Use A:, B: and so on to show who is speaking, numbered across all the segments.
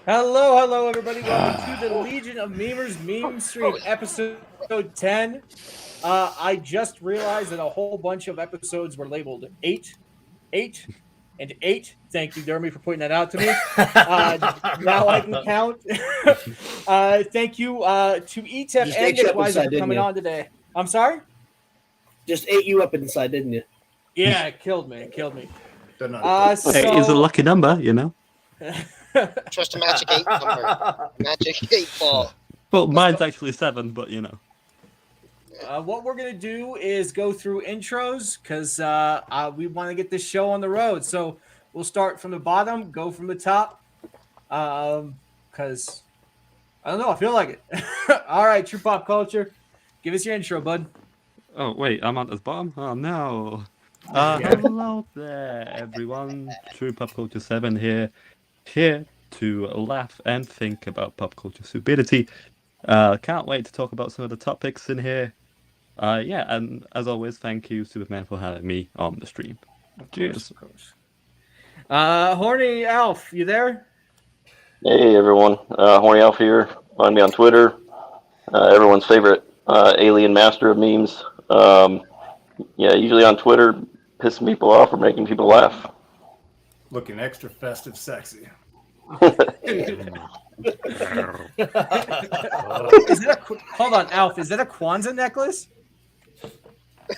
A: Hello, everybody. Welcome to the Legion of Memers meme stream, episode 10. I just realized that a whole bunch of episodes were labeled 8, 8, and 8. Thank you, Dermy, for pointing that out to me. Now I can count. Thank you to ETEP
B: Just
A: and
B: ate you
A: Nick
B: up
A: Weiser
B: inside,
A: for
B: didn't
A: coming
B: you?
A: on today. I'm sorry?
B: Just ate you up inside, didn't you?
A: Yeah, it killed me.
C: Hey, it's a lucky number, you know.
D: Trust a magic 8 number. Magic 8 ball.
C: Well, mine's actually 7, but you know.
A: What we're going to do is go through intros because we want to get this show on the road. So we'll start from the bottom, go from the top because I don't know. I feel like it. All right, True Pop Culture. Give us your intro, bud.
C: Oh, wait, I'm at the bottom? Oh, no. Hello there, everyone. True Pop Culture 7 here to laugh and think about pop culture stupidity. Can't wait to talk about some of the topics in here. Yeah, and as always, thank you, Superman, for having me on the stream. Cheers.
A: Of course. Horny Alf, you there?
E: Hey everyone, Horny Elf here. Find me on Twitter. Everyone's favorite alien master of memes. Yeah, usually on Twitter, pissing people off or making people laugh.
F: Looking extra festive sexy.
A: Hold on, Alf. Is that a Kwanzaa necklace?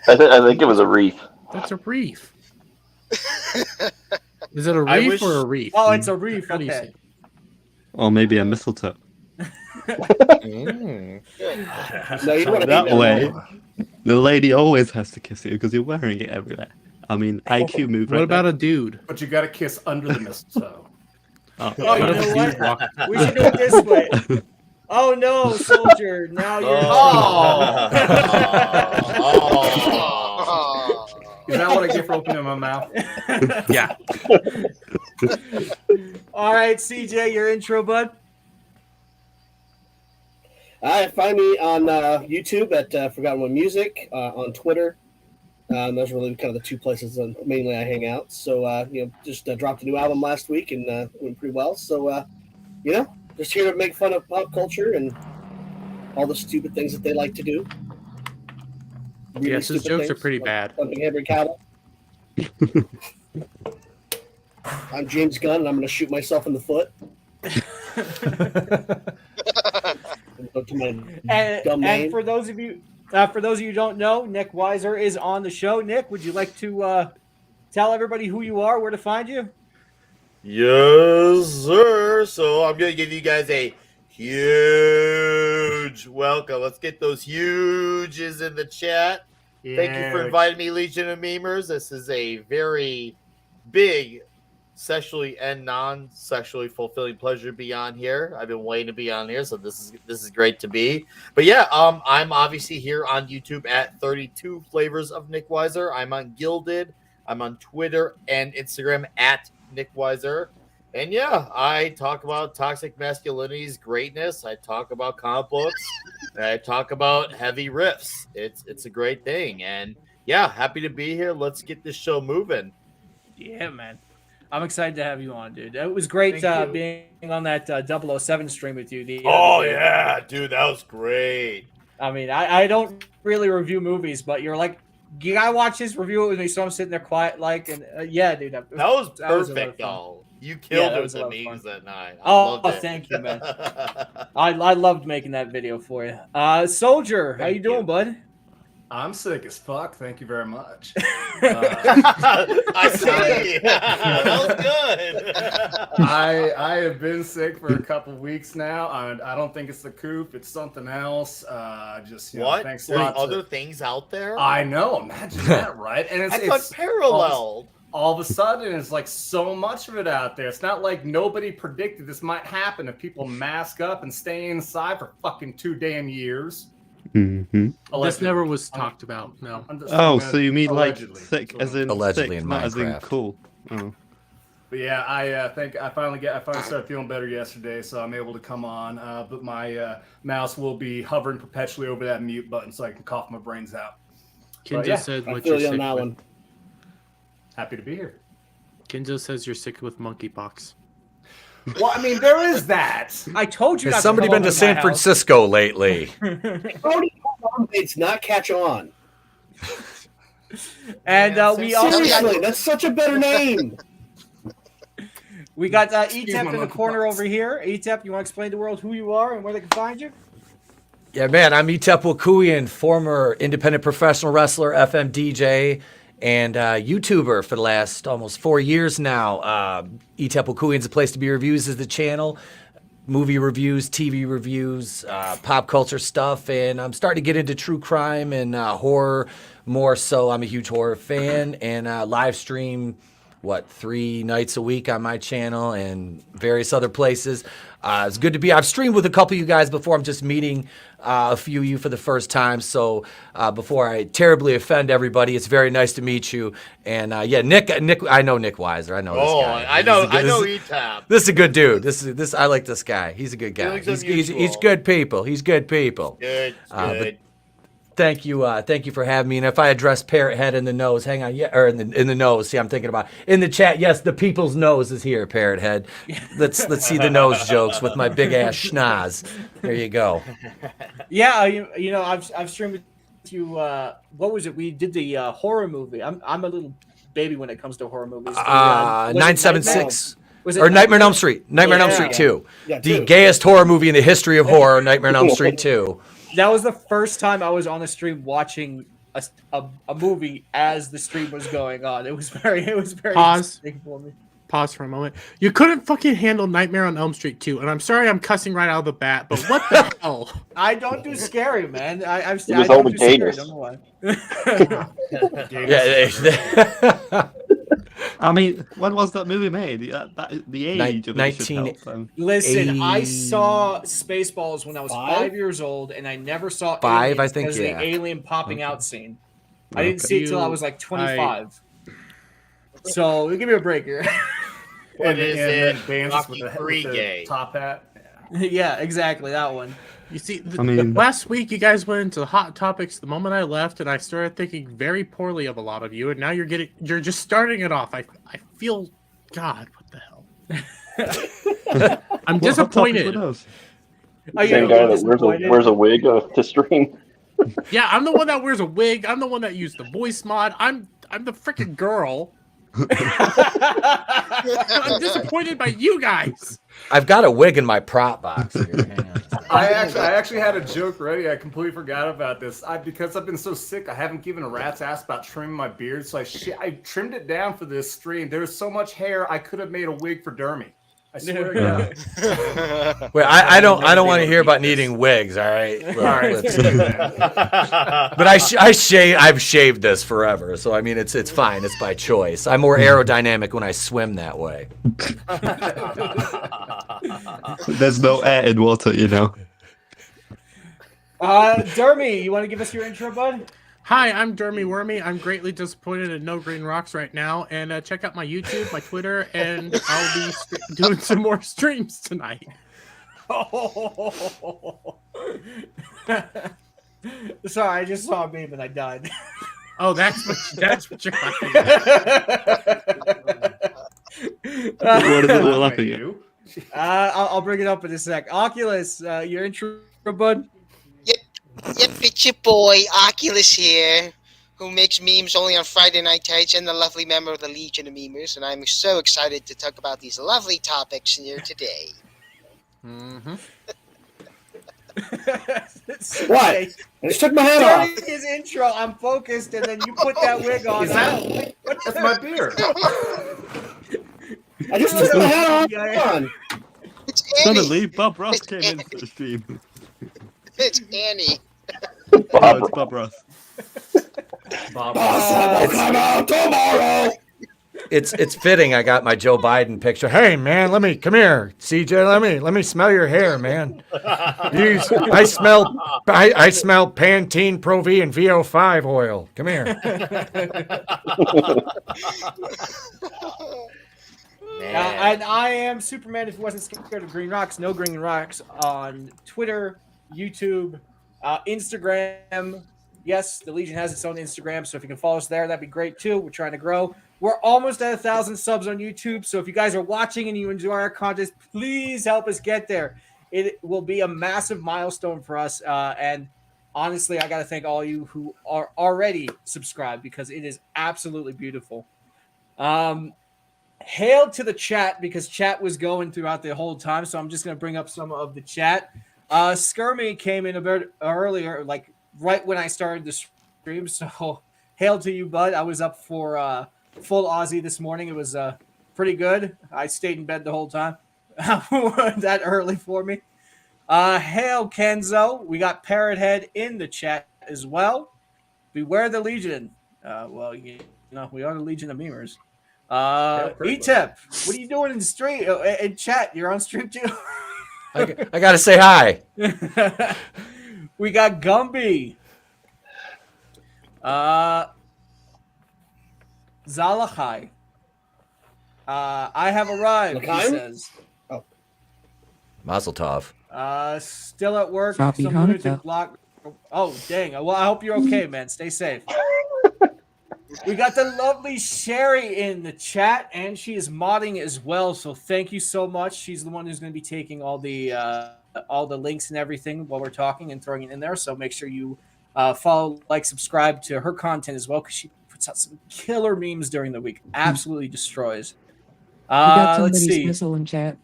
E: I think it was a wreath.
G: That's a reef. Is it a reef or a reef?
A: Oh, it's a reef.
G: How do you
A: Okay.
G: say?
C: Or maybe a mistletoe.
B: No, you want to
C: That way, the lady always has to kiss you because you're wearing it everywhere. I mean, IQ move.
G: What about a dude?
F: But you got to kiss under the mistletoe.
A: Oh, you
G: What if
A: know
G: a
A: what?
G: dude walks?
A: We should do it this way. Oh no, soldier! Now you're.
F: Is that what I get for opening my mouth?
G: Yeah.
A: All right, CJ, your intro, bud.
B: Find me on YouTube at Forgotten One Music, on Twitter. Those are really kind of the two places mainly I hang out. So, just dropped a new album last week and went pretty well. So, just here to make fun of pop culture and all the stupid things that they like to do. Really
G: Yes, his
B: stupid
G: jokes are
B: things,
G: pretty
B: like
G: bad.
B: Thumping Henry Cavill. I'm James Gunn, and I'm going to shoot myself in the foot. Go to my dumb
A: And
B: name.
A: for those of you who don't know, Nick Weiser is on the show. Nick, would you like to tell everybody who you are, where to find you?
H: Yes, sir. So I'm going to give you guys a huge welcome. Let's get those huges in the chat. Thank you for inviting me, Legion of Memers. This is a very big sexually and non-sexually fulfilling pleasure to be on here. I've been waiting to be on here, so this is great to be. But yeah, I'm obviously here on YouTube at 32 Flavors of Nick Weiser. I'm on Gilded. I'm on Twitter and Instagram at Nick Weiser. And yeah, I talk about toxic masculinity's greatness. I talk about comic books. And I talk about heavy riffs. It's a great thing. And yeah, happy to be here. Let's get this show moving.
A: Yeah, man. I'm excited to have you on, dude. It was great
H: Thank you.
A: being on that 007 stream with you.
H: Oh yeah, dude, that was great.
A: I mean, I don't really review movies, but you're like, you gotta watch this, review it with me. So I'm sitting there quiet, yeah, dude.
H: That was
A: that was a lot of
H: perfect,
A: fun.
H: y'all. You killed
A: that
H: it
A: was
H: with
A: a
H: the
A: lot of
H: memes that night. I
A: Oh,
H: loved it.
A: thank you, man. I loved making that video for you. Soldier, how you
F: Thank
A: doing,
F: you.
A: bud?
F: I'm sick as fuck. Thank you very much.
H: I see. That was good.
F: I have been sick for a couple weeks now. I don't think it's the coop. It's something else.
H: What?
F: Thanks a
H: There's
F: lot.
H: other things out there?
F: I know. Imagine that, right? And
H: I thought
F: it's
H: paralleled.
F: all of a sudden it's like so much of it out there. It's not like nobody predicted this might happen if people mask up and stay inside for fucking 2 damn years.
C: Mm-hmm.
G: This
F: Allegedly.
G: never was talked about. No.
F: I'm just-
C: Oh,
F: I'm
C: so you mean like
F: allegedly.
C: sick
F: So-
C: as in
I: Allegedly
C: sick,
I: in
C: not as in
I: Minecraft.
C: cool. Oh.
F: But yeah, I think I finally started feeling better yesterday, so I'm able to come on. But my mouse will be hovering perpetually over that mute button, so I can cough my brains out.
G: Kenzo
F: yeah,
G: said
B: I
G: what
B: feel
G: you're
B: you on
G: sick
B: that
G: with.
B: one.
F: Happy to be here.
G: Kenzo says you're sick with monkeypox.
F: Well, I mean, there is that.
A: I told you.
I: Has
A: not
I: somebody
A: to come
I: been to
A: over my
I: San
A: house.
I: Francisco lately?
B: How do dates not catch on?
A: And we also
B: Seriously, that's such a better name.
A: we got
G: Excuse
A: ETEP
G: my
A: in the
G: monkey
A: corner
G: pox.
A: over here. ETEP, you want to explain to the world who you are and where they can find you?
I: Yeah, man, I'm Etep Wakuian, former independent professional wrestler, FM DJ, and YouTuber for the last almost 4 years now. Etep Wakuian's a place to be. Reviews is the channel. Movie reviews, TV reviews, pop culture stuff, and I'm starting to get into true crime and horror more so. I'm a huge horror fan, and live stream 3 nights a week on my channel and various other places. It's good to be. I've streamed with a couple of you guys before. I'm just meeting a few of you for the first time. So before I terribly offend everybody, it's very nice to meet you. And yeah, Nick, I know Nick Weiser. I know this guy.
H: I know
I: This-
H: ETAP.
I: This is a good dude. This I like this guy. He's a good guy.
H: Feelings are
I: He's
H: mutual.
I: good people. He's good people.
H: Good,
I: but
H: good.
I: Thank you for having me. And if I address Parrot Head in the nose, hang on, yeah, or in the nose. See, I'm thinking about in the chat. Yes, the people's nose is here, Parrot Head. Let's see the nose jokes with my big ass schnoz. There you go.
A: Yeah, you know, I've streamed with you. What was it? We did the horror movie. I'm a little baby when it comes to horror movies. Was it
I: 976
A: Was it
I: or Nightmare on Elm Street. Nightmare on Elm Street 2.
B: Yeah,
I: The
B: two.
I: gayest horror movie in the history of horror. Nightmare on Elm Street 2.
A: That was the first time I was on the stream watching a movie as the stream was going on. It was very
G: Pause.
A: interesting for me.
G: Pause for a moment. You couldn't fucking handle Nightmare on Elm Street 2, and I'm sorry I'm cussing right out of the bat, but what the hell?
A: I don't do scary, man. I
E: was
A: don't
E: only
A: do scary.
E: Genius.
A: Don't know why.
I: Yeah.
C: I mean, when was that movie made? The age of it should
I: 19
C: help them.
A: Listen, I
I: 80
A: saw Spaceballs when I was 5 years old, and I never saw
I: 5,
A: Aliens
I: I think,
A: because of
I: yeah.
A: the alien popping out scene. I
C: Okay.
A: didn't see it till I was like 25. So give me a break here.
H: What is
F: then
H: it?
F: dances
H: Rocky
F: with
H: III
F: the
H: gay.
F: top hat.
A: Yeah, exactly that one.
G: You see,
C: I mean-
G: last week you guys went into hot topics the moment I left, and I started thinking very poorly of a lot of you, and now you're just starting it off. I feel, God, what the hell? I'm
C: What hot topics were
G: disappointed.
C: those?
A: Oh, yeah,
E: Same guy that
A: disappointed.
E: wears a wig to stream.
G: Yeah, I'm the one that wears a wig. I'm the one that used the voice mod. I'm the freaking girl. I'm disappointed by you guys.
I: I've got a wig in my prop box here. Hang on.
F: I actually had a joke ready. I completely forgot about this. Because I've been so sick, I haven't given a rat's ass about trimming my beard. So I trimmed it down for this stream. There was so much hair, I could have made a wig for Dermy. I swear to God.
I: Wait, I don't want to hear about needing wigs. All right.
F: All right.
I: Let's- But I've shaved this forever, so I mean it's fine. It's by choice. I'm more aerodynamic when I swim that way.
C: There's no air in water, you know.
A: Dermy, you want to give us your intro, bud?
G: Hi, I'm Dermy Wormy. I'm greatly disappointed in No Green Rocks right now. And check out my YouTube, my Twitter, and I'll be doing some more streams tonight.
A: Sorry, I just saw a meme and I died.
G: Oh, that's what you're laughing at.
C: What is it we're laughing at?
F: You?
A: I'll bring it up in a sec. Oculus, your intro, bud.
D: Yep, it's your boy Oculus here, who makes memes only on Friday Night Tights and the lovely member of the Legion of Memers, and I'm so excited to talk about these lovely topics here today.
B: What? I just took my hat off.
A: During his intro, I'm focused, and then you put that wig on.
F: Is that- That's my beard.
B: I just took my hat off.
A: Yeah.
B: Come on.
D: It's Annie.
C: Suddenly, Bob Ross came into the stream.
D: It's Annie.
C: Oh, it's Bob Ross.
F: Bob.
B: Awesome. Will come out tomorrow.
I: It's fitting. I got my Joe Biden picture. Hey man, come here, CJ. Let me smell your hair, man. I smell Pantene Pro V and VO5 oil. Come here.
A: And I am Superman. If you wasn't scared of Green Rocks, No Green Rocks on Twitter, YouTube, Instagram. Yes, the Legion has its own Instagram, so if you can follow us there, that'd be great too. We're trying to grow. We're almost at 1,000 subs on YouTube. So if you guys are watching and you enjoy our content, please help us get there. It will be a massive milestone for us. And honestly, I got to thank all you who are already subscribed because it is absolutely beautiful. Hail to the chat because chat was going throughout the whole time. So I'm just going to bring up some of the chat. Skirmy came in a bit earlier, like right when I started the stream. So hail to you, bud. I was up for full Aussie this morning. It was pretty good. I stayed in bed the whole time. That early for me. Hail Kenzo. We got Parrot Head in the chat as well. Beware the Legion. Well, you know, we are the Legion of Memers. Etep, what are you doing in the stream? In chat, you're on stream too.
I: I gotta say hi.
A: We got Gumby. Zalachai. I have arrived, he
B: L'chaim?
A: says.
I: Mazel tov.
A: Still at work.
J: Happy
A: Some lunatic
J: Hanukkah.
A: block. Oh, dang. Well, I hope you're okay, man. Stay safe. We got the lovely Sherry in the chat, and she is modding as well. So thank you so much. She's the one who's going to be taking all the links and everything while we're talking and throwing it in there. So make sure you follow, like, subscribe to her content as well because she puts out some killer memes during the week. Absolutely destroys.
J: We got
A: Let's
J: somebody's
A: see.
J: missile in chat.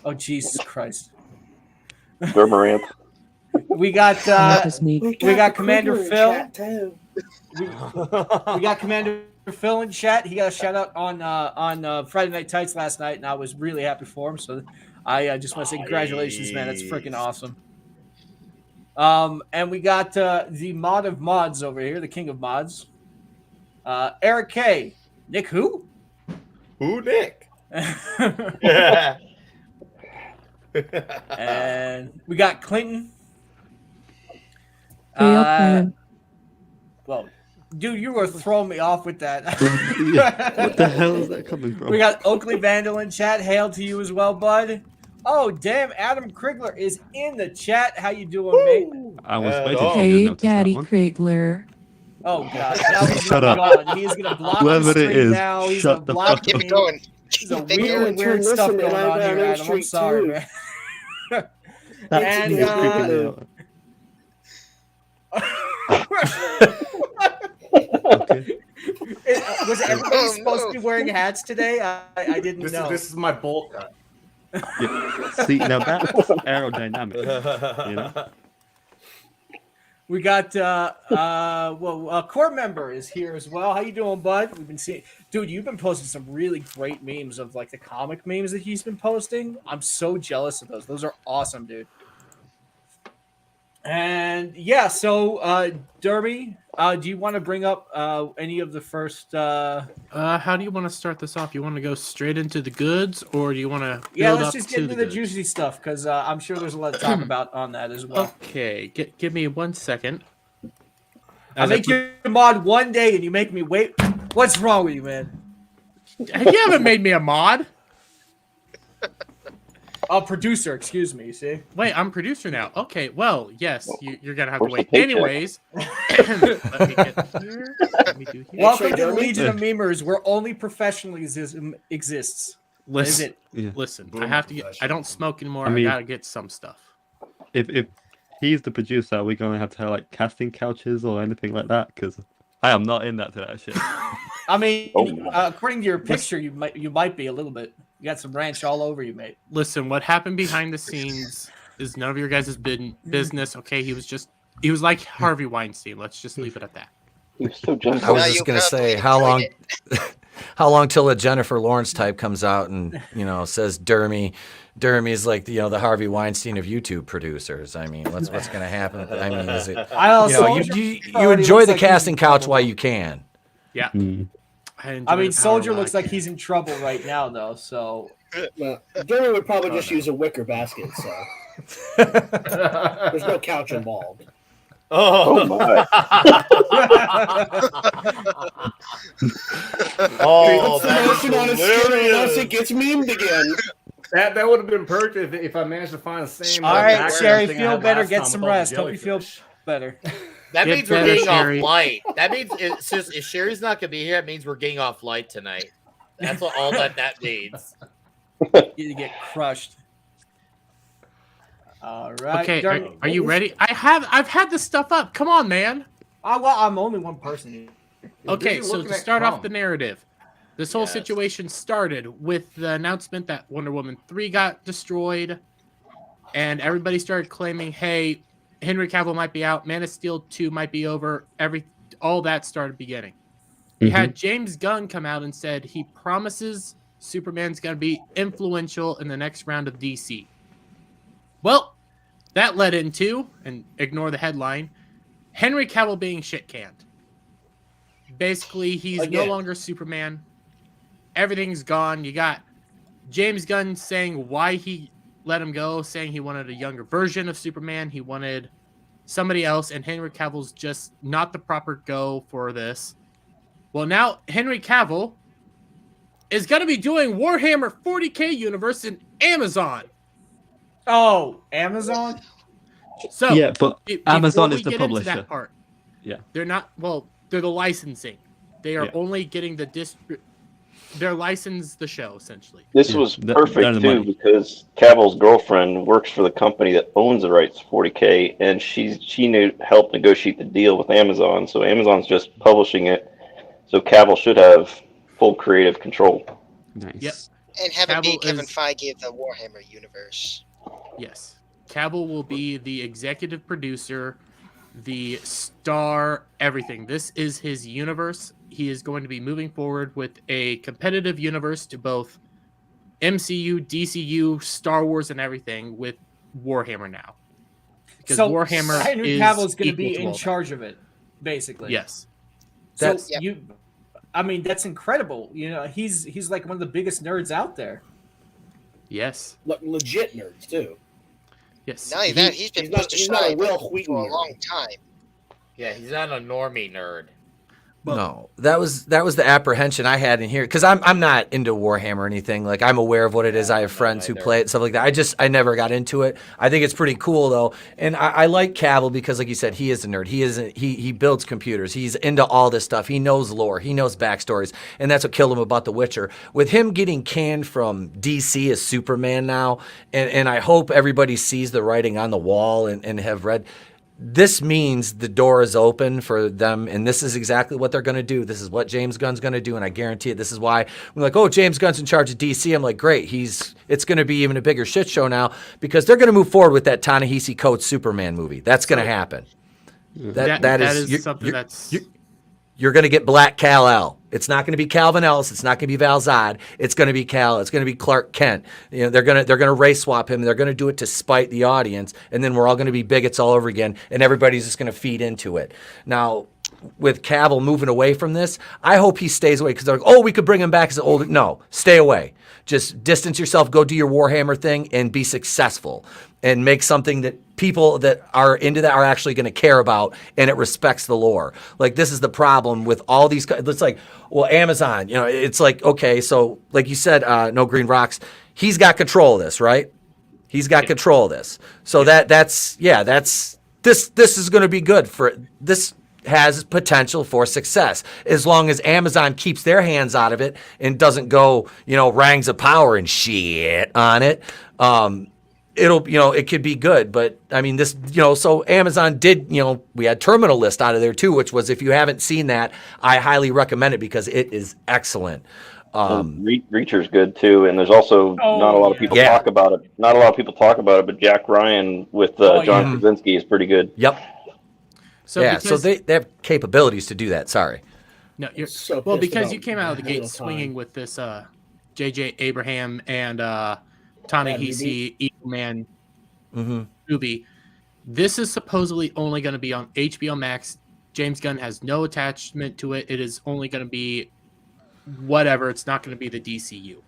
A: Oh, Jesus Christ.
E: Dermarant.
A: We got
J: That's me.
A: we got Commander Phil.
B: Chat too.
A: We got Commander Phil in chat. He got a shout out on Friday Night Tights last night, and I was really happy for him. So I just want to say congratulations, man. That's freaking awesome. And we got the mod of mods over here, the king of mods. Eric K. Nick who?
H: Who, Nick?
A: And we got Clinton.
J: Hey, up, man.
A: Well, dude, you were throwing me off with that.
C: What the hell is that coming from?
A: We got Oakley Vandal in chat. Hail to you as well, bud. Oh, damn. Adam Krigler is in the chat. How you doing, mate?
C: I was waiting for you to
J: Hey,
C: notice that
J: Daddy
C: one.
J: Krigler.
A: Oh, God. Now he's
C: Shut
A: gonna
C: up.
A: gone. He's going to block
C: Whoever
A: the
C: it
A: stream
C: is,
A: now. He's
C: shut
A: gonna
C: the
A: block
C: fuck
D: Keep
A: me.
D: it going.
A: There's a
D: Thank you.
A: weird stuff
B: Listen,
A: going
B: man,
A: on
B: I'm
A: here,
B: Main
A: Adam. I'm
B: Street
A: sorry,
B: too.
A: man.
C: That
A: And,
C: is creeping me out. Okay.
A: Was everybody supposed to be wearing hats today? I didn't know.
F: This is my bowl cut.
C: Yeah. See, now that's aerodynamic. You know?
A: We got core member is here as well. How you doing, bud? We've been seeing, dude. You've been posting some really great memes of like the comic memes that he's been posting. I'm so jealous of those. Those are awesome, dude. And yeah, so Derby, do you want to bring up any of the first?
G: How do you want to start this off? You want to go straight into the goods, or do you want to?
A: Yeah,
G: build
A: let's
G: up
A: just
G: to
A: get into the
G: goods?
A: juicy stuff because I'm sure there's a lot to talk about on that as well.
G: Okay, give me 1 second.
A: I
G: As
A: make you mod one day and you make me wait. What's wrong with you, man?
G: You haven't made me a mod.
A: Oh, producer, excuse me. See,
G: Wait, I'm producer now. Okay, well, yes, you're gonna have to
E: Where's the
G: wait.
E: paycheck?
G: Anyways, let me get here. Let me do here.
A: welcome to the
B: Jeremy.
A: Legion of Memers, where only professionalism exists. Is
G: Listen,
A: it?
C: Yeah.
G: listen. I
F: Boom,
G: have to get. I don't smoke anymore.
C: I mean-
G: I gotta get some stuff.
C: If he's the producer, are we going to have to have like casting couches or anything like that? Because I am not in that shit.
A: I mean,
E: Oh, my.
A: according to your picture, you might be a little bit. You got some ranch all over you, mate.
G: Listen, what happened behind the scenes is none of your guys' business. Okay, he was like Harvey Weinstein. Let's just leave it at that.
E: You're so gentle.
I: I was
D: Now
I: just
D: you
I: gonna
D: probably
I: say, how long,
D: enjoyed
I: how long till a Jennifer Lawrence type comes out and says Dermy's like the Harvey Weinstein of YouTube producers. I mean, what's gonna happen? I mean, is it
A: I also,
I: you enjoy the casting couch while you can.
G: Yeah.
C: Mm.
A: I mean, Soldier looks like he's in trouble right now, though. So
B: Well, Jeremy would probably just use a wicker basket, so there's no couch involved.
E: Oh
H: Oh,
E: my.
H: oh, that
B: Motion on his skin unless
H: hilarious.
B: it gets memed again.
F: That would have been perfect if I managed to find the same.
A: all right,
F: background
A: Sherry,
F: thing I
A: feel
F: had
A: better.
F: last
A: Get
F: time
A: some
F: with all the
A: rest. Hope you feel
F: jellyfish.
A: better.
H: That
G: Get
H: means we're
G: better,
H: getting
G: Sherry.
H: off light. That means it's just if Sherry's not gonna be here, it means we're getting off light tonight. That's all that means.
A: You get crushed. All right.
G: Okay,
A: Darby,
G: are you
A: what was-
G: ready? I've had this stuff up. Come on, man.
A: Well, I'm only one person.
G: Okay,
F: busy
G: so
F: looking
G: to
F: at
G: start off
F: Chrome.
G: the narrative, this whole
H: Yes.
G: situation started with the announcement that Wonder Woman 3 got destroyed, and everybody started claiming, hey, Henry Cavill might be out, Man of Steel 2 might be over, all that started beginning. You had James Gunn come out and said he promises Superman's going to be influential in the next round of DC. Well, that led into, and ignore the headline, Henry Cavill being shit canned. Basically, he's no
A: Again.
G: longer Superman. Everything's gone. You got James Gunn saying why he let him go, saying he wanted a younger version of Superman. He wanted somebody else, and Henry Cavill's just not the proper go for this. Well, now Henry Cavill is going to be doing Warhammer 40K universe in Amazon.
A: Oh, Amazon?
G: So
C: Yeah, but
G: before
C: Amazon
G: we
C: is the
G: get into
C: publisher.
G: that part,
C: Yeah.
G: they're not. Well, they're the licensing. They are
C: Yeah.
G: only getting the They're licensed the show essentially.
E: This
C: Yeah,
E: was
C: they're
E: perfect
C: the
E: too
C: money.
E: because Cavill's girlfriend works for the company that owns the rights to 40K, and she helped negotiate the deal with Amazon. So Amazon's just publishing it. So Cavill should have full creative control.
C: Nice.
G: Yep.
D: And have it be
G: Cavill
D: Kevin
G: is-
D: Feige of the Warhammer universe.
G: Yes, Cavill will be the executive producer, the star, everything. This is his universe. He is going to be moving forward with a competitive universe to both MCU, DCU, Star Wars, and everything with Warhammer now. Because
A: So
G: Warhammer
A: Henry
G: is
A: Cavill is going to
G: equal
A: be
G: to
A: in
G: all that.
A: charge of it, basically.
G: Yes.
A: So
I: That's-
D: Yep.
A: I mean, that's incredible. You know, he's like one of the biggest nerds out there.
G: Yes.
B: Legit nerds too.
G: Yes.
D: Not only that, he's been
B: he's not-
D: pushed
B: he's not a
D: aside
B: Will
D: for
B: Wheaton
D: a
B: nerd.
D: long time.
H: Yeah, he's not a normie nerd.
I: No, that was the apprehension I had in here because I'm not into Warhammer or anything. Like I'm aware of what it is. I have friends who
H: either.
I: play it, stuff like that. I never got into it. I think it's pretty cool though, and I like Cavill because, like you said, he is a nerd. He builds computers. He's into all this stuff. He knows lore. He knows backstories, and that's what killed him about The Witcher. With him getting canned from DC as Superman now, and I hope everybody sees the writing on the wall and have read. This means the door is open for them, and this is exactly what they're going to do. This is what James Gunn's going to do, and I guarantee it. This is why we're like, oh, James Gunn's in charge of DC. I'm like, great. It's going to be even a bigger shit show now because they're going to move forward with that Ta-Nehisi Coates Superman movie. That's going to happen. That is
G: something that's
I: you're going to get Black Kal-El. It's not going to be Calvin Ellis. It's not going to be Val Zod. It's going to be Cal. It's going to be Clark Kent. You know, they're going to race swap him. They're going to do it to spite the audience, and then we're all going to be bigots all over again, and everybody's just going to feed into it. Now, with Cavill moving away from this, I hope he stays away because they're like, oh, we could bring him back as an older. No, stay away. Just distance yourself. Go do your Warhammer thing and be successful, and make something that people that are into that are actually going to care about, and it respects the lore. Like this is the problem with all these. It's like, well, Amazon. You know, it's like okay, so like you said, No Green Rocks. He's got control of this, right? He's got control of this. So that's this is going to be good for this. Has potential for success as long as Amazon keeps their hands out of it and doesn't go, Rings of Power and shit on it. It could be good, but I mean, this, so Amazon did, we had Terminal List out of there too, which was, if you haven't seen that, I highly recommend it because it is excellent.
E: Reacher's good too, and there's also not a lot of people talk about it. Not a lot of people talk about it, but Jack Ryan with John Krasinski is pretty good.
I: Yep.
G: so
I: So they have capabilities to do that. Sorry.
G: No, you're
B: So
G: well
B: pissed
G: because
B: about
G: you came out of the
B: Halo
G: gate
B: Time.
G: swinging with this J.J. Abraham and Ta-Nehisi Eagle Man movie. This is supposedly only going to be on HBO Max. James Gunn has no attachment to it. It is only going to be whatever. It's not going to be the DCU.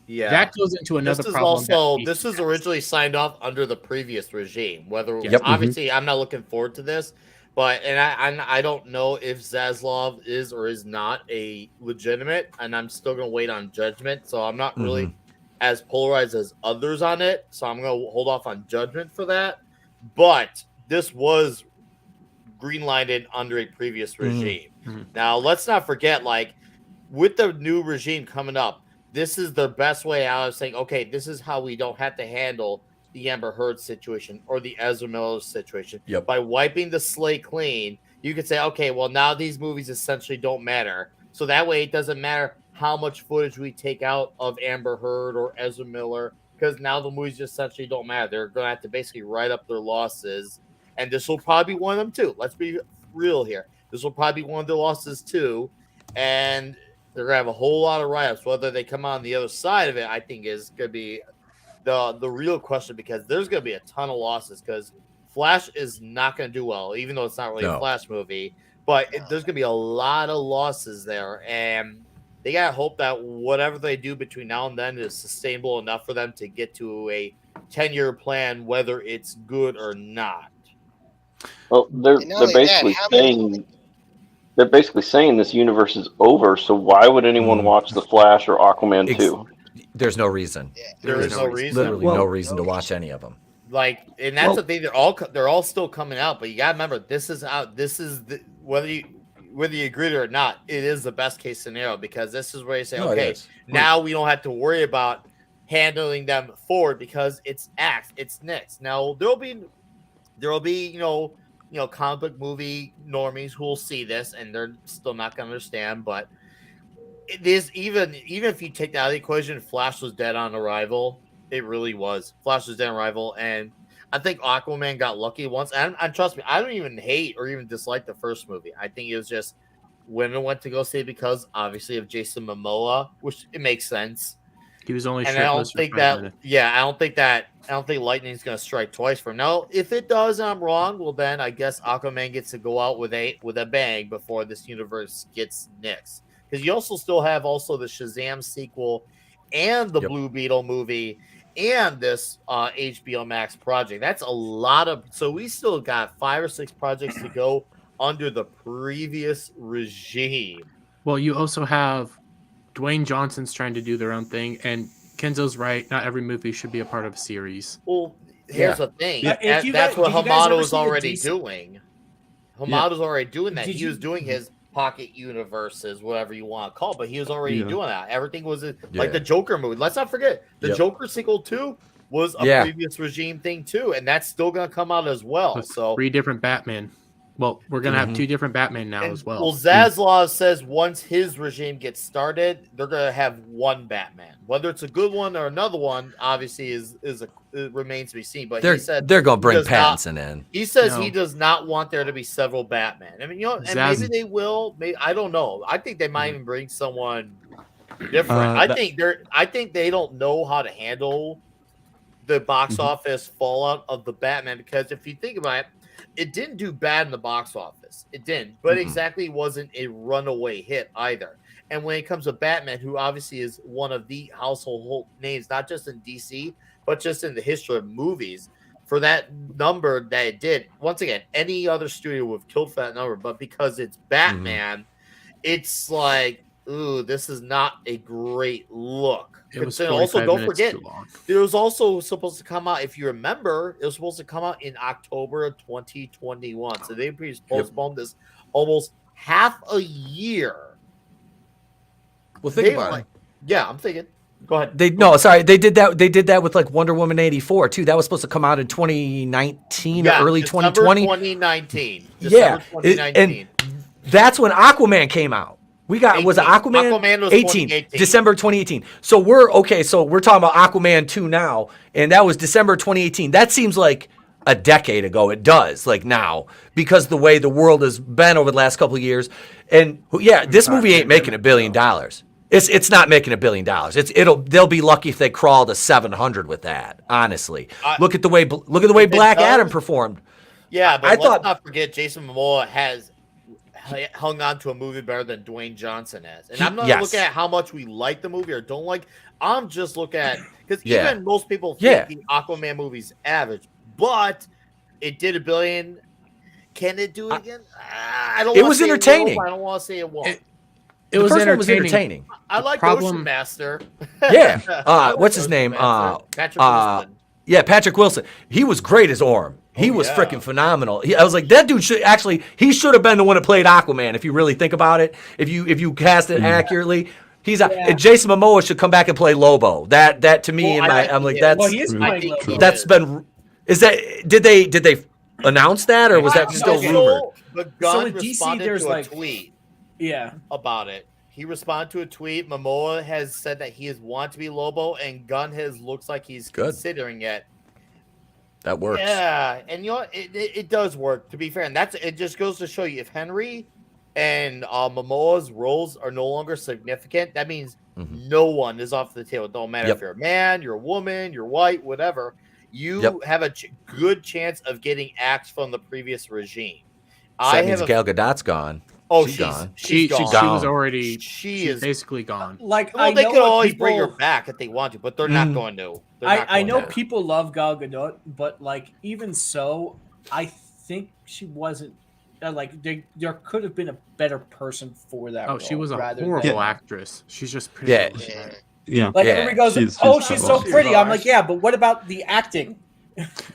H: Yeah.
G: That goes into another
H: This is
G: problem.
H: also this was originally signed off under the previous regime. Whether
G: Yep.
H: obviously I'm not looking forward to this, but I don't know if Zaslav is or is not a legitimate, and I'm still gonna wait on judgment. So I'm not really as polarized as others on it. So I'm gonna hold off on judgment for that. But this was greenlighted under a previous
I: Mm-hmm.
H: regime. Now, let's not forget, like, with the new regime coming up, this is the best way out of saying, okay, this is how we don't have to handle the Amber Heard situation or the Ezra Miller situation.
I: Yep.
H: By wiping the slate clean, you could say, okay, well, now these movies essentially don't matter. So that way it doesn't matter how much footage we take out of Amber Heard or Ezra Miller, because now the movies essentially don't matter. They're going to have to basically write up their losses. And this will probably be one of them too. Let's be real here. This will probably be one of their losses too. And they're going to have a whole lot of write-ups. Whether they come on the other side of it, I think is going to be the real question, because there's going to be a ton of losses, because Flash is not going to do well, even though it's not really a Flash movie. But there's going to be a lot of losses there. And they got to hope that whatever they do between now and then is sustainable enough for them to get to a 10-year plan, whether it's good or not.
E: Well, they're
D: And not only that,
E: basically
D: how many-
E: saying they're basically saying this universe is over. So why would anyone watch The Flash or Aquaman 2?
I: There's no reason.
H: There is no reason.
I: Literally no reason to watch any of them.
H: Like, and that's the thing. They're all still coming out, but you gotta remember, this is whether you agree or not, it is the best case scenario, because this is where you say,
I: No, it
H: okay,
I: is.
H: now we don't have to worry about handling them forward, because it's next. Now there'll be you know comic book movie normies who will see this and they're still not gonna understand, but it is even if you take that out of the equation, Flash was dead on arrival. It really was. Flash was dead on arrival, and I think Aquaman got lucky once. And trust me, I don't even hate or even dislike the first movie. I think it was just women went to go see it because obviously of Jason Momoa, which it makes sense.
G: He was only
H: And I don't think that. Yeah, I don't think lightning's gonna strike twice from now. If it does, and I'm wrong. Well, then I guess Aquaman gets to go out with a bang before this universe gets nixed. Because you also still have the Shazam sequel and the Blue Beetle movie and this HBO Max project. That's a lot of. So we still got 5 or 6 projects to go under the previous regime.
G: Well, you also have Dwayne Johnson's trying to do their own thing, and Kenzo's right. Not every movie should be a part of a series.
H: Well, here's the thing.
A: If you
H: That's
A: guys-
H: what
A: did you guys
H: Hamado
A: ever
H: was
A: see the
H: already
A: DC
H: doing. Hamada's already doing that.
A: Did
H: He
A: you-
H: was doing his pocket universes, whatever you want to call it, but he was already
C: Yeah.
H: doing that. Everything was
I: Yeah.
H: like the Joker movie. Let's not forget the Joker sequel too was a previous regime thing too, and that's still going to come out as well.
G: With
H: So
G: 3 different Batman. Well, we're gonna have 2 different Batman now as well.
H: Well, Zaslav says once his regime gets started, they're going to have one Batman. Whether it's a good one or another one, obviously it remains to be seen. But he said
I: They're going to bring
H: does not-
I: Pattinson in.
H: He says
G: No.
H: he does not want there to be several Batman. I mean, and
G: Zaz-
H: maybe they will. Maybe I don't know. I think they might even bring someone different. I think they don't know how to handle the box office fallout of the Batman, because if you think about it, it didn't do bad in the box office. It didn't, but exactly wasn't a runaway hit either. And when it comes to Batman, who obviously is one of the household names, not just in DC, but just in the history of movies, for that number that it did, once again, any other studio would have killed for that number. But because it's Batman, it's like, ooh, this is not a great look.
G: It was
H: Considering- also,
G: 45
H: don't
G: minutes
H: forget,
G: too long.
H: it was also supposed to come out, if you remember, it was supposed to come out in October of 2021. So they postponed this almost half a year.
I: Well, think about it.
H: Yeah, I'm thinking. Go ahead.
I: They did that. They did that with like Wonder Woman 84 too. That was supposed to come out in 2019 or early
H: December
I: 2020.
H: 2019.
I: Yeah,
H: December
I: and
H: 2019.
I: that's when Aquaman came out. We got was it
H: 18.
I: Aquaman?
H: Aquaman was
I: 18,
H: 2018.
I: December 2018. So we're okay. So we're talking about Aquaman 2 now, and that was December 2018. That seems like a decade ago. It does, like now, because the way the world has been over the last couple of years. And yeah, this movie ain't making $1 billion. It's not making $1 billion. They'll be lucky if they crawl to 700 with that. Honestly, look at the way Black Adam performed.
H: Yeah, but
I: I
H: let's
I: thought-
H: not forget Jason Momoa has hung on to a movie better than Dwayne Johnson has. And I'm not
I: Yes.
H: looking at how much we like the movie or don't like. I'm just looking at, because
I: Yeah.
H: even most people
I: Yeah.
H: think the Aquaman movie's average, but it did $1 billion. Can it do it again? I don't.
I: It
H: wanna
I: was
H: say
I: entertaining.
H: will, I don't want to say it won't.
G: It
I: The
G: was
I: first one was
G: entertaining.
I: entertaining.
H: I like
G: problem-
H: Ocean Master.
I: Yeah.
H: I like
I: what's his
H: Ocean
I: name?
H: Master. Patrick
I: uh,
H: Wilson.
I: Yeah, Patrick Wilson. He was great as Orm. He
H: Oh,
I: was
H: yeah.
I: freaking phenomenal. I was like, that dude should have been the one that played Aquaman. If you really think about it, if you cast it accurately, and Jason Momoa should come back and play Lobo. That to me,
H: Well,
I: I'm like,
H: yeah.
I: that's
A: Well, he is
C: True.
A: playing
H: I think
A: Lobo.
H: he
I: that's
H: is.
I: been. Is that did they announce that or was that still rumored?
H: But
A: So
H: Gunn
A: in DC,
H: responded
A: there's
H: to
A: like-
H: a tweet
A: Yeah.
H: about it. He responded to a tweet. Momoa has said that he has wanted to be Lobo, and Gunn looks like he's
I: Good.
H: considering it.
I: That works.
H: Yeah, and you know it does work. To be fair, and it just goes to show you if Henry and Momoa's roles are no longer significant, that means
I: Mhm.
H: no one is off the table. It don't matter
I: Yep.
H: if you're a man, you're a woman, you're white, whatever. You
I: Yep.
H: have a good chance of getting acts from the previous regime.
I: So that means Gal Gadot's gone.
H: Oh,
I: she's
H: she's
I: gone.
G: She
H: gone.
G: was already.
H: She
G: She's
H: is.
G: basically gone.
A: Like
H: Well,
A: I
H: they
A: know
H: could
A: what
H: always
A: people,
H: bring her back if they want to, but they're not
I: Mhm.
H: going to. They're not
A: I
H: going
A: know
H: to.
A: people love Gal Gadot, but like even so, I think she wasn't like there could have been a better person for that.
G: Oh, she
A: role
G: was a
A: rather
G: horrible
A: than-
G: actress. She's just pretty.
I: Yeah.
D: Yeah.
C: Yeah.
A: Like
I: Yeah,
A: everybody goes,
C: she's
A: "Oh,
C: just
A: she's
C: horrible.
A: so
F: She's
A: pretty." I'm
F: harsh.
A: like, "Yeah, but what about the acting?"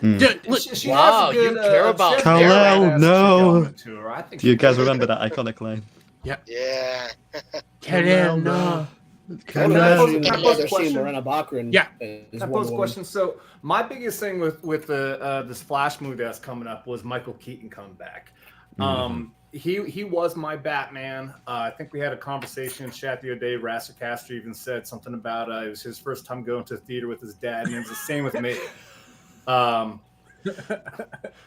C: Mm.
G: Dude, look,
F: She
H: Wow,
F: has a good,
H: you care about
F: she has a
C: Kal-El,
F: badass
C: no.
F: element to her. I think
C: Do you
F: she-
C: guys remember that iconic line?
D: Yeah.
G: Kal-El, no.
F: Can I
B: I've
F: pose-
B: seen-
F: can I
B: I've
F: pose a
B: seen
F: question?
B: Lorena Baccarin.
G: Yeah.
B: as
F: Can I
B: Wonder
F: pose a
B: Woman.
F: question? So my biggest thing with the this Flash movie that's coming up was Michael Keaton coming back. He was my Batman. I think we had a conversation in chat the other day. Rasser Castro even said something about it was his first time going to the theater with his dad, and it was the same with me. I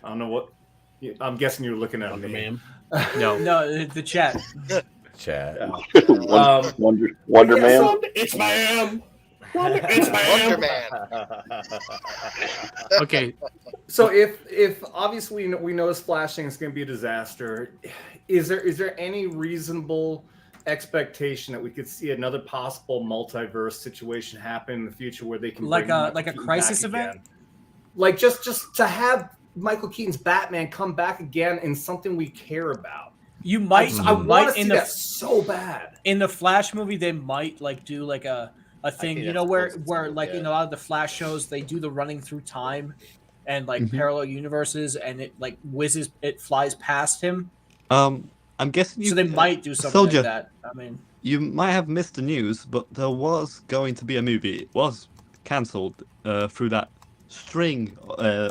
F: don't know what. I'm guessing you're looking at
B: Wonder
F: me.
B: Man.
G: No.
A: No, the chat.
I: Chat.
E: Wonder
F: yeah,
E: Man.
F: so-
B: It's ma'am. It's
D: Wonder
B: ma'am.
D: Man.
G: Okay.
F: So if obviously we know this Flash thing is going to be a disaster, is there any reasonable expectation that we could see another possible multiverse situation happen in the future where they can
A: Like
F: bring
A: a-
F: Michael
A: like a
F: Keaton
A: crisis
F: back
A: event?
F: again? Like just to have Michael Keaton's Batman come back again in something we care about.
A: You might,
F: I
A: you
F: want
A: might
F: to see
A: in
F: that
A: the
F: so bad.
A: in the Flash movie they might like do like a thing,
H: think
A: you know,
H: that's
A: where
H: close to
A: where
H: it,
A: like
H: yeah.
A: you know, out of the Flash shows they do the running through time and like
C: Mhm.
A: parallel universes, and it like whizzes, it flies past him.
C: I'm guessing you.
A: So they might do something
C: Soldier,
A: like that. I mean,
C: you might have missed the news, but there was going to be a movie. It was cancelled through that string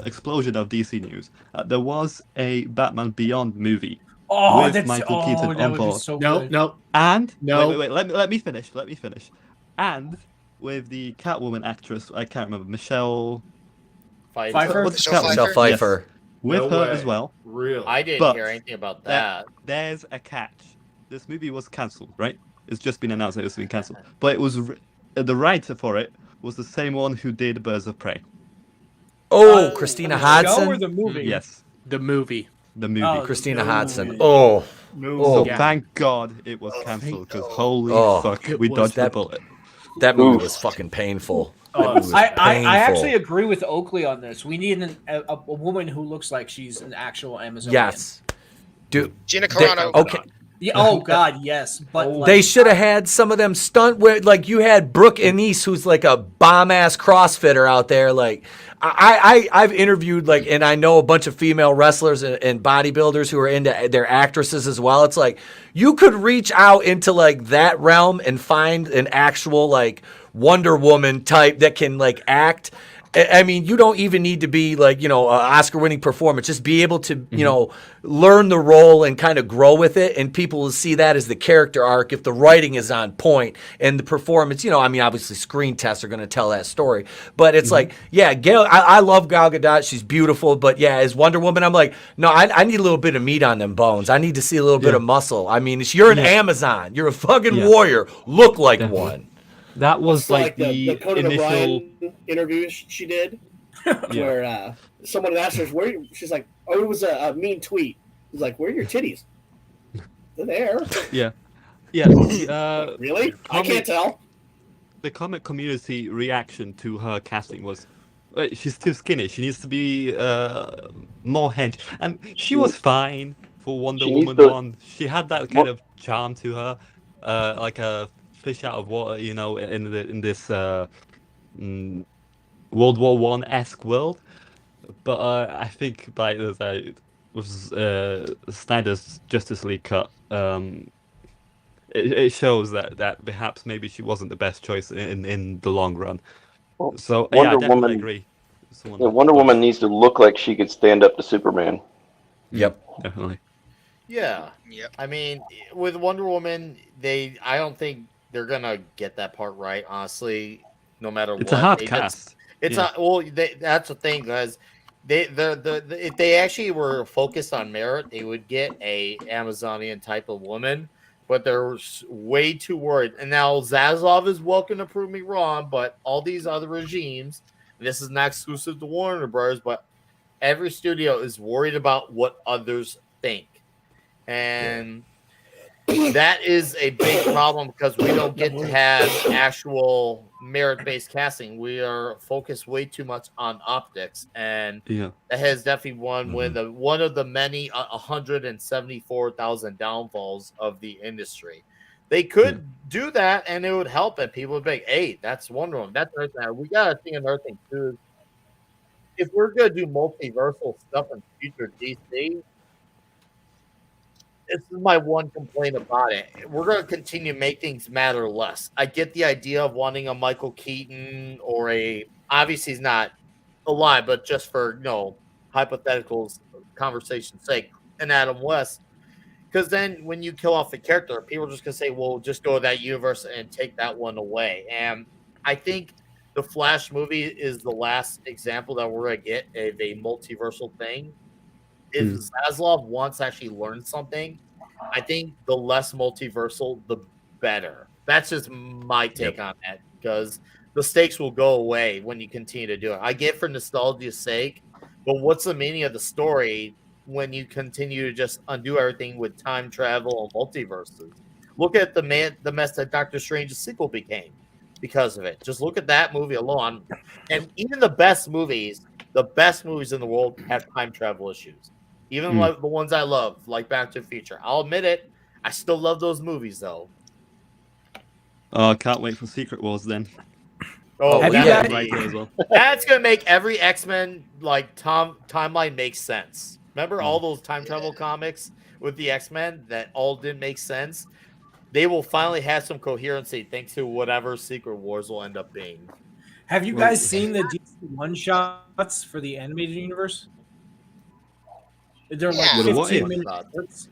C: explosion of DC news. There was a Batman Beyond movie,
A: oh,
C: With
A: that's
C: Michael Keaton
A: that
C: on
A: would be
C: board.
A: so
G: No,
A: good.
G: no.
C: and
G: No.
C: wait, let me finish. Let me finish. And with the Catwoman actress, I can't remember, Michelle.
A: Pfeiffer?
C: What's
D: Michelle
C: Catwoman?
I: Michelle
D: Pfeiffer?
I: Pfeiffer.
C: With
F: No
C: her
F: way.
C: as well.
F: Really?
H: I didn't
C: But
H: hear anything about that.
C: There's a catch. This movie was cancelled, right? It's just been announced that it's been cancelled. But it was the writer for it was the same one who did Birds of Prey.
I: Oh, Christina
A: The show
I: Hodson.
A: or the movie?
C: Yes,
G: The movie.
C: the movie.
A: Oh,
I: Christina
A: no.
I: Hodson. Oh,
F: No.
I: Oh.
C: So
G: Yeah.
C: thank God it was cancelled because holy
I: Oh,
C: fuck,
G: it
C: we
G: was
C: dodged the
I: that-
C: bullet.
I: that movie
E: Oof.
I: was fucking painful.
F: Oh,
I: That movie was
A: I
I: painful.
A: actually agree with Oakley on this. We need a woman who looks like she's an actual Amazonian.
I: Yes, dude.
D: Gina
I: they-
D: Carano.
I: okay,
A: Yeah, oh God, yes. But like,
I: they should have had some of them stunt where, like, you had Brooke Anise, who's like a bomb ass CrossFitter out there. Like, I've interviewed like, and I know a bunch of female wrestlers and bodybuilders who are into their actresses as well. It's like you could reach out into like that realm and find an actual like Wonder Woman type that can like act. I mean, you don't even need to be like, you know, an Oscar-winning performance. Just be able to, you know, learn the role and kind of grow with it. And people will see that as the character arc if the writing is on point and the performance. You know, I mean, obviously screen tests are going to tell that story. But it's like, yeah, I love Gal Gadot. She's beautiful. But yeah, as Wonder Woman, I'm like, no, I need a little bit of meat on them bones. I need to see a little bit of muscle. I mean, you're an Amazon. You're a fucking warrior. Look like one.
C: That was
B: So,
C: like
B: the
C: the
B: Conan
C: initial.
B: O'Brien interview she did, where someone asked her, "Where?" She's like, "Oh, it was a mean tweet." He's like, "Where are your titties?" They're there.
C: Yeah, yeah.
B: Really? I can't tell.
C: The comic community reaction to her casting was, she's too skinny. She needs to be more hench, and she was fine for Wonder
E: She needs
C: Woman
E: to-
C: 1. She had that kind of charm to her, like a fish out of water, you know, in this World War I-esque world. but I think like with Snyder's Justice League cut, it shows that perhaps maybe she wasn't the best choice in the long run.
E: Well,
C: So yeah, I
E: Wonder
C: definitely
E: Woman.
C: agree. Someone
E: Yeah, Wonder
C: puts-
E: Woman needs to look like she could stand up to Superman.
I: Yep.
C: Definitely.
H: Yeah.
D: Yep.
H: I mean, with Wonder Woman, I don't think they're gonna get that part right. Honestly, no matter
C: It's
H: what.
C: a hard
H: They just-
C: cast.
H: It's
C: Yeah.
H: not. Well, that's the thing, guys. If they actually were focused on merit, they would get a Amazonian type of woman. But they're way too worried. And now Zaslav is welcome to prove me wrong, but all these other regimes, and this is not exclusive to Warner Brothers, but every studio is worried about what others think. And that is a big problem because we don't get to have actual merit-based casting. We are focused way too much on optics, and
C: Yeah.
H: that has definitely one of the many 174,000 downfalls of the industry. They could do that, and it would help, and people would be like, "Hey, that's Wonder Woman." That's another thing. We gotta think another thing too. If we're gonna do multiversal stuff in future DC, this is my one complaint about it. We're going to continue to make things matter less. I get the idea of wanting a Michael Keaton or obviously he's not alive, but just for, hypothetical conversation's sake, an Adam West. Because then when you kill off the character, people are just going to say, well, just go to that universe and take that one away. And I think the Flash movie is the last example that we're going to get of a multiversal thing. If Zaslav wants to actually learn something, I think the less multiversal, the better. That's just my take on that, because the stakes will go away when you continue to do it. I get for nostalgia's sake, but what's the meaning of the story when you continue to just undo everything with time travel and multiverses? Look at the mess that Doctor Strange's sequel became because of it. Just look at that movie alone. And even the best movies in the world have time travel issues. Even like the ones I love, like Back to the Future. I'll admit it. I still love those movies, though.
C: Oh, I can't wait for Secret Wars then.
H: Oh,
A: Have you
C: Yeah,
A: guys-
C: right there as well.
H: that's gonna make every X-Men timeline make sense. Remember all those time travel comics with the X-Men that all didn't make sense? They will finally have some coherency thanks to whatever Secret Wars will end up being.
A: Have you guys seen the DC one shots for the animated universe? They're like
D: Yeah.
C: What
A: 15
C: if?
A: minute shorts.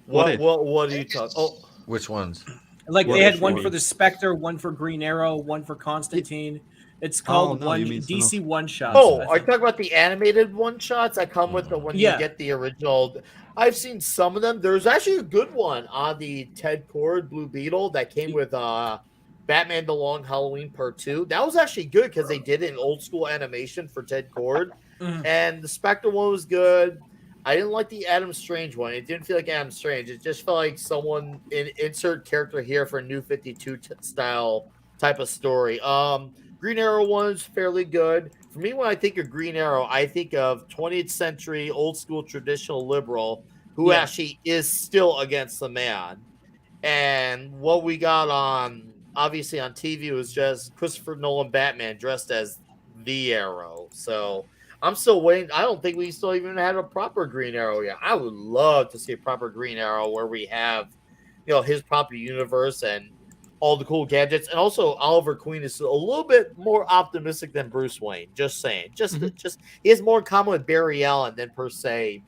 H: What are you talking? Oh,
I: Which ones?
A: Like
C: What
A: they had
C: if
A: one
C: you
A: for
C: mean?
A: the Spectre, one for Green Arrow, one for Constantine. It's called
C: no, you mean
A: DC one shots.
H: Oh,
A: I
H: are you
A: think.
H: talking about the animated one shots that come with when
A: Yeah.
H: you get the original? I've seen some of them. There's actually a good one on the Ted Kord Blue Beetle that came with Batman: The Long Halloween Part 2. That was actually good because they did it in old school animation for Ted Kord.
A: Mhm.
H: And the Spectre one was good. I didn't like the Adam Strange one. It didn't feel like Adam Strange. It just felt like someone insert character here for a New 52 style type of story. Green Arrow one is fairly good. For me, when I think of Green Arrow, I think of 20th century, old school, traditional liberal who
A: Yeah.
H: actually is still against the man. And what we got obviously on TV was just Christopher Nolan Batman dressed as the Arrow. So I'm still waiting. I don't think we still even had a proper Green Arrow yet. I would love to see a proper Green Arrow where we have, his proper universe and all the cool gadgets. And also Oliver Queen is a little bit more optimistic than Bruce Wayne. Just saying. Just he has more in common with Barry Allen than per se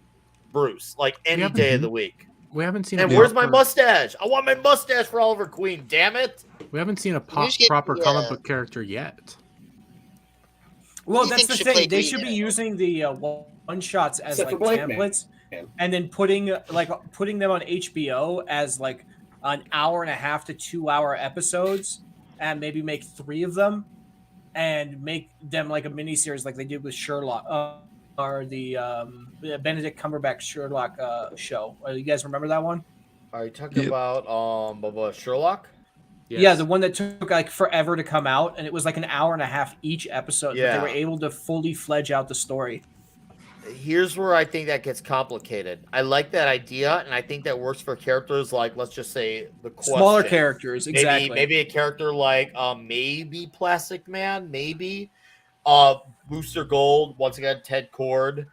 H: Bruce, like any
G: Yeah,
H: day of the week.
G: We haven't seen.
H: And
G: a
H: where's my
G: proper-
H: mustache? I want my mustache for Oliver Queen. Damn it!
G: We haven't seen a
D: Who's getting-
G: proper comic
D: yeah.
G: book character yet.
A: Well,
D: Who do you
A: that's the
D: think should
A: thing.
D: play
A: They
D: Green
A: should be
D: Arrow?
A: using the one shots as
B: Except
A: like
B: for Blankman.
A: templates,
B: Yeah.
A: and then putting them on HBO as like an hour and a half to 2 hour episodes, and maybe make 3 of them, and make them like a mini series like they did with Sherlock or the Benedict Cumberbatch Sherlock show. You guys remember that one?
H: Are you talking
C: Yep.
H: about Sherlock?
A: Yeah, the one that took like forever to come out, and it was like an hour and a half each episode. But
H: Yeah.
A: they were able to fully fledge out the story.
H: Here's where I think that gets complicated. I like that idea, and I think that works for characters like, let's just say, the Question.
A: Smaller characters, exactly.
H: Maybe a character like maybe Plastic Man, maybe. Booster Gold, once again, Ted Kord.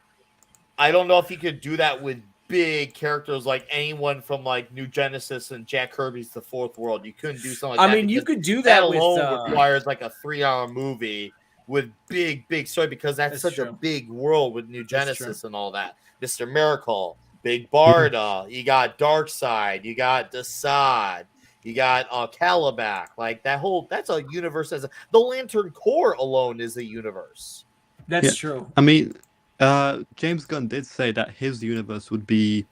H: I don't know if you could do that with big characters like anyone from like New Genesis and Jack Kirby's The Fourth World. You couldn't do something like
A: I
H: that.
A: mean, you
H: because
A: could do
H: that
A: that with.
H: alone requires like a 3-hour movie with big story because that's such a
A: true.
H: big world with New
A: That's
H: Genesis and all that. Mr. Miracle, Big Barda, you got Darkseid, you got Desaad, you got Calabac. Like that's a universe. The Lantern Corps alone is a universe.
A: That's
C: Yeah.
A: true.
C: I mean, James Gunn did say that his universe would be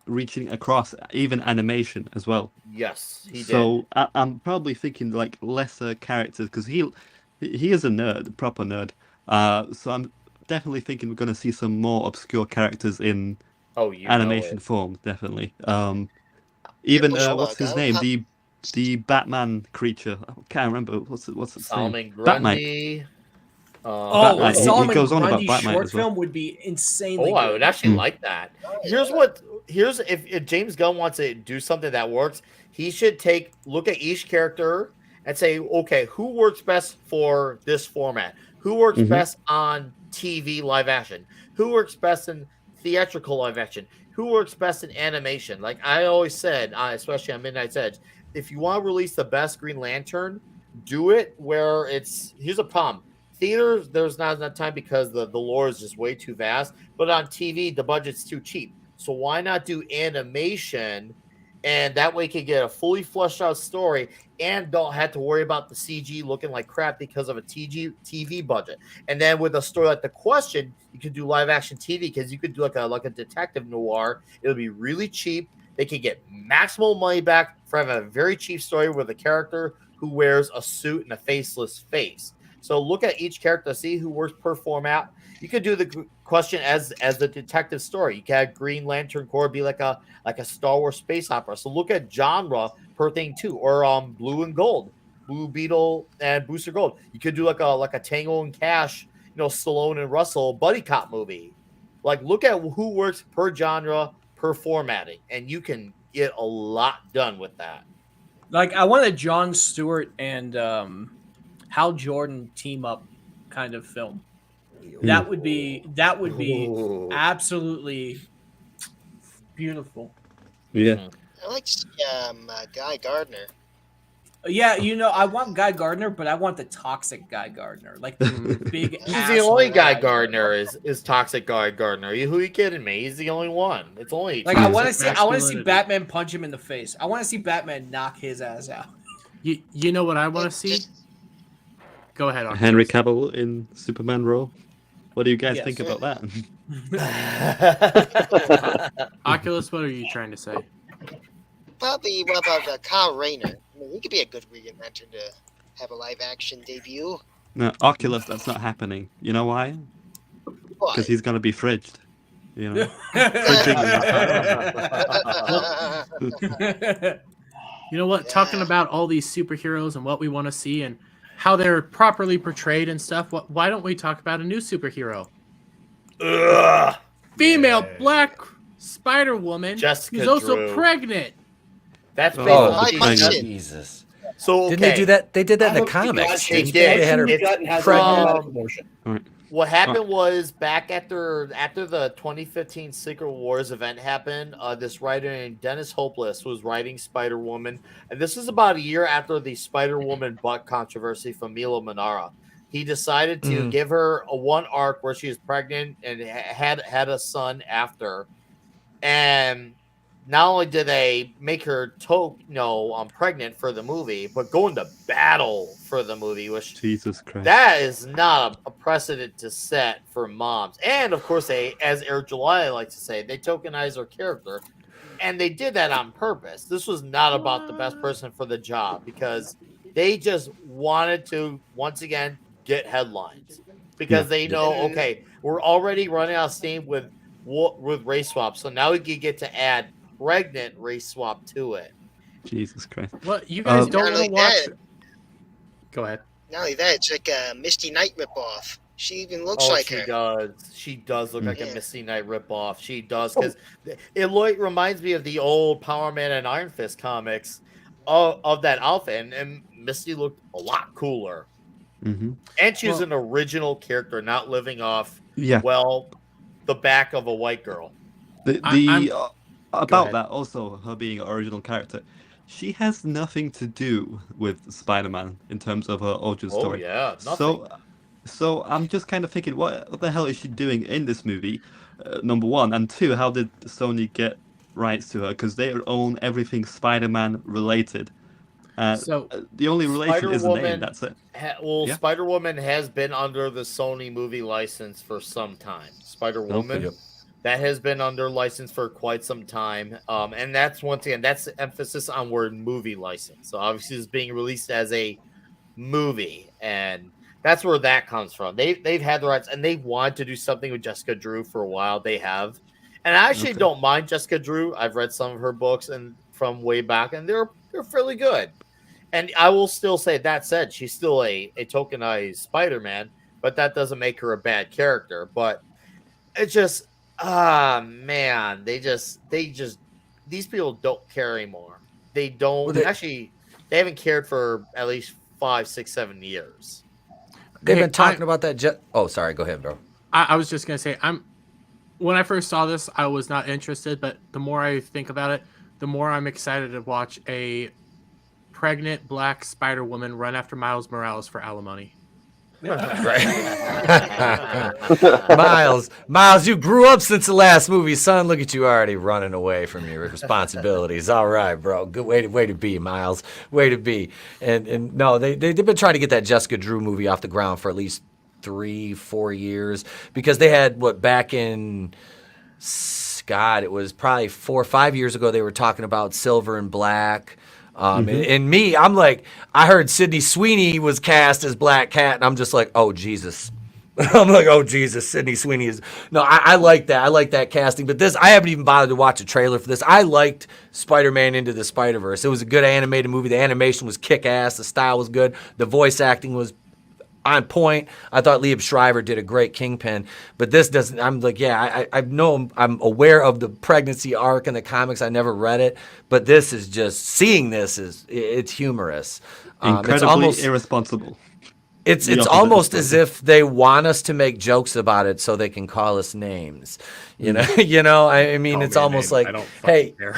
C: reaching across even animation as well.
H: Yes, he did.
C: So I'm probably thinking like lesser characters because he is a nerd, proper nerd. So I'm definitely thinking we're going to see some more obscure characters in animation form. Definitely. Even
D: Triple
C: what's his
D: Slug,
C: name? The Batman creature. I can't remember what's its name.
H: Solomon
C: Batmite.
H: Grundy.
A: Oh,
C: Batman.
A: a
C: He
A: Solomon
C: goes on about
A: Grundy
C: Batman
A: short
C: as well.
A: film would be insanely.
H: Oh, I
A: good.
H: would actually like that. Here's if James Gunn wants to do something that works, he should look at each character and say, okay, who works best for this format? Who works best on TV live action? Who works best in theatrical live action? Who works best in animation? Like I always said, especially on Midnight's Edge, if you want to release the best Green Lantern, do it where here's a problem. Theaters, there's not enough time because the lore is just way too vast. But on TV, the budget's too cheap. So why not do animation? And that way you can get a fully fleshed out story and don't have to worry about the CG looking like crap because of a TV budget. And then with a story like The Question, you could do live action TV because you could do like a detective noir. It'll be really cheap. They can get maximal money back for having a very cheap story with a character who wears a suit and a faceless face. So look at each character, see who works per format. You could do the Question as the detective story. You can have Green Lantern Corps be like a Star Wars space opera. So look at genre per thing too, or Blue and Gold, Blue Beetle and Booster Gold. You could do like a Tango and Cash, Stallone and Russell buddy cop movie. Like look at who works per genre, per formatting, and you can get a lot done with that.
A: Like I want a Jon Stewart and Hal Jordan team up kind of film. That would be
H: Ooh.
A: absolutely beautiful.
C: Yeah.
D: I like to see Guy Gardner.
A: Yeah, I want Guy Gardner, but I want the toxic Guy Gardner, like the big.
H: He's the only
A: asshole
H: Guy Gardner is toxic Guy Gardner. Who are you kidding me? He's the only one. It's only
A: Like I want to see
G: masculinity.
A: Batman punch him in the face. I want to see Batman knock his ass out.
G: You know what I want to see? Go ahead, Oculus.
C: Henry Cavill in Superman role. What do you guys
A: Yes.
C: think about that?
G: Oculus, what are you trying to say?
D: Probably, what about Kyle Rayner? I mean, he could be a good Green Lantern to have a live action debut.
C: No, Oculus, that's not happening. You know why?
D: Why?
C: Because he's gonna be fridged. You know.
G: You know what? Talking about all these superheroes and what we want to see and how they're properly portrayed and stuff. Why don't we talk about a new superhero?
H: Ugh.
G: Female Black Spider Woman
H: Jessica
G: who's also
H: Drew.
G: pregnant.
H: That's based
I: Oh,
H: on
D: my
H: the
D: question.
I: Jesus.
H: So okay.
I: Didn't they do that? They did that in the
B: Look,
I: comics.
B: because
H: They
I: didn't
H: did.
I: They had her
B: Henry Gunn has
H: from-
B: a promotion.
H: What happened was back after the 2015 Secret Wars event happened, this writer named Dennis Hopeless was writing Spider-Woman, and this is about a year after the Spider-Woman butt controversy from Milo Manara. He decided to give her a one arc where she was pregnant and had a son after, and not only did they make her pregnant for the movie, but go into battle for the movie, which
C: Jesus Christ.
H: that is not a precedent to set for moms. And of course, as Eric July likes to say, they tokenize her character, and they did that on purpose. This was not about the best person for the job because they just wanted to once again get headlines because they know, okay, we're already running out of steam with race swap, so now we can get to add pregnant race swap to it.
C: Jesus Christ.
G: What you guys don't
D: Not
G: want to
D: like
G: watch?
D: that.
G: Go ahead.
D: Not only that, it's like a Misty Knight ripoff. She even looks
H: Oh,
D: like
H: she
D: her.
H: does. She does look like a
D: Yeah.
H: Misty Knight ripoff. She does because it reminds me of the old Power Man and Iron Fist comics of that outfit, and Misty looked a lot cooler.
C: Hmm.
H: And she's an original character, not living off,
C: Yeah.
H: well, the back of a white girl.
C: About
G: ahead.
C: that, also her being an original character, she has nothing to do with Spider-Man in terms of her origin
H: Oh,
C: story.
H: yeah, nothing.
C: So I'm just kind of thinking, what the hell is she doing in this movie? Number one, and two, how did Sony get rights to her? Because they own everything Spider-Man related.
G: So
C: The only relation is the name.
H: Spider-Woman-
C: That's it. Yeah.
H: Spider-Woman has been under the Sony movie license for some time. Spider-Woman,
C: Okay.
H: that has been under license for quite some time. And that's once again, that's the emphasis on word movie license. So obviously it's being released as a movie, and that's where that comes from. They've had the rights, and they want to do something with Jessica Drew for a while. They have, and I actually
C: Okay.
H: don't mind Jessica Drew. I've read some of her books and from way back, and they're fairly good. And I will still say, that said, she's still a tokenized Spider-Man, but that doesn't make her a bad character. But it's just, man, they just these people don't care anymore. They don't
I: Well, they-
H: actually. They haven't cared for at least 5, 6, 7 years.
I: They've
G: Hey,
I: been talking about that. Oh, sorry. Go ahead, bro.
G: I was just gonna say, when I first saw this, I was not interested, but the more I think about it, the more I'm excited to watch a pregnant black Spider-Woman run after Miles Morales for alimony.
I: Miles, you grew up since the last movie, son. Look at you already running away from your responsibilities. All right, bro. Good way to be, Miles. Way to be. And no, they've been trying to get that Jessica Drew movie off the ground for at least 3-4 years, because they had back in God, it was probably 4 or 5 years ago, they were talking about Silver and Black. And me, I'm like, I heard Sydney Sweeney was cast as Black Cat, and I'm just like, oh Jesus. I'm like, oh Jesus, Sydney Sweeney is. No, I like that. I like that casting. But this, I haven't even bothered to watch a trailer for this. I liked Spider-Man Into the Spider-Verse. It was a good animated movie. The animation was kick-ass. The style was good. The voice acting was on point. I thought Liev Schreiber did a great Kingpin, but this doesn't. I'm like, yeah, I know I'm aware of the pregnancy arc in the comics. I never read it, but this is just seeing this it's humorous.
C: Incredibly
I: It's almost
C: irresponsible.
I: It's
C: The opposite
I: almost
C: is
I: as if they want us to make jokes about it so they can call us names. You know, I mean,
G: Call
I: it's
G: me a
I: almost
G: name.
I: like,
G: I don't fucking
I: hey,
G: care.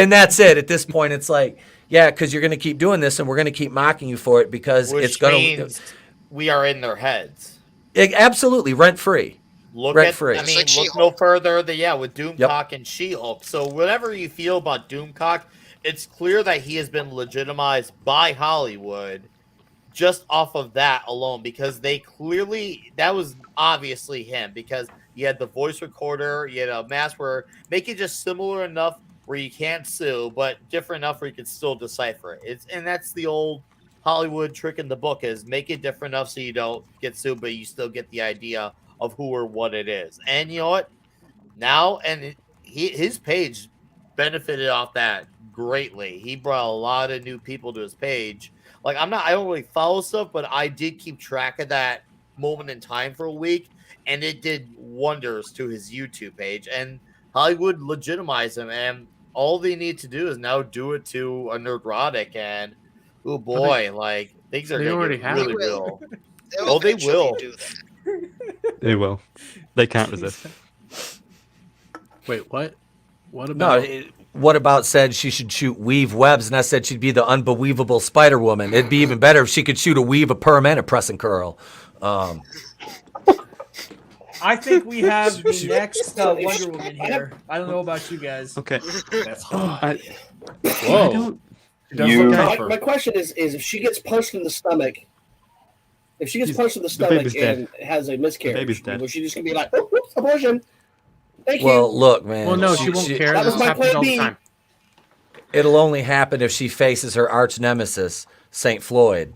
I: and that's it. At this point, it's like, yeah, because you're going to keep doing this, and we're going to keep mocking you for it because
H: Which
I: it's going
H: means we are in their heads.
I: to absolutely rent free.
H: Look
I: Rent
H: at,
I: free.
H: I
D: It's
H: mean,
D: like
H: look
D: She-Hulk.
H: no further than with Doomcock
I: Yep.
H: and She-Hulk. So whatever you feel about Doomcock, it's clear that he has been legitimized by Hollywood just off of that alone, because that was obviously him, because you had the voice recorder, you had a mask where make it just similar enough where you can't sue, but different enough where you can still decipher it. And that's the old Hollywood trick in the book, is make it different enough so you don't get sued, but you still get the idea of who or what it is. And you know what? Now, and his page benefited off that greatly. He brought a lot of new people to his page. Like, I don't really follow stuff, but I did keep track of that moment in time for a week, and it did wonders to his YouTube page. And Hollywood legitimized him, and all they need to do is now do it to a Nerdrotic, and oh boy, things are
G: they
H: going
G: already
H: to
G: have.
H: get really
D: They
H: real.
D: They'll
H: Oh, they
D: eventually
H: will.
D: do that.
C: They will. They can't resist.
G: Wait, what? What
I: No,
G: about?
I: what about said she should shoot weave webs, and I said she'd be the unbelievable Spider Woman. It'd be even better if she could shoot a weave, a perm, and a press and curl.
A: I think we have the next Wonder Woman here. I don't know about you guys.
C: Okay.
F: That's hot.
C: I
G: Whoa.
C: don't.
F: It does
E: You-
F: look
B: My,
F: tougher.
B: my question is if she gets punched in the stomach, if she gets
C: She's-
B: punched in the
C: the
B: stomach
C: baby's dead.
B: and has a miscarriage,
C: baby's dead.
B: was she just gonna be like, oh, whoops, abortion? Thank
I: Well,
B: you.
I: look, man.
G: Well, no, she won't care.
B: That was
G: This
B: my
G: happens
B: plan
G: all the
B: B.
G: time.
I: It'll only happen if she faces her arch nemesis, Saint Floyd.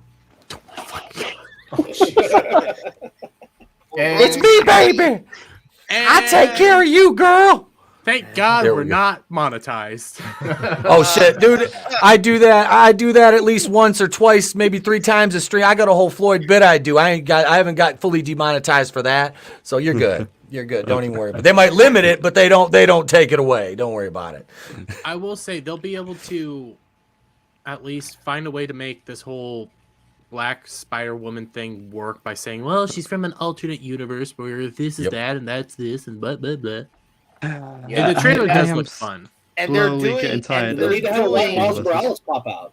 I: It's me, baby. I take care of you, girl.
G: Thank God
I: There
G: we're
I: we go.
G: not monetized.
I: Oh shit, dude! I do that at least once or twice, maybe 3 times a stream. I got a whole Floyd bit I do. I haven't got fully demonetized for that, so you're good. You're good. Don't even worry about it. They might limit it, but they don't take it away. Don't worry about it.
G: I will say they'll be able to at least find a way to make this whole Black Spider-Woman thing work by saying, well, she's from an alternate universe where this is
I: Yep.
G: that and that's this and blah, blah, blah.
H: Yeah,
G: And the trailer
C: I
G: does
C: am
G: look fun.
H: and they're
C: slowly
H: doing,
C: getting tired
H: and
B: They
C: of
B: need
H: they're
B: to have
H: doing,
B: Miles Morales pop out.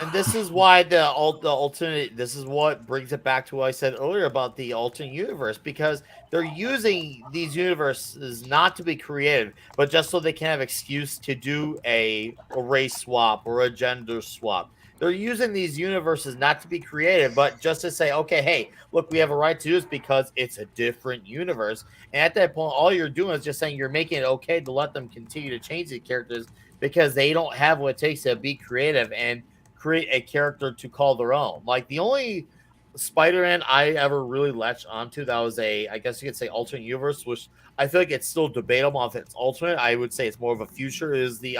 H: and this is why the alternate. This is what brings it back to what I said earlier about the alternate universe, because they're using these universes not to be creative, but just so they can have excuse to do a race swap or a gender swap. They're using these universes not to be creative, but just to say, okay, hey, look, we have a right to do this because it's a different universe. And at that point, all you're doing is just saying you're making it okay to let them continue to change the characters because they don't have what it takes to be creative and create a character to call their own. Like the only Spider-Man I ever really latched onto that was I guess you could say alternate universe, which I feel like it's still debatable if it's alternate. I would say it's more of a future, is the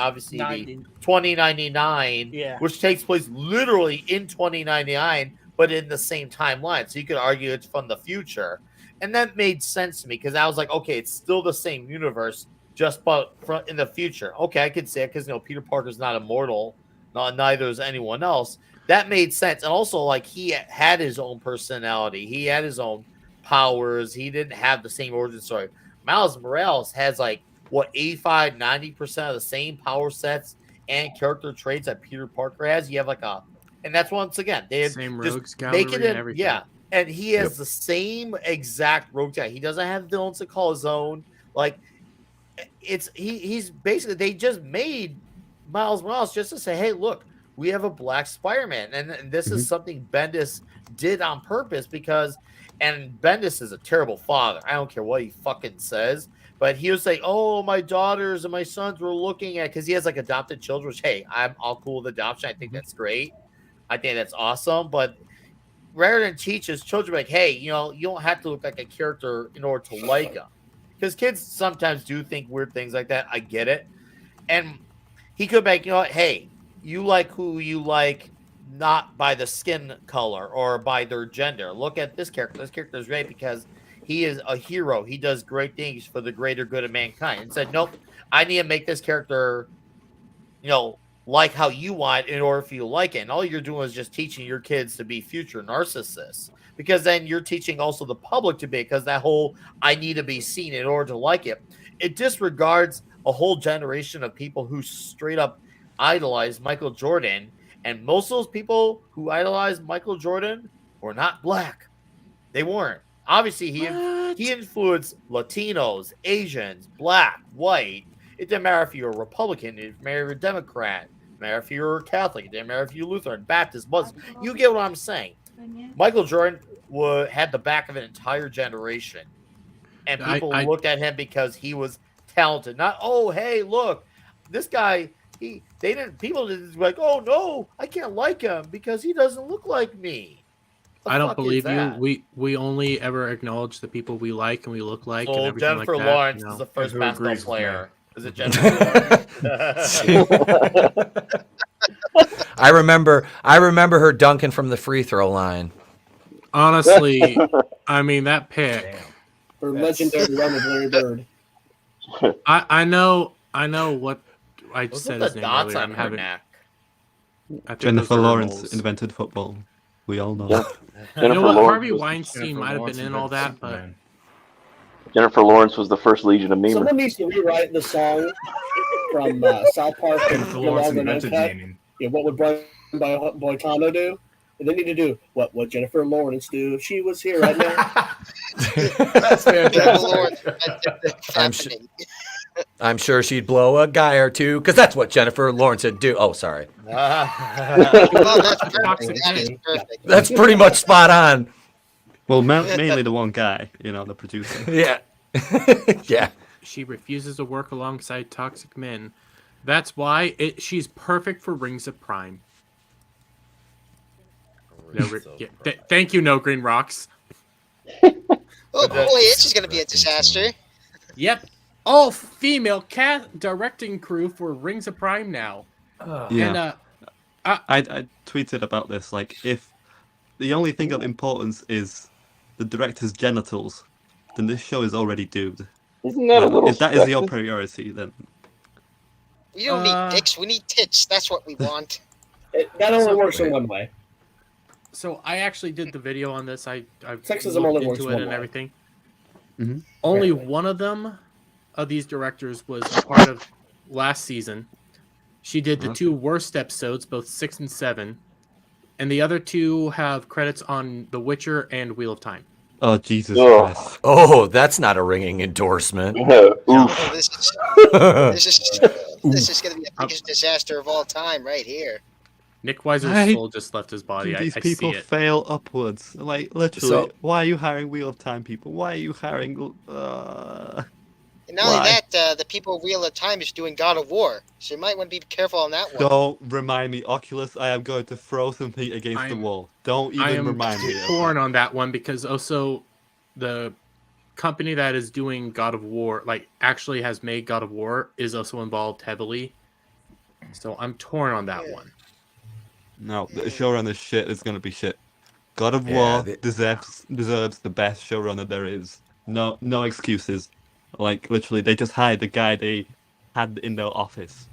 H: 2099,
A: Yeah.
H: which takes place literally in 2099, but in the same timeline. So you could argue it's from the future. And that made sense to me because I was like, okay, it's still the same universe, just but in the future. Okay, I could say it because Peter Parker's not immortal, neither is anyone else. That made sense. And also, like, he had his own personality. He had his own powers. He didn't have the same origin story. Miles Morales has, like, 85, 90% of the same power sets and character traits that Peter Parker has. You have, like, and that's once again, they
G: Same
H: just
G: rogues gallery
H: make it
G: and everything.
H: yeah. And he has the same exact rogue guy. He doesn't have villains to call his own. Like, he's basically, they just made Miles Morales just to say, hey, look, we have a black Spider-Man. And this is something Bendis did on purpose because, and Bendis is a terrible father. I don't care what he fucking says, but he was like, oh, my daughters and my sons were looking at, because he has like adopted children, which, hey, I'm all cool with adoption. I think that's great. I think that's awesome. But rather than teach his children, like, hey, you don't have to look like a character in order to like them. Because kids sometimes do think weird things like that. I get it. And he could make, hey, you like who you like, not by the skin color or by their gender. Look at this character. This character is great because he is a hero. He does great things for the greater good of mankind. And said, nope, I need to make this character, like how you want in order for you to like it. And all you're doing is just teaching your kids to be future narcissists. Because then you're teaching also the public to be, because that whole I need to be seen in order to like it. It disregards a whole generation of people who straight up idolize Michael Jordan. And most of those people who idolized Michael Jordan were not black. They weren't. Obviously, he influenced Latinos, Asians, black, white. It didn't matter if you were a Republican, it didn't matter if you were a Democrat, it didn't matter if you were Catholic, it didn't matter if you were Lutheran, Baptist, Muslim. You get what I'm saying. Michael Jordan had the back of an entire generation. And people looked at him because he was talented. Not, oh, hey, look, this guy, people didn't like, oh, no, I can't like him because he doesn't look like me.
G: I don't believe you. We only ever acknowledge the people we like and we look like.
H: So
G: and everything
H: Jennifer
G: like that,
H: Lawrence is the first
F: Who
H: basketball
F: agrees with
H: player. Is it Jennifer Lawrence?
I: I remember her dunking from the free throw line.
G: Honestly, I mean, that pick.
B: For legendary run of Larry Bird.
G: I know what I
H: Those
G: said
H: are
G: his
H: the
G: name
H: dots
G: earlier.
H: on
G: I'm
H: her
G: having.
H: neck.
G: I think
C: Jennifer
G: those are
C: Lawrence
G: roles.
C: invented football. We all know.
E: Yeah.
G: You know
E: Jennifer
G: what?
E: Lawrence
G: Harvey
E: was-
G: Weinstein
F: Jennifer
G: might have
F: Lawrence
G: been in all that,
F: invented
G: but
F: Superman.
E: Jennifer Lawrence was the first Legion of Memers.
B: Someone needs to rewrite the song from South Park and
F: Jennifer Lawrence
B: Yolanda
F: invented
B: Uncut.
F: naming.
B: Yeah, what would Brian Boitano do? And they need to do what would Jennifer Lawrence do if she was here right now?
F: That's
D: Jennifer Lawrence
F: fantastic.
D: invented the
I: I'm sure-
D: happening.
I: I'm sure she'd blow a guy or two, because that's what Jennifer Lawrence would do. Oh, sorry.
D: Oh, that's perfect.
G: Toxic
D: That is
G: man.
D: perfect.
I: That's pretty much spot on.
C: Well, mainly the one guy, the producer.
I: Yeah. Yeah.
G: she refuses to work alongside toxic men. That's why she's perfect for Rings of Prime. Thank you, No Green Rocks.
D: Oh boy, it's just gonna be a disaster.
G: Yep. All female cast directing crew for Rings of Prime now.
C: Yeah.
G: And
C: I tweeted about this. Like, if the only thing of importance is the director's genitals, then this show is already doomed.
E: Isn't that a little
C: If that is your
E: sexist?
C: priority, then
D: We don't need dicks, we need tits. That's what we want.
B: That only works in one way.
G: So I actually did the video on this. I
B: Sexism
G: looked
B: only works
G: into it
B: one
G: and
B: way.
G: everything.
C: Mhm.
G: Only one of them, of these directors, was a part of last season. She did the
C: Okay.
G: 2 worst episodes, both 6 and 7, and the other 2 have credits on The Witcher and Wheel of Time.
C: Oh Jesus
E: Ugh.
C: Christ!
I: Oh, that's not a ringing endorsement.
E: Oof.
D: Oh, this is going to be the biggest disaster of all time right here.
G: Nick Weiser's
C: Right.
G: soul just left his body.
C: These
G: I
C: people
G: see it.
C: fail upwards. Like literally,
I: So-
C: why are you hiring Wheel of Time people? Why are you hiring?
D: And not only
C: Why?
D: that, the people of Wheel of Time is doing God of War, so you might want to be careful on that one.
C: Don't remind me, Oculus. I am going to throw something against the
G: I'm-
C: wall. Don't
G: I
C: even
G: am
C: remind me. of
G: torn
C: that.
G: on that one because also the company that is doing God of War, like actually has made God of War, is also involved heavily. So I'm torn on that one.
C: No, the showrunner shit is gonna be shit. God of
I: Yeah,
C: War
I: the-
C: deserves the best showrunner there is. No excuses. Like literally, they just hired the guy they had in their office.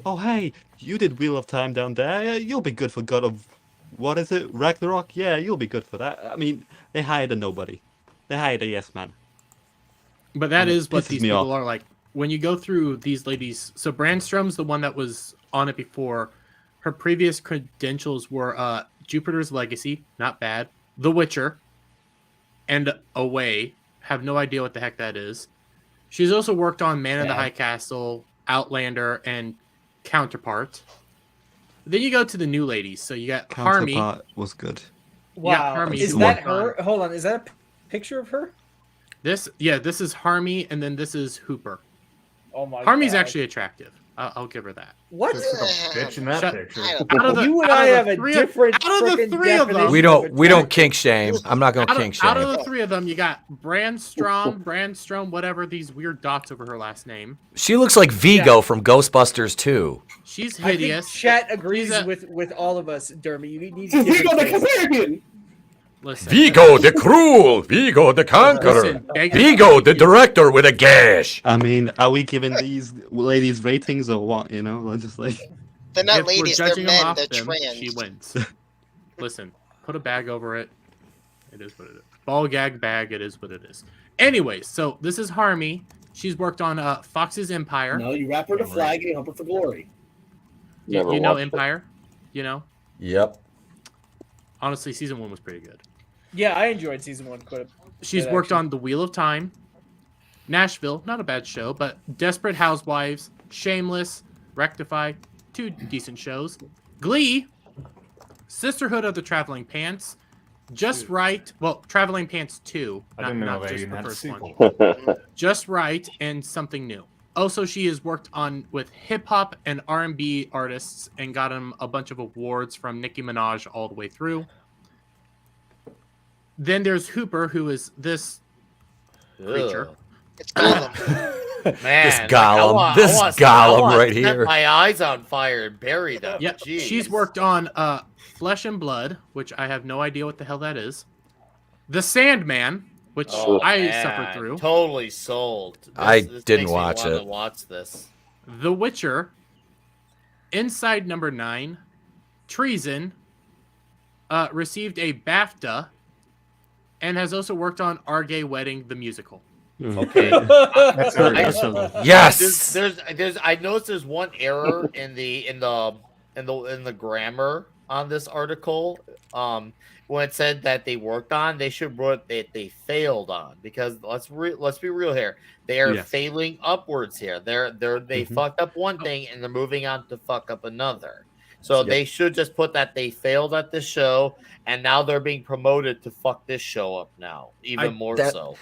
C: Oh hey, you did Wheel of Time down there. Yeah, you'll be good for God of, what is it, Ragnarok? Yeah, you'll be good for that. I mean, they hired a nobody. They hired a yes man.
G: But that
C: And it
G: is what
C: pisses
G: these
C: me
G: people
C: off.
G: are like. When you go through these ladies, so Brandstrom's the one that was on it before. Her previous credentials were Jupiter's Legacy, not bad. The Witcher, and Away. Have no idea what the heck that is. She's also worked on Man in the
B: Bad.
G: High Castle, Outlander, and Counterpart. Then you go to the new ladies. So you got Harmy.
C: Counterpart was good.
A: Wow.
G: Harmy,
A: is
G: who
A: that
G: worked
A: her? Hold on. Is that a picture of her?
G: This is Harmy, and then this is Hooper.
A: Oh my
G: Harmy's
A: God.
G: actually attractive. I'll give her that.
A: What?
F: Just like a bitch in that
G: Shut-
F: picture.
D: I don't
G: Out of the-
A: You and
G: out
A: I
G: of the
A: have a
G: three
A: different.
G: out of the
A: frickin'
G: three of them-
A: definition
I: We
A: of
I: don't
A: attractive.
I: kink shame. I'm not gonna kink
G: Out
I: shame.
G: of the 3 of them, you got Brandstrom, whatever these weird dots over her last name.
I: She looks like Vigo from Ghostbusters 2.
G: She's
A: I think
G: hideous.
A: Chat agrees
G: She's a-
A: with all of us, Dermy. You need
B: Vigo
A: different
B: the
A: tastes.
B: Companion!
G: Listen,
I: Vigo the Cruel, Vigo the Conqueror,
G: listen, Megan-
I: Vigo the Director with a gash.
C: I mean, are we giving these ladies ratings or what? You know, we're just like.
D: They're not
G: if we're
D: ladies, they're
G: judging them
D: men,
G: off
D: they're
G: them,
D: trans.
G: she wins. Listen, put a bag over it. It is what it is. Ball gag bag. It is what it is. Anyways, so this is Harmy. She's worked on Fox's Empire.
B: No, you wrap her in a flag and you hump her for glory.
E: Never
G: You know
E: watched it.
G: Empire. You know.
I: Yep.
G: Honestly, season 1 was pretty good.
A: Yeah, I enjoyed season 1 quite a
G: She's
A: bit,
G: worked
A: actually.
G: on The Wheel of Time, Nashville, not a bad show, but Desperate Housewives, Shameless, Rectify, 2 decent shows, Glee, Sisterhood of the Traveling Pants, Just Right, well, Traveling Pants 2,
F: I
G: not,
F: didn't know
G: not
F: that
G: just
F: even
G: the
F: had a
G: first
F: sequel.
G: one. Just Right, and Something New. Also, she has worked on with hip hop and R&B artists and got him a bunch of awards from Nicki Minaj all the way through. Then there's Hooper, who is this creature.
H: Ugh.
D: It's Gollum.
H: Man,
I: This Gollum- this Gollum right
H: set
I: here.
H: my eyes on fire and bury them.
G: Yeah,
H: Jeez.
G: she's worked on Flesh and Blood, which I have no idea what the hell that is. The Sandman, which
H: Oh,
G: I
H: man,
G: suffered through.
H: Totally sold.
I: I
H: This
I: didn't
H: makes me
I: watch
H: wanna
I: it.
H: Watch this.
G: The Witcher, Inside Number 9, Treason, received a BAFTA, and has also worked on Our Gay Wedding, the musical.
H: Okay.
F: That's
H: I-
F: very
I: Yes.
H: There's I noticed there's one error in the grammar on this article. When it said that they worked on, they should wrote that they failed on, because let's be real here. They are
C: Yes.
H: failing upwards here. They
C: Mhm.
H: fucked up one thing and they're moving on to fuck up another. So
C: Yep.
H: they should just put that they failed at this show and now they're being promoted to fuck this show up now, even more
I: that-
H: so.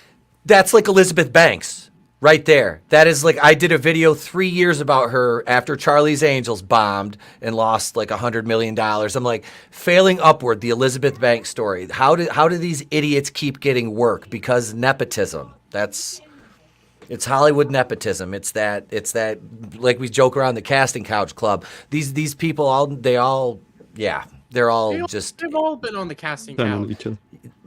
I: That's like Elizabeth Banks right there. That is like, I did a video 3 years about her after Charlie's Angels bombed and lost like $100 million. I'm like, failing upward, the Elizabeth Banks story. How do these idiots keep getting work? Because nepotism. It's Hollywood nepotism. It's that like we joke around the casting couch club. These people they're all just
G: They've all been on the casting
C: Turn on
G: couch.
C: each other.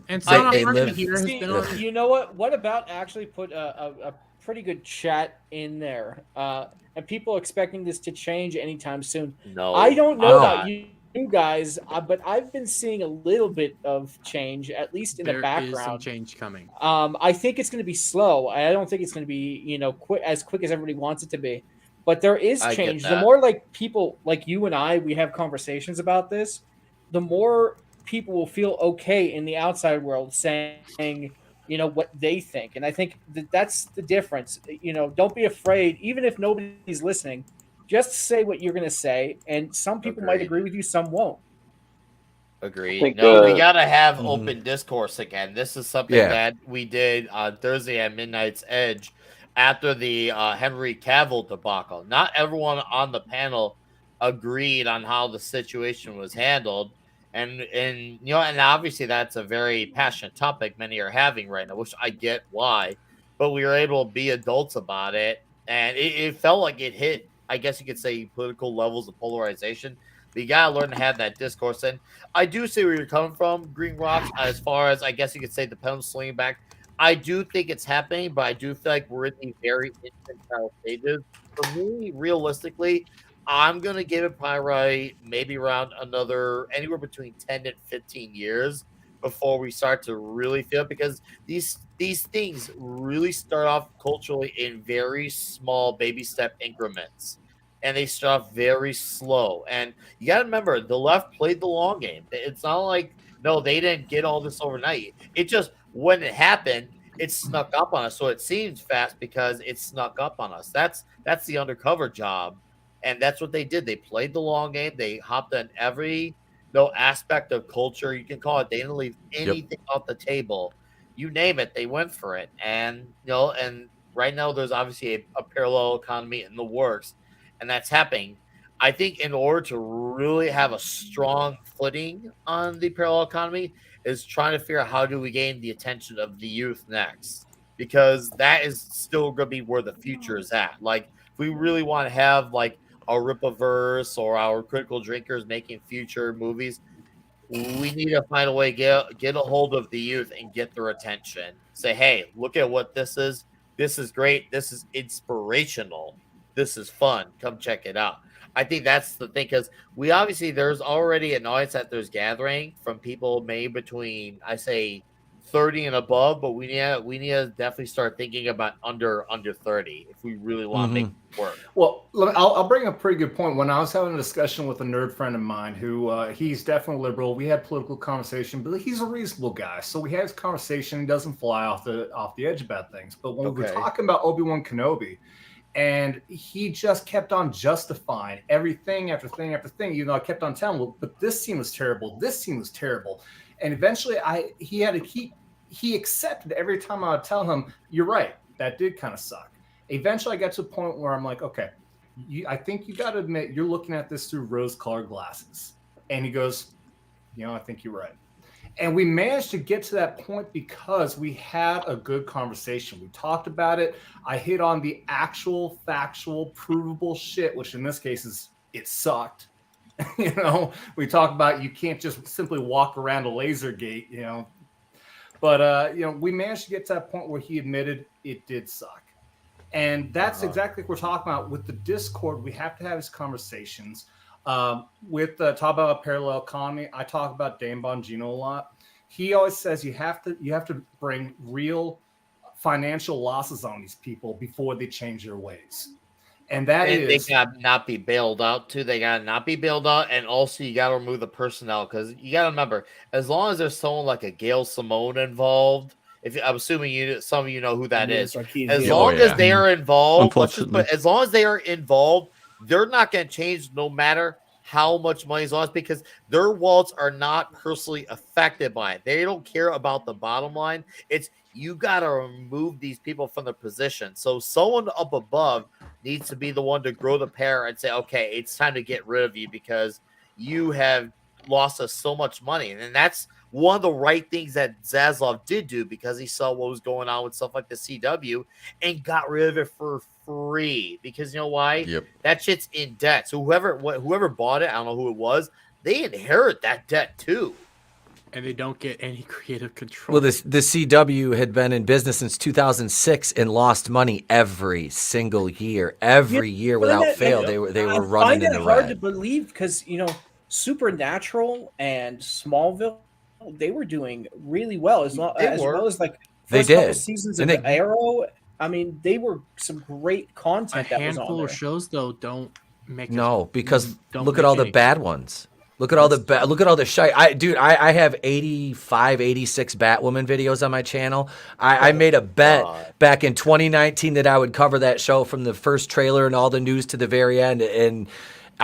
G: And
I: They-
G: Son
I: they
G: of
I: live-
G: here has
A: See,
G: been on.
A: you know what? What about actually put a pretty good chat in there, and people expecting this to change anytime soon?
H: No.
A: I don't know
H: Oh.
A: about you new guys, but I've been seeing a little bit of change, at least in the
G: There is some
A: background.
G: change coming.
A: I think it's going to be slow. I don't think it's going to be, quick as everybody wants it to be. But there is
H: I get
A: change. The
H: that.
A: more like people like you and I, we have conversations about this, the more people will feel okay in the outside world saying, what they think. And I think that's the difference. Don't be afraid, even if nobody's listening, just say what you're going to say. And some people might
H: Agreed.
A: agree with you, some won't.
H: Agreed.
E: think,
H: No, we gotta have
I: Mhm.
H: open discourse again. This is something
I: Yeah.
H: that we did on Thursday at Midnight's Edge after the Henry Cavill debacle. Not everyone on the panel agreed on how the situation was handled, and and obviously that's a very passionate topic many are having right now, which I get why, but we were able to be adults about it, and it felt like it hit, I guess you could say, political levels of polarization. But you gotta learn to have that discourse. And I do see where you're coming from, Green Rocks, as far as I guess you could say the pendulum swinging back. I do think it's happening, but I do feel like we're in the very infantile stages. For me, realistically, I'm gonna give it probably maybe around another anywhere between 10 and 15 years before we start to really feel it, because these things really start off culturally in very small baby step increments. And they start off very slow. And you got to remember, the left played the long game. It's not like, no, they didn't get all this overnight. It just, when it happened, it snuck up on us. So it seems fast because it snuck up on us. That's the undercover job. And that's what they did. They played the long game. They hopped on every aspect of culture. You can call it. They didn't leave anything off the table. You name it, they went for it. And, and right now there's obviously a parallel economy in the works. And that's happening. I think in order to really have a strong footing on the parallel economy is trying to figure out how do we gain the attention of the youth next, because that is still going to be where the future is at. Like, if we really want to have like our Ripaverse or our Critical Drinkers making future movies, we need to find a way to get a hold of the youth and get their attention. Say, hey, look at what this is. This is great. This is inspirational. This is fun. Come check it out. I think that's the thing, because we obviously, there's already an audience that there's gathering from people maybe between, I say, 30 and above, but we need to definitely start thinking about under 30 if we really want to make it work.
F: Well, I'll bring up a pretty good point. When I was having a discussion with a nerd friend of mine who he's definitely liberal, we had political conversation, but he's a reasonable guy. So we had this conversation. He doesn't fly off the edge about things. But when we were talking about Obi-Wan Kenobi, and he just kept on justifying everything after thing after thing. I kept on telling him, well, but this scene was terrible. This scene was terrible. And eventually he accepted every time I would tell him, you're right, that did kind of suck. Eventually I got to a point where I'm like, okay, I think you got to admit you're looking at this through rose-colored glasses. And he goes, I think you're right. And we managed to get to that point because we had a good conversation. We talked about it. I hit on the actual, factual, provable shit, which in this case is it sucked. We talk about you can't just simply walk around a laser gate, But, we managed to get to that point where he admitted it did suck. And that's exactly what we're talking about. With the Discord, we have to have these conversations. With talk about parallel economy, I talk about Dan Bongino a lot. He always says you have to bring real financial losses on these people before they change their ways, and
H: they got not be bailed out too. They got to not be bailed out, and also you got to remove the personnel, because you got to remember, as long as there's someone like a Gail Simone involved. I'm assuming some of you know who that is. As long as they are involved, as long as they are involved, they're not going to change no matter how much money is lost, because their wallets are not personally affected by it. They don't care about the bottom line. It's you got to remove these people from their position. So someone up above needs to be the one to grow the pair and say, okay, it's time to get rid of you because you have lost us so much money. And that's one of the right things that Zaslav did do, because he saw what was going on with stuff like the CW and got rid of it for free. Because you know why?
K: Yep.
H: That shit's in debt. So whoever bought it, I don't know who it was, they inherit that debt too.
G: And they don't get any creative control.
I: Well, the CW had been in business since 2006 and lost money every single year. Every year without fail, they were running in the red.
A: I find that hard to believe because, Supernatural and Smallville, they were doing really well
H: They were.
A: well as like
I: They
A: first couple
I: did.
A: seasons
I: And
A: of
I: they-
A: Arrow. I mean, they were some great
G: A
A: content that was on
G: handful
A: there.
G: of shows though don't make it-
I: No, because
G: don't
I: look at
G: make
I: all the
G: any-
I: bad ones. Look at all the look at all the shite. I have 85, 86 Batwoman videos on my channel. I made a bet
H: God.
I: back in 2019 that I would cover that show from the first trailer and all the news to the very end, and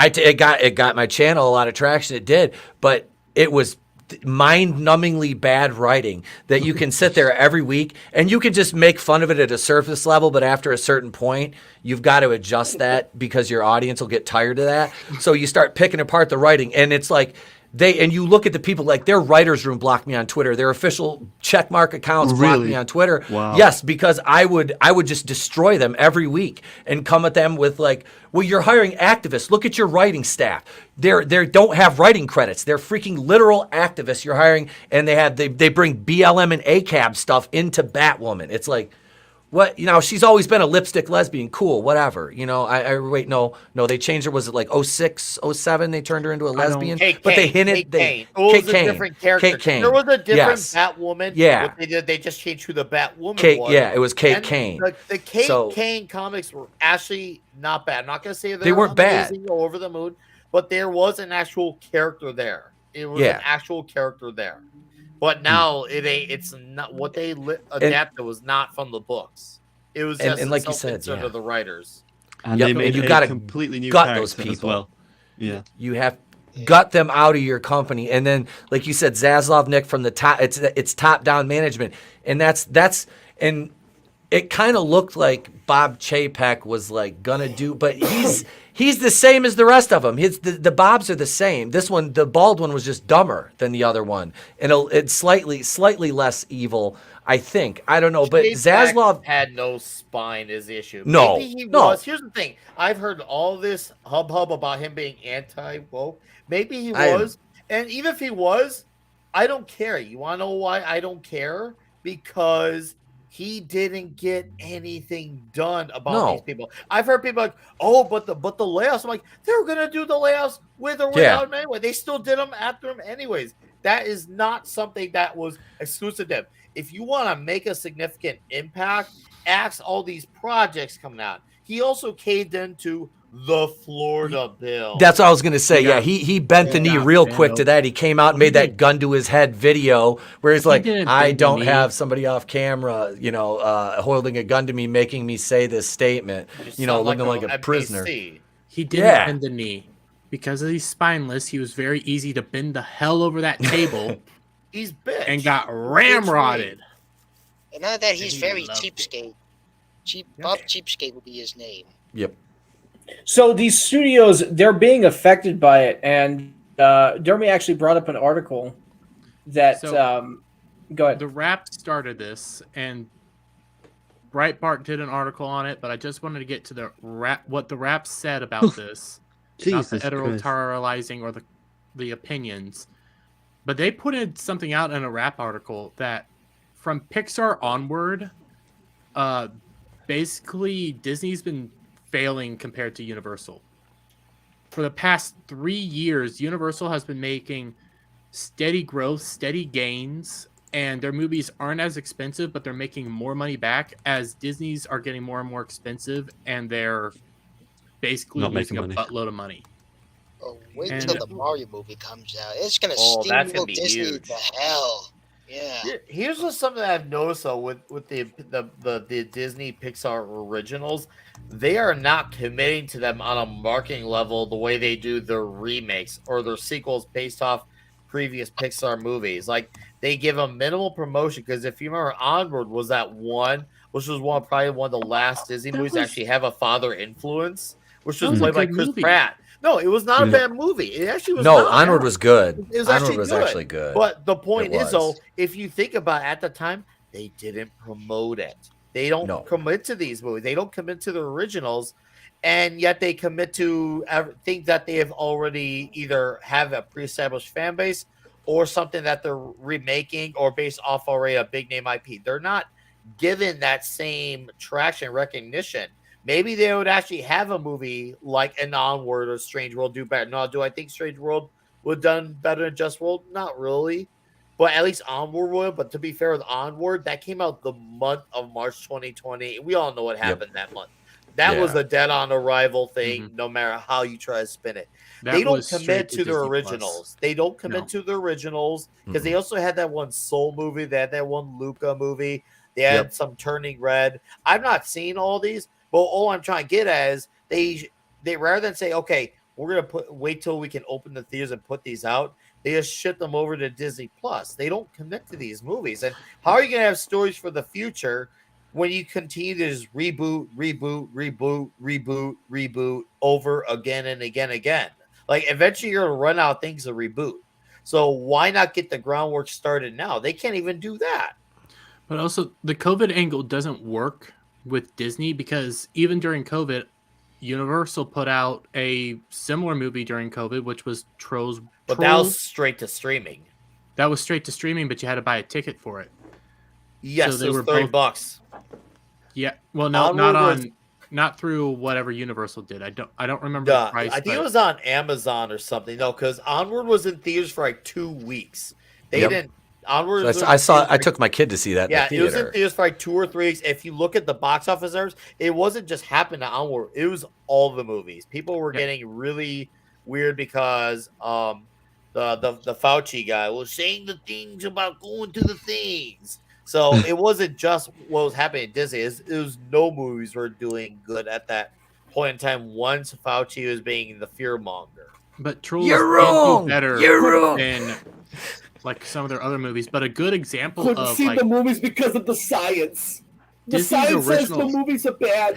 I: it got my channel a lot of traction. It did, but it was mind-numbingly bad writing that you can sit there every week and you can just make fun of it at a surface level, but after a certain point you've got to adjust that because your audience will get tired of that. So you start picking apart the writing, and it's like you look at the people, like their writers room blocked me on Twitter, their official checkmark accounts blocked
C: Really?
I: me on Twitter.
C: Wow.
I: Yes, because I would just destroy them every week and come at them with like, well, you're hiring activists. Look at your writing staff. They don't have writing credits. They're freaking literal activists you're hiring, and they bring BLM and ACAB stuff into Batwoman. It's like, what, she's always been a lipstick lesbian. Cool, whatever. Wait, no, they changed her. Was it like 06, 07? They turned her into a lesbian,
H: Kate
I: but they
H: Kane,
I: hinted.
H: Kate Kane. It was
I: Kate
H: a
I: Kane.
H: different character.
I: Kate Kane.
H: There was a different
I: Yes.
H: Batwoman.
I: Yeah.
H: What they did, they just changed who the Batwoman
I: Kate,
H: was.
I: yeah, it was Kate
H: And
I: Kane.
H: The Kate
I: So-
H: Kane comics were actually not bad. I'm not going to say
I: They weren't bad.
H: amazing or over the moon, but there was an actual character there. It was
I: Yeah.
H: an actual character there. But now it's not what they adapted was not from the books. It was just
I: and like you said,
H: self-insert
I: yeah.
H: of the writers.
C: And
I: Yep,
C: they made
I: and you
C: a
I: gotta
C: completely new
I: gut
C: character
I: those
C: as
I: people.
C: well. Yeah.
I: You have gut them out of your company, and then, like you said, Zaslav Nick from the top. It's top down management, and and it kind of looked like Bob Chapek was like gonna do, but he's the same as the rest of them. The Bobs are the same. This one, the bald one, was just dumber than the other one, and it's slightly less evil, I think. I don't know, but
H: Chapek
I: Zaslav.
H: had no spine is the issue.
I: No,
H: Maybe he
I: no.
H: was. Here's the thing. I've heard all this hubbub about him being anti-woke. Maybe he was. And even if he was, I don't care. You want to know why I don't care? Because he didn't get anything done about these people. I've heard people like, oh, but the layoffs. I'm like, they were gonna do the layoffs with or without him anyway. They still did them after him anyways. That is not something that was exclusive to him. If you want to make a significant impact, ask all these projects coming out. He also caved into the Florida bill.
I: That's what I was gonna say. Yeah, he bent the knee real quick to that. He came out and made that gun to his head video where he's like,
G: didn't
I: I
G: bend the
I: don't
G: knee.
I: have somebody off camera, holding a gun to me, making me say this statement, looking like a prisoner.
H: NBC.
G: He didn't bend the knee. Because he's spineless, he was very easy to bend the hell over that table
H: He's bitch.
G: and got ramrodded.
D: And now that he's
G: He
D: very
G: loved it.
D: cheapskate. Bob Cheapskate will be his name.
I: Yep.
A: So these studios, they're being affected by it, and Dermy actually brought up an article that.
G: So-
A: Go ahead.
G: The Wrap started this, and Breitbart did an article on it, but I just wanted to get to the what the Wrap said about this. Not the
C: Jesus Christ.
G: editorializing or the opinions. But they put in something out in a Wrap article that from Pixar onward, basically Disney's been failing compared to Universal. For the past 3 years, Universal has been making steady growth, steady gains, and their movies aren't as expensive, but they're making more money back as Disney's are getting more and more expensive, and they're basically
C: Not
G: losing a
C: making money.
G: buttload of money.
D: Oh, wait
G: And-
D: till the Mario movie comes out. It's gonna
H: Oh, that's gonna
D: steamroll
H: be
D: Disney
H: huge.
D: to hell. Yeah.
H: Here's just something that I've noticed though with the Disney Pixar originals, they are not committing to them on a marketing level the way they do their remakes or their sequels based off previous Pixar movies. Like they give them minimal promotion because if you remember, Onward was that one, which was probably one of the last Disney
G: That
H: movies to
G: was-
H: actually have a father influence, which
G: That
H: was
G: was a
H: played by
G: good
H: Chris
G: movie.
H: Pratt. No, it was not a
C: Yeah.
H: bad movie. It actually was.
I: No,
H: not
I: Onward
H: bad.
I: was good.
H: It was
I: Onward
H: actually
I: was
H: good.
I: actually good.
H: But the point
I: It
H: is, though,
I: was.
H: if you think about it, at the time, they didn't promote it. They don't
I: No.
H: commit to these movies. They don't commit to the originals, and yet they commit to think that they have already either have a pre-established fan base or something that they're remaking or based off already a big name IP. They're not given that same traction recognition. Maybe they would actually have a movie like an Onward or Strange World do better. No, do I think Strange World would have done better than Just World? Not really. But at least Onward would. But to be fair with Onward, that came out the month of March 2020. We all know what happened that month. That was a dead on arrival thing, no matter how you try to spin it. They don't commit to their originals. They don't commit to the originals because they also had that one Soul movie. They had that one Luca movie. They had some Turning Red. I've not seen all these, but all I'm trying to get at is they rather than say, okay, we're gonna wait till we can open the theaters and put these out, they just ship them over to Disney Plus. They don't commit to these movies. And how are you gonna have stories for the future when you continue to just reboot over again and again? Like eventually you're gonna run out of things to reboot. So why not get the groundwork started now? They can't even do that.
G: But also the COVID angle doesn't work with Disney because even during COVID, Universal put out a similar movie during COVID, which was Trolls.
H: But that was straight to streaming.
G: That was straight to streaming, but you had to buy a ticket for it.
H: Yes, so they were $30.
G: Yeah, well, no, not through whatever Universal did. I don't remember the price.
H: I think it was on Amazon or something. No, because Onward was in theaters for like 2 weeks. They didn't. Onward.
I: So I took my kid to see that.
H: Yeah,
I: in the
H: it was in theaters for like 2 or 3 weeks. If you look at the box office numbers, it wasn't just happened to Onward. It was all the movies. People were getting really weird because the Fauci guy was saying the things about going to the things. So it wasn't just what was happening at Disney. It was no movies were doing good at that point in time once Fauci was being the fear monger.
G: But Trolls
I: You're wrong.
G: Better
I: You're wrong.
G: than like some of their other movies. But a good example
B: Couldn't
G: of
B: see
G: like
B: the movies because of the science. The
G: Disney's
B: science says the
G: originals.
B: movies are bad.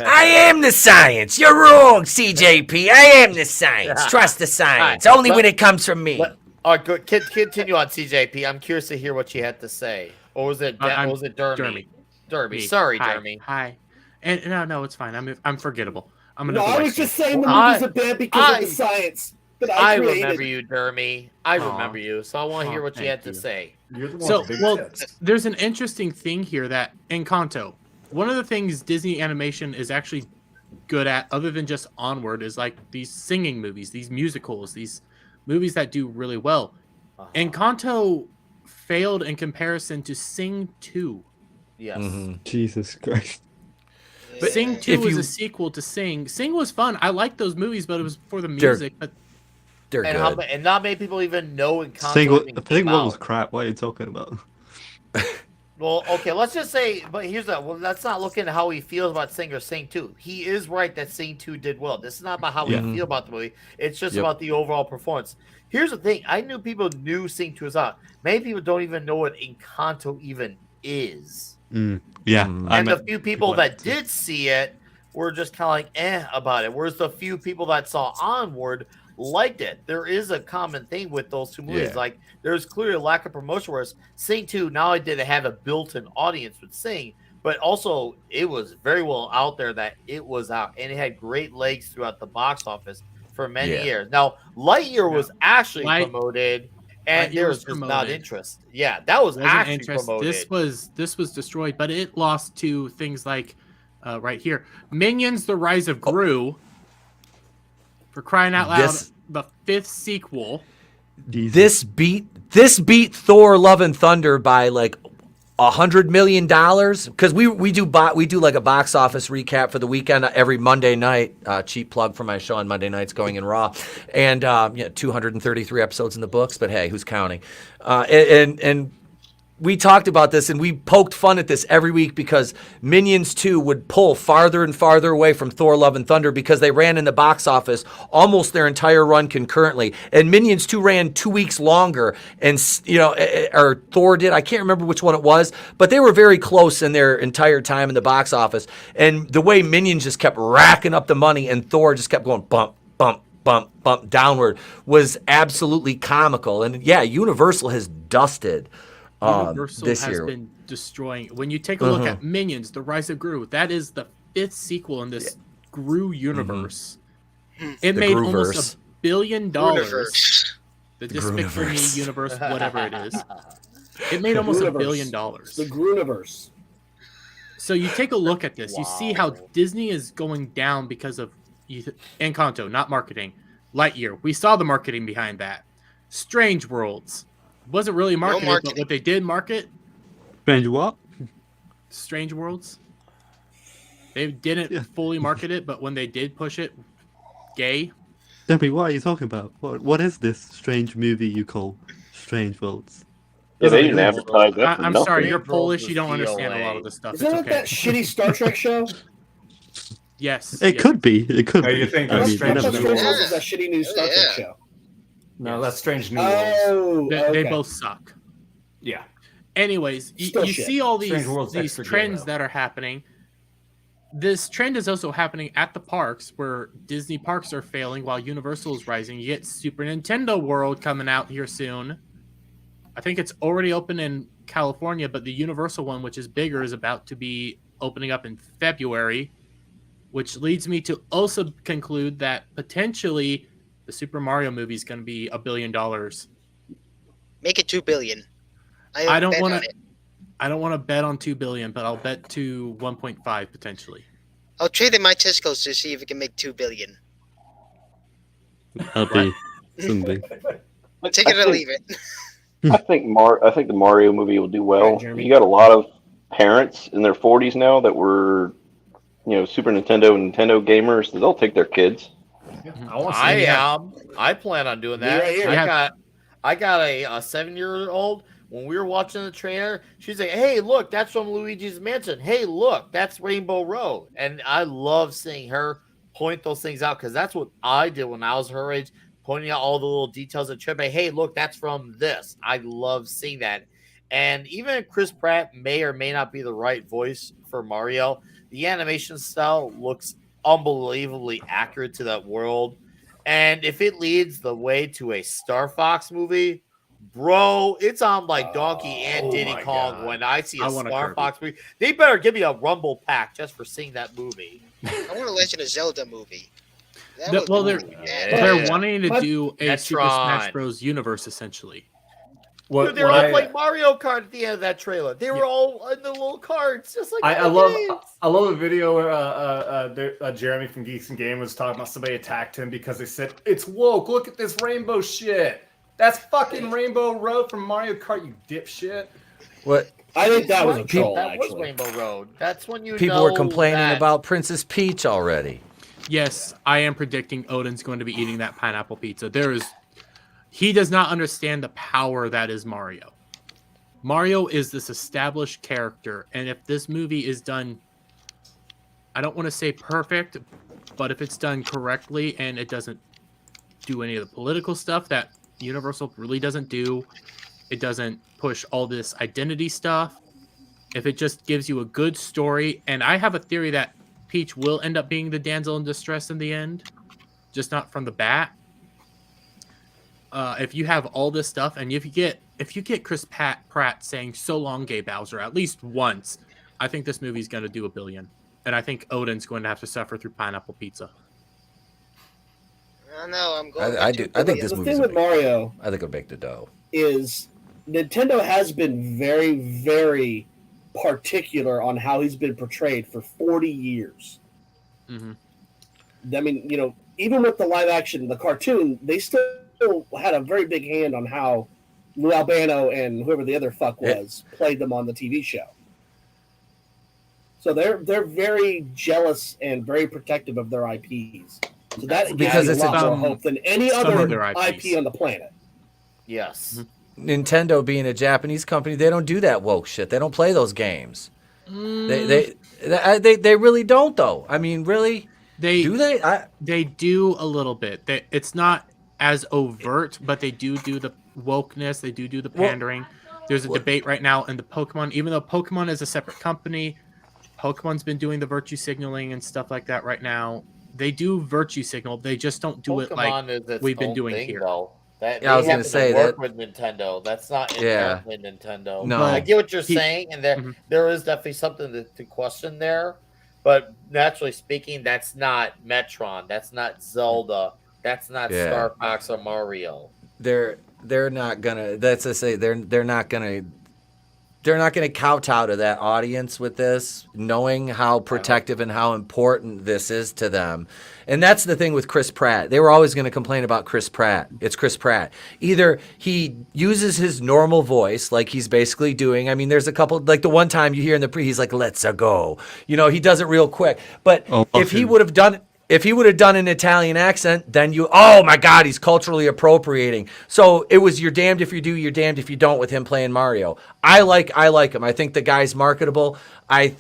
I: I am the science. You're wrong, CJP. I am the science. Trust the science.
H: All right,
I: Only when it comes from me.
H: All right, good. Continue on, CJP. I'm curious to hear what you had to say. Or was it? Was it Dermy? Dermy. Sorry,
G: Hi.
H: Dermy.
G: Hi. And no, it's fine. I'm forgettable. I'm
B: No, I was just saying the
H: Well,
B: movies are bad because of the science that I created.
H: remember you, Dermy. I remember you. So I want to hear what you had to say.
G: So, well, there's an interesting thing here that Encanto, one of the things Disney Animation is actually good at, other than just Onward, is like these singing movies, these musicals, these movies that do really well. Encanto failed in comparison to Sing 2.
H: Yes.
C: Jesus Christ.
G: But Sing 2 was a sequel to Sing. Sing was fun. I liked those movies, but it was for the
I: They're
G: music. But
I: They're
H: And
I: good.
H: and not many people even know Encanto.
C: Single,
H: even
C: I think
H: came
C: one was
H: out.
C: crap. What are you talking about?
H: Well, okay, let's just say, but here's that. Well, let's not look into how he feels about Sing or Sing 2. He is right that Sing 2 did well. This is not about how we feel about the movie. It's just about the overall performance. Here's the thing. I knew people knew Sing 2 was out. Many people don't even know what Encanto even is.
C: Yeah.
H: And the few people that did see it were just kind of like, about it. Whereas the few people that saw Onward liked it. There is a common thing with those two movies.
I: Yeah.
H: Like, there's clearly a lack of promotion. Whereas Sing 2, not only did it have a built-in audience with Sing, but also it was very well out there that it was out. And it had great legs throughout the box office for many years. Now, Lightyear was actually promoted, and there was just not interest. Yeah, that was actually promoted.
G: This was destroyed, but it lost to things like right here, Minions: The Rise of Gru. For crying out loud, the 5th sequel.
I: This beat Thor: Love and Thunder by like $100 million because we do like a box office recap for the weekend every Monday night. Cheap plug for my show on Monday nights, Going in Raw, and 233 episodes in the books. But hey, who's counting? And we talked about this and we poked fun at this every week because Minions 2 would pull farther and farther away from Thor: Love and Thunder because they ran in the box office almost their entire run concurrently. And Minions 2 ran 2 weeks longer, and or Thor did. I can't remember which one it was, but they were very close in their entire time in the box office. And the way Minions just kept racking up the money and Thor just kept going bump, bump, bump, bump downward was absolutely comical. And yeah, Universal has dusted
G: Universal
I: this
G: has
I: year.
G: been destroying. When you take a look at Minions: The Rise of Gru, that is the 5th sequel in this Gru universe. It made almost $1 billion. The Despicable Me universe, whatever it is. It made almost $1 billion.
B: The Gruniverse.
G: So you take a look at this. You see how Disney is going down because of Encanto, not marketing. Lightyear. We saw the marketing behind that. Strange Worlds wasn't really marketed, but
D: marketing.
G: what they did market,
C: Strange what?
G: Strange Worlds. They didn't fully market it, but when they did push it, gay.
C: Debbie, what are you talking about? What is this strange movie you call Strange Worlds?
E: Yeah, they
C: Doesn't
E: didn't
C: exist.
E: advertise that for
G: I'm
E: nothing.
G: sorry, you're
H: Strange Worlds
G: Polish.
H: is
G: You don't understand a lot
H: DOA.
G: of this stuff.
B: Isn't
G: It's
B: it
G: okay.
B: that shitty Star Trek show?
G: Yes.
C: It
G: yes.
C: could be. It could
F: Are
C: be.
F: you thinking
C: I
F: of
C: mean, you
F: Strange
B: I
C: never
B: thought
F: New
C: know.
B: Strange
F: Worlds?
B: Worlds is that shitty new Star Trek
D: Yeah.
B: show.
F: No, that's Strange New Worlds.
B: Oh,
G: They
B: okay.
G: both suck.
F: Yeah.
G: Anyways,
B: Still
G: you
B: shit.
G: see all
F: Strange
G: these
F: World's
G: these
F: extra gay,
G: trends
F: though.
G: that are happening. This trend is also happening at the parks where Disney parks are failing while Universal is rising. You get Super Nintendo World coming out here soon. I think it's already open in California, but the Universal one, which is bigger, is about to be opening up in February, which leads me to also conclude that potentially the Super Mario movie is going to be $1 billion.
D: Make it 2 billion.
G: I don't
D: bet
G: want
D: on
G: to.
D: it.
G: I don't want to bet on 2 billion, but I'll bet to 1.5 potentially.
D: I'll trade in my Tesco's to see if it can make 2 billion.
C: That'll be something.
D: Take it or leave it.
E: I think the Mario movie will do well.
B: Right, Jeremy.
E: You got a lot of parents in their 40s now that were, Super Nintendo and Nintendo gamers. They'll take their kids.
F: I want to
H: I
F: see
H: am. I plan on doing
B: Me
H: that.
B: right here.
H: I got a 7-year-old. When we were watching the trailer, she's like, "Hey, look, that's from Luigi's Mansion. Hey, look, that's Rainbow Road." And I love seeing her point those things out because that's what I did when I was her age, pointing out all the little details of trip. Hey, look, that's from this. I love seeing that. And even if Chris Pratt may or may not be the right voice for Mario, the animation style looks unbelievably accurate to that world. And if it leads the way to a Star Fox movie, bro, it's on like Donkey and Diddy
F: my
H: Kong
F: God.
H: when I see a
G: I want a
H: Star
G: Kirby.
H: Fox movie. They better give me a Rumble pack just for seeing that movie.
D: I want a Legend of Zelda movie. That
G: The-
D: would
G: well,
D: be
G: they're-
D: cool.
G: They're
H: Yeah.
G: wanting to
B: But-
G: do a Super
H: Metron.
G: Smash Bros. Universe essentially.
H: Dude, they were all playing Mario Kart at the end of that trailer. They were all in the little carts, just like
F: I
H: the
F: love
H: games.
F: I love a video where Jeremy from Geeks and Game was talking about somebody attacked him because they said it's woke. Look at this rainbow shit. That's fucking Rainbow Road from Mario Kart, you dipshit.
I: What
B: I think that was a
H: People-
B: troll,
H: That was
B: actually.
H: Rainbow Road. That's when you
I: people
H: know
I: were complaining
H: that-
I: about Princess Peach already.
G: Yes, I am predicting Odin's going to be eating that pineapple pizza. He does not understand the power that is Mario. Mario is this established character, and if this movie is done, I don't want to say perfect, but if it's done correctly and it doesn't do any of the political stuff that Universal really doesn't do, it doesn't push all this identity stuff, if it just gives you a good story, and I have a theory that Peach will end up being the damsel in distress in the end, just not from the bat. If you have all this stuff, and if you get Chris Pratt saying "So long, gay Bowser" at least once, I think this movie's going to do $1 billion, and I think Odin's going to have to suffer through pineapple pizza.
D: I don't know. I'm going.
I: I do. I think
B: The
I: this
B: thing
I: movie's.
B: with Mario
I: I think it'll make the dough.
B: is Nintendo has been very, very particular on how he's been portrayed for 40 years.
G: Mhm.
B: I mean, even with the live action, the cartoon, they still had a very big hand on how Lou Albano and whoever the other fuck was played them on the TV show. So they're very jealous and very protective of their IPs. So that
I: Because
B: gives
I: it's
B: a lot
G: a-
B: more hope than any
G: some
B: other
G: of their IPs.
B: IP on the planet.
H: Yes.
I: Nintendo being a Japanese company, they don't do that woke shit. They don't play those games. They really don't though. I mean, really? Do they?
G: They do a little bit. It's not as overt, but they do the wokeness. They do the pandering. There's a debate right now in the Pokemon. Even though Pokemon is a separate company, Pokemon's been doing the virtue signaling and stuff like that right now. They do virtue signal. They just don't do it like
H: is its
G: we've been
H: own
G: doing
H: thing,
G: here.
H: Though. That,
I: Yeah, I was
H: they
I: gonna
H: happen
I: say
H: to work
I: that-
H: with Nintendo. That's not
I: Yeah.
H: inherently Nintendo.
I: No.
H: I get what you're
G: He-
H: saying, and there
G: Mhm.
H: there is definitely something to question there. But naturally speaking, that's not Metron. That's not Zelda. That's not
I: Yeah.
H: Star Fox or Mario.
I: They're not gonna. That's to say they're not gonna to kowtow to that audience with this, knowing how protective and how important this is to them. And that's the thing with Chris Pratt. They were always going to complain about Chris Pratt. It's Chris Pratt. Either he uses his normal voice, like he's basically doing. I mean, there's a couple, like the one time you hear in the he's like, "Let's go." You know, he does it real quick. But if he would have done an Italian accent, then oh my God, he's culturally appropriating. So it was you're damned if you do, you're damned if you don't with him playing Mario. I like him. I think the guy's marketable. I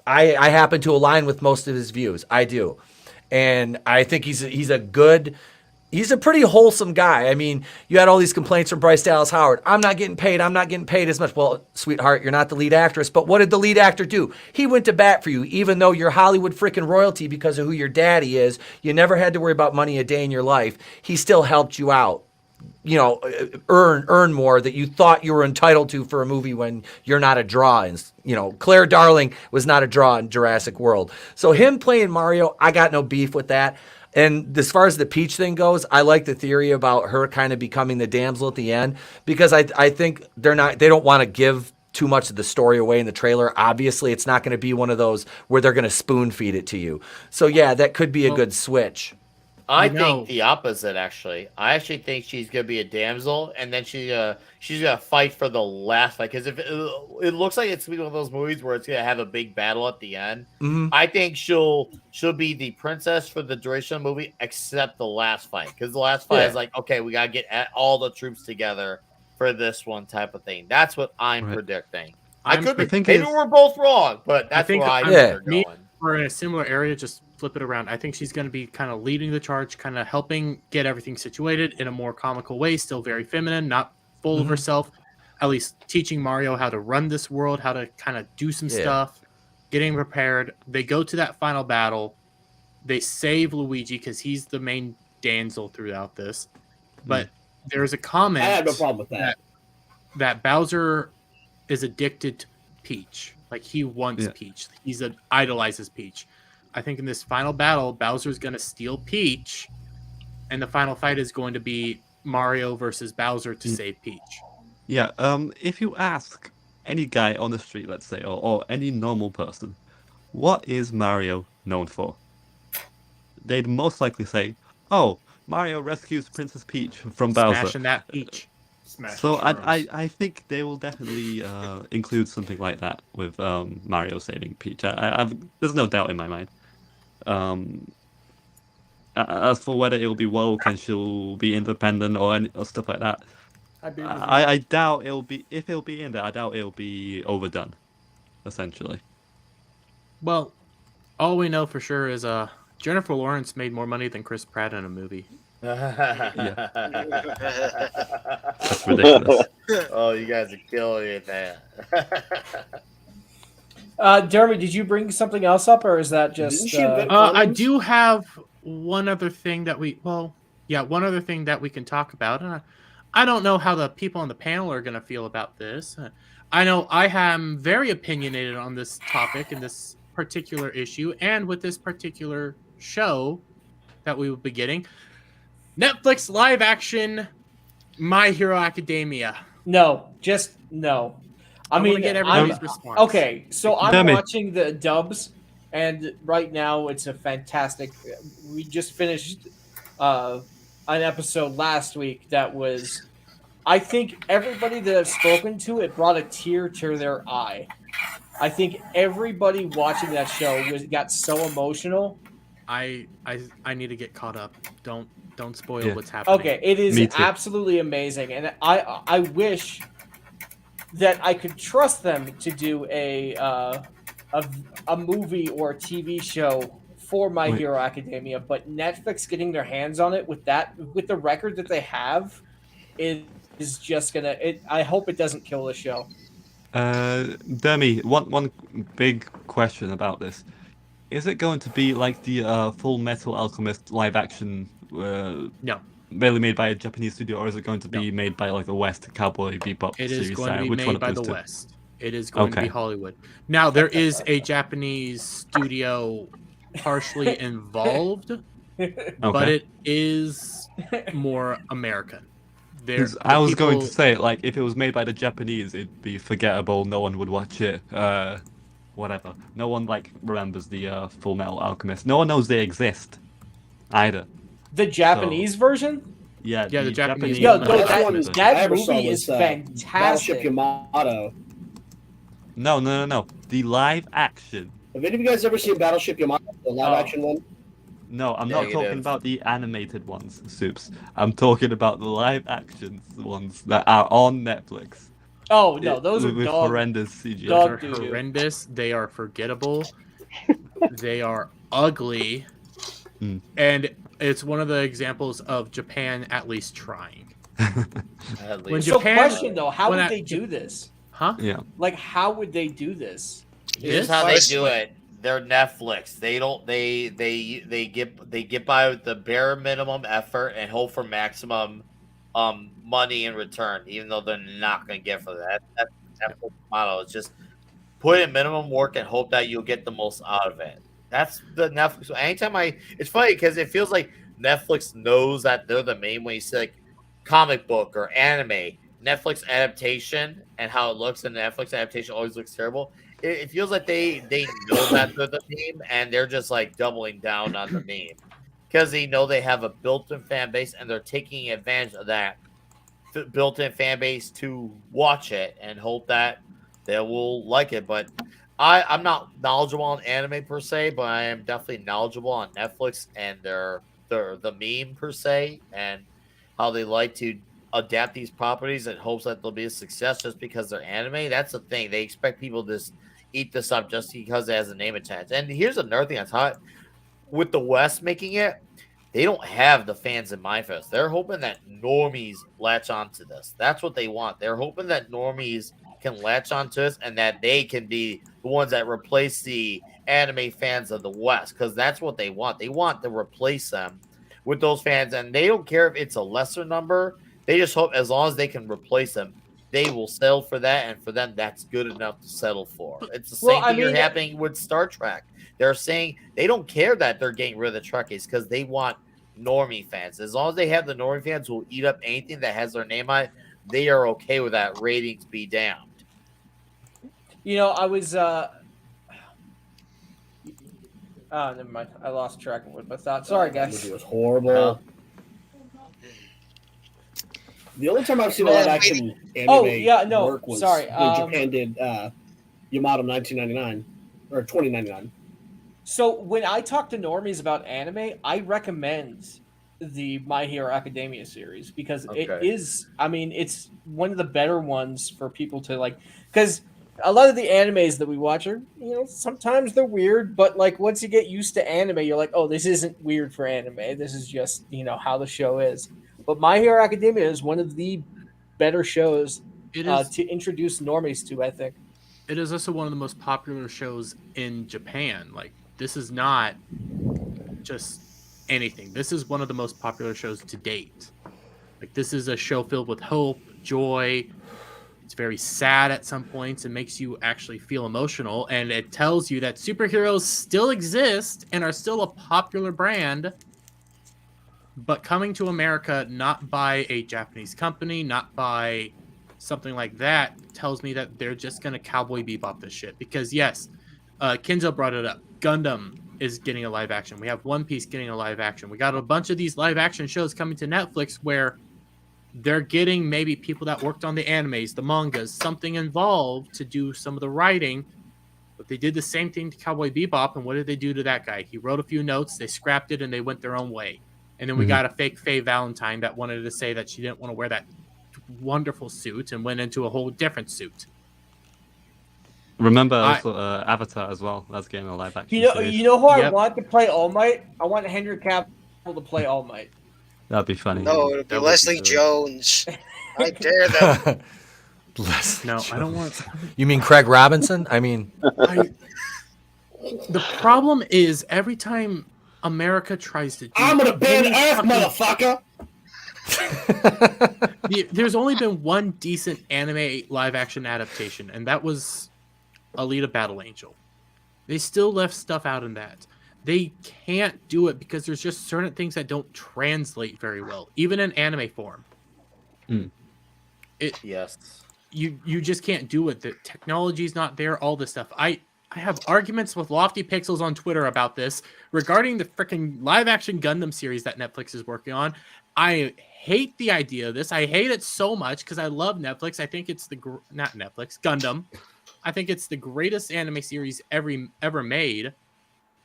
I: happen to align with most of his views. I do. And I think he's a pretty wholesome guy. I mean, you had all these complaints from Bryce Dallas Howard. I'm not getting paid as much. Well, sweetheart, you're not the lead actress. But what did the lead actor do? He went to bat for you, even though you're Hollywood freaking royalty because of who your daddy is. You never had to worry about money a day in your life. He still helped you out. You know, earn more that you thought you were entitled to for a movie when you're not a draw. And, you know, Claire Darling was not a draw in Jurassic World. So him playing Mario, I got no beef with that. And as far as the Peach thing goes, I like the theory about her kind of becoming the damsel at the end because I think they don't want to give too much of the story away in the trailer. Obviously, it's not going to be one of those where they're going to spoon feed it to you. So yeah, that could be a good switch.
H: I think the opposite, actually. I actually think she's gonna be a damsel, and then she's gonna fight for the last fight. Because if it looks like it's gonna be one of those movies where it's gonna have a big battle at the end, I think she'll be the princess for the duration of the movie, except the last fight. Because the last fight is like, okay, we gotta get all the troops together for this one type of thing. That's what I'm predicting. I could be. Maybe we're both wrong, but that's where I think they're going.
G: We're in a similar area, just flip it around. I think she's going to be kind of leading the charge, kind of helping get everything situated in a more comical way, still very feminine, not full of herself, at least teaching Mario how to run this world, how to kind of do some stuff, getting prepared. They go to that final battle. They save Luigi because he's the main damsel throughout this. But there's a comment.
B: I have no problem with that.
G: That Bowser is addicted to Peach. Like, he wants Peach. Idolizes Peach. I think in this final battle, Bowser's going to steal Peach, and the final fight is going to be Mario versus Bowser to save Peach.
C: Yeah, if you ask any guy on the street, let's say, or any normal person, what is Mario known for? They'd most likely say, oh, Mario rescues Princess Peach from Bowser.
G: Smashing that Peach.
C: So I think they will definitely include something like that with Mario saving Peach. There's no doubt in my mind. As for whether it will be woke and she'll be independent or stuff like that, I doubt it'll be. If it'll be in there, I doubt it'll be overdone. Essentially.
G: Well, all we know for sure is Jennifer Lawrence made more money than Chris Pratt in a movie.
C: That's ridiculous.
H: Oh, you guys are killing it, man.
A: Jeremy, did you bring something else up, or is that just?
G: I do have one other thing that we can talk about, and I don't know how the people on the panel are going to feel about this. I know I am very opinionated on this topic and this particular issue, and with this particular show that we will be getting. Netflix live action My Hero Academia.
A: No, just no. I mean,
G: get everybody's response.
A: Okay, so I'm watching the dubs, and right now it's a fantastic. We just finished an episode last week that was. I think everybody that I've spoken to, it brought a tear to their eye. I think everybody watching that show got so emotional.
G: I need to get caught up. Don't spoil what's happening.
A: Okay, it is absolutely amazing, and I wish that I could trust them to do a movie or a TV show for My Hero Academia, but Netflix getting their hands on it with the record that they have is just gonna. I hope it doesn't kill the show.
C: Demi, one big question about this. Is it going to be like the Full Metal Alchemist live action?
G: No.
C: Really made by a Japanese studio, or is it going to be made by like the West Cowboy Bebop
G: It
C: series?
G: is going to be made by the West. It is going to be Hollywood. Now, there is a Japanese studio partially involved, but it is more American.
C: I was going to say, like, if it was made by the Japanese, it'd be forgettable. No one would watch it. Whatever. No one like remembers the Full Metal Alchemist. No one knows they exist, either.
A: The Japanese version?
C: Yeah,
G: the Japanese
A: Yo,
G: one.
A: no,
B: That's
A: that,
B: one
A: that
B: I ever saw
A: movie
B: was,
A: is
B: Battleship
A: fantastic.
B: Yamato.
C: No. The live action.
B: Have any of you guys ever seen Battleship Yamato, the live action one?
C: No, I'm not talking
H: Negative.
C: about the animated ones, Soups. I'm talking about the live action ones that are on Netflix.
A: Oh no, those are
C: with
A: dog.
C: horrendous CGI.
A: dog
G: They're
A: doo-doo.
G: horrendous. They are forgettable. They are ugly.
C: Mm.
G: And it's one of the examples of Japan at least trying.
H: At
G: When
H: least.
A: So
G: Japan-
A: question though, how
G: when
A: would
G: I-
A: they do this?
G: Huh?
C: Yeah.
A: Like how would they do this?
H: Here's how they do it. They're Netflix. They don't. They get by with the bare minimum effort and hope for maximum money in return, even though they're not going to get for that. That's the Netflix model. It's just put in minimum work and hope that you'll get the most out of it. That's the Netflix. It's funny because it feels like Netflix knows that they're the main way. You see like comic book or anime, Netflix adaptation, and how it looks in Netflix adaptation always looks terrible. It feels like they know that they're the meme and they're just like doubling down on the meme because they know they have a built-in fan base and they're taking advantage of that built-in fan base to watch it and hope that they will like it. But I'm not knowledgeable on anime per se, but I am definitely knowledgeable on Netflix and their the meme per se and how they like to adapt these properties in hopes that they'll be a success just because they're anime. That's the thing. They expect people to just eat this up just because it has a name attached. And here's another thing I thought with the West making it, they don't have the fans in MyFest. They're hoping that normies latch onto this. That's what they want. They're hoping that normies can latch onto this and that they can be the ones that replace the anime fans of the West because that's what they want. They want to replace them with those fans, and they don't care if it's a lesser number. They just hope as long as they can replace them, they will settle for that, and for them, that's good enough to settle for. It's the same thing happening with Star Trek. They're saying they don't care that they're getting rid of the Trekkies because they want normie fans. As long as they have the normie fans who will eat up anything that has their name on it, they are okay with that. Ratings be damned.
A: You know, I was never mind. I lost track of what my thought. Sorry,
B: That
A: guys.
B: movie was horrible. The only time I've seen a live action anime work was
A: sorry.
B: when Japan did Yamato 1999 or 2099.
A: So when I talk to normies about anime, I recommend the My Hero Academia series because it
H: Okay.
A: is, I mean, it's one of the better ones for people to like, because a lot of the animes that we watch are, you know, sometimes they're weird, but like once you get used to anime, you're like, oh, this isn't weird for anime. This is just, you know, how the show is. But My Hero Academia is one of the better shows
G: It is.
A: to introduce normies to, I think.
G: It is also one of the most popular shows in Japan. Like, this is not just anything. This is one of the most popular shows to date. Like, this is a show filled with hope, joy. It's very sad at some points. It makes you actually feel emotional. And it tells you that superheroes still exist and are still a popular brand. But coming to America, not by a Japanese company, not by something like that, tells me that they're just going to Cowboy Bebop this shit. Because, yes, Kenzo brought it up. Gundam is getting a live action. We have One Piece getting a live action. We got a bunch of these live action shows coming to Netflix where they're getting maybe people that worked on the animes, the mangas, something involved to do some of the writing. But they did the same thing to Cowboy Bebop. And what did they do to that guy? He wrote a few notes, they scrapped it, and they went their own way. And then we got a fake Faye Valentine that wanted to say that she didn't want to wear that wonderful suit and went into a whole different suit.
C: Remember also Avatar as well. That's getting a live action.
A: You know who I
G: Yep.
A: want to play All Might? I want Henry Cavill to play All Might.
C: That'd be funny.
D: No, it'll be
C: That would
D: Leslie
C: good.
D: Jones. I dare them.
G: No, I don't want.
I: You mean Craig Robinson? I mean,
G: The problem is every time America tries to do
B: I'm gonna ban
G: any
B: Earth,
G: fucking-
B: motherfucker.
G: There's only been one decent anime live action adaptation, and that was Alita Battle Angel. They still left stuff out in that. They can't do it because there's just certain things that don't translate very well, even in anime form.
H: Yes.
G: You just can't do it. The technology's not there. All this stuff. I have arguments with Lofty Pixels on Twitter about this regarding the freaking live action Gundam series that Netflix is working on. I hate the idea of this. I hate it so much because I love Netflix. I think it's not Netflix, Gundam. I think it's the greatest anime series ever made.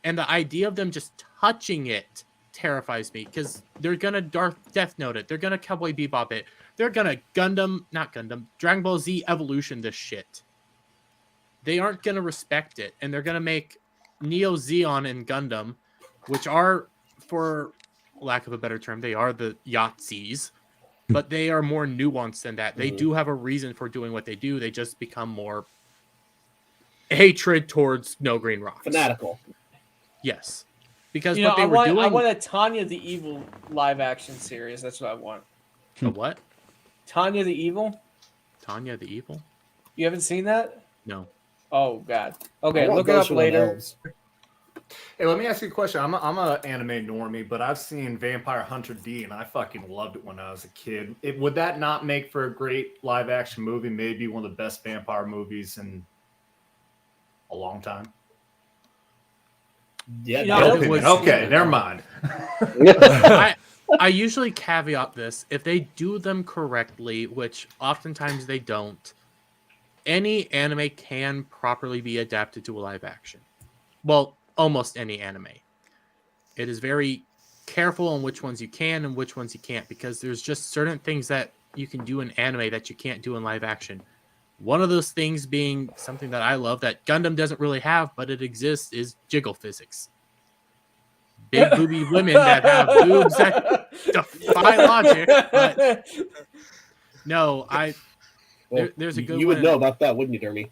G: And the idea of them just touching it terrifies me because they're gonna Death Note it. They're gonna Cowboy Bebop it. They're gonna Dragon Ball Z Evolution this shit. They aren't gonna respect it, and they're gonna make Neo Zeon and Gundam, which are, for lack of a better term, they are the Yahtzees, but they are more nuanced than that. They do have a reason for doing what they do. They just become more hatred towards No Green Rocks.
B: Fanatical.
G: Yes, because
A: You know,
G: what they
A: I
G: were
A: want,
G: doing.
A: I want a Tanya the Evil live action series. That's what I want.
G: A what?
A: Tanya the Evil?
G: Tanya the Evil?
A: You haven't seen that?
G: No.
A: Oh God.
B: I
A: Okay,
B: want
A: look it
B: those
A: up
B: from
A: later.
B: elves.
F: Hey, let me ask you a question. I'm a anime normie, but I've seen Vampire Hunter D, and I fucking loved it when I was a kid. Would that not make for a great live action movie? Maybe one of the best vampire movies in a long time.
B: Yeah,
A: You know,
B: no
A: it
B: opinion.
A: was-
F: Okay, never mind.
G: I usually caveat this. If they do them correctly, which oftentimes they don't, any anime can properly be adapted to a live action. Well, almost any anime. It is very careful on which ones you can and which ones you can't, because there's just certain things that you can do in anime that you can't do in live action. One of those things being something that I love that Gundam doesn't really have, but it exists, is jiggle physics. Big booby women that have boobs that defy logic. But no,
B: Well,
G: there's a good
B: you
G: one.
B: would know about that, wouldn't you, Dermy?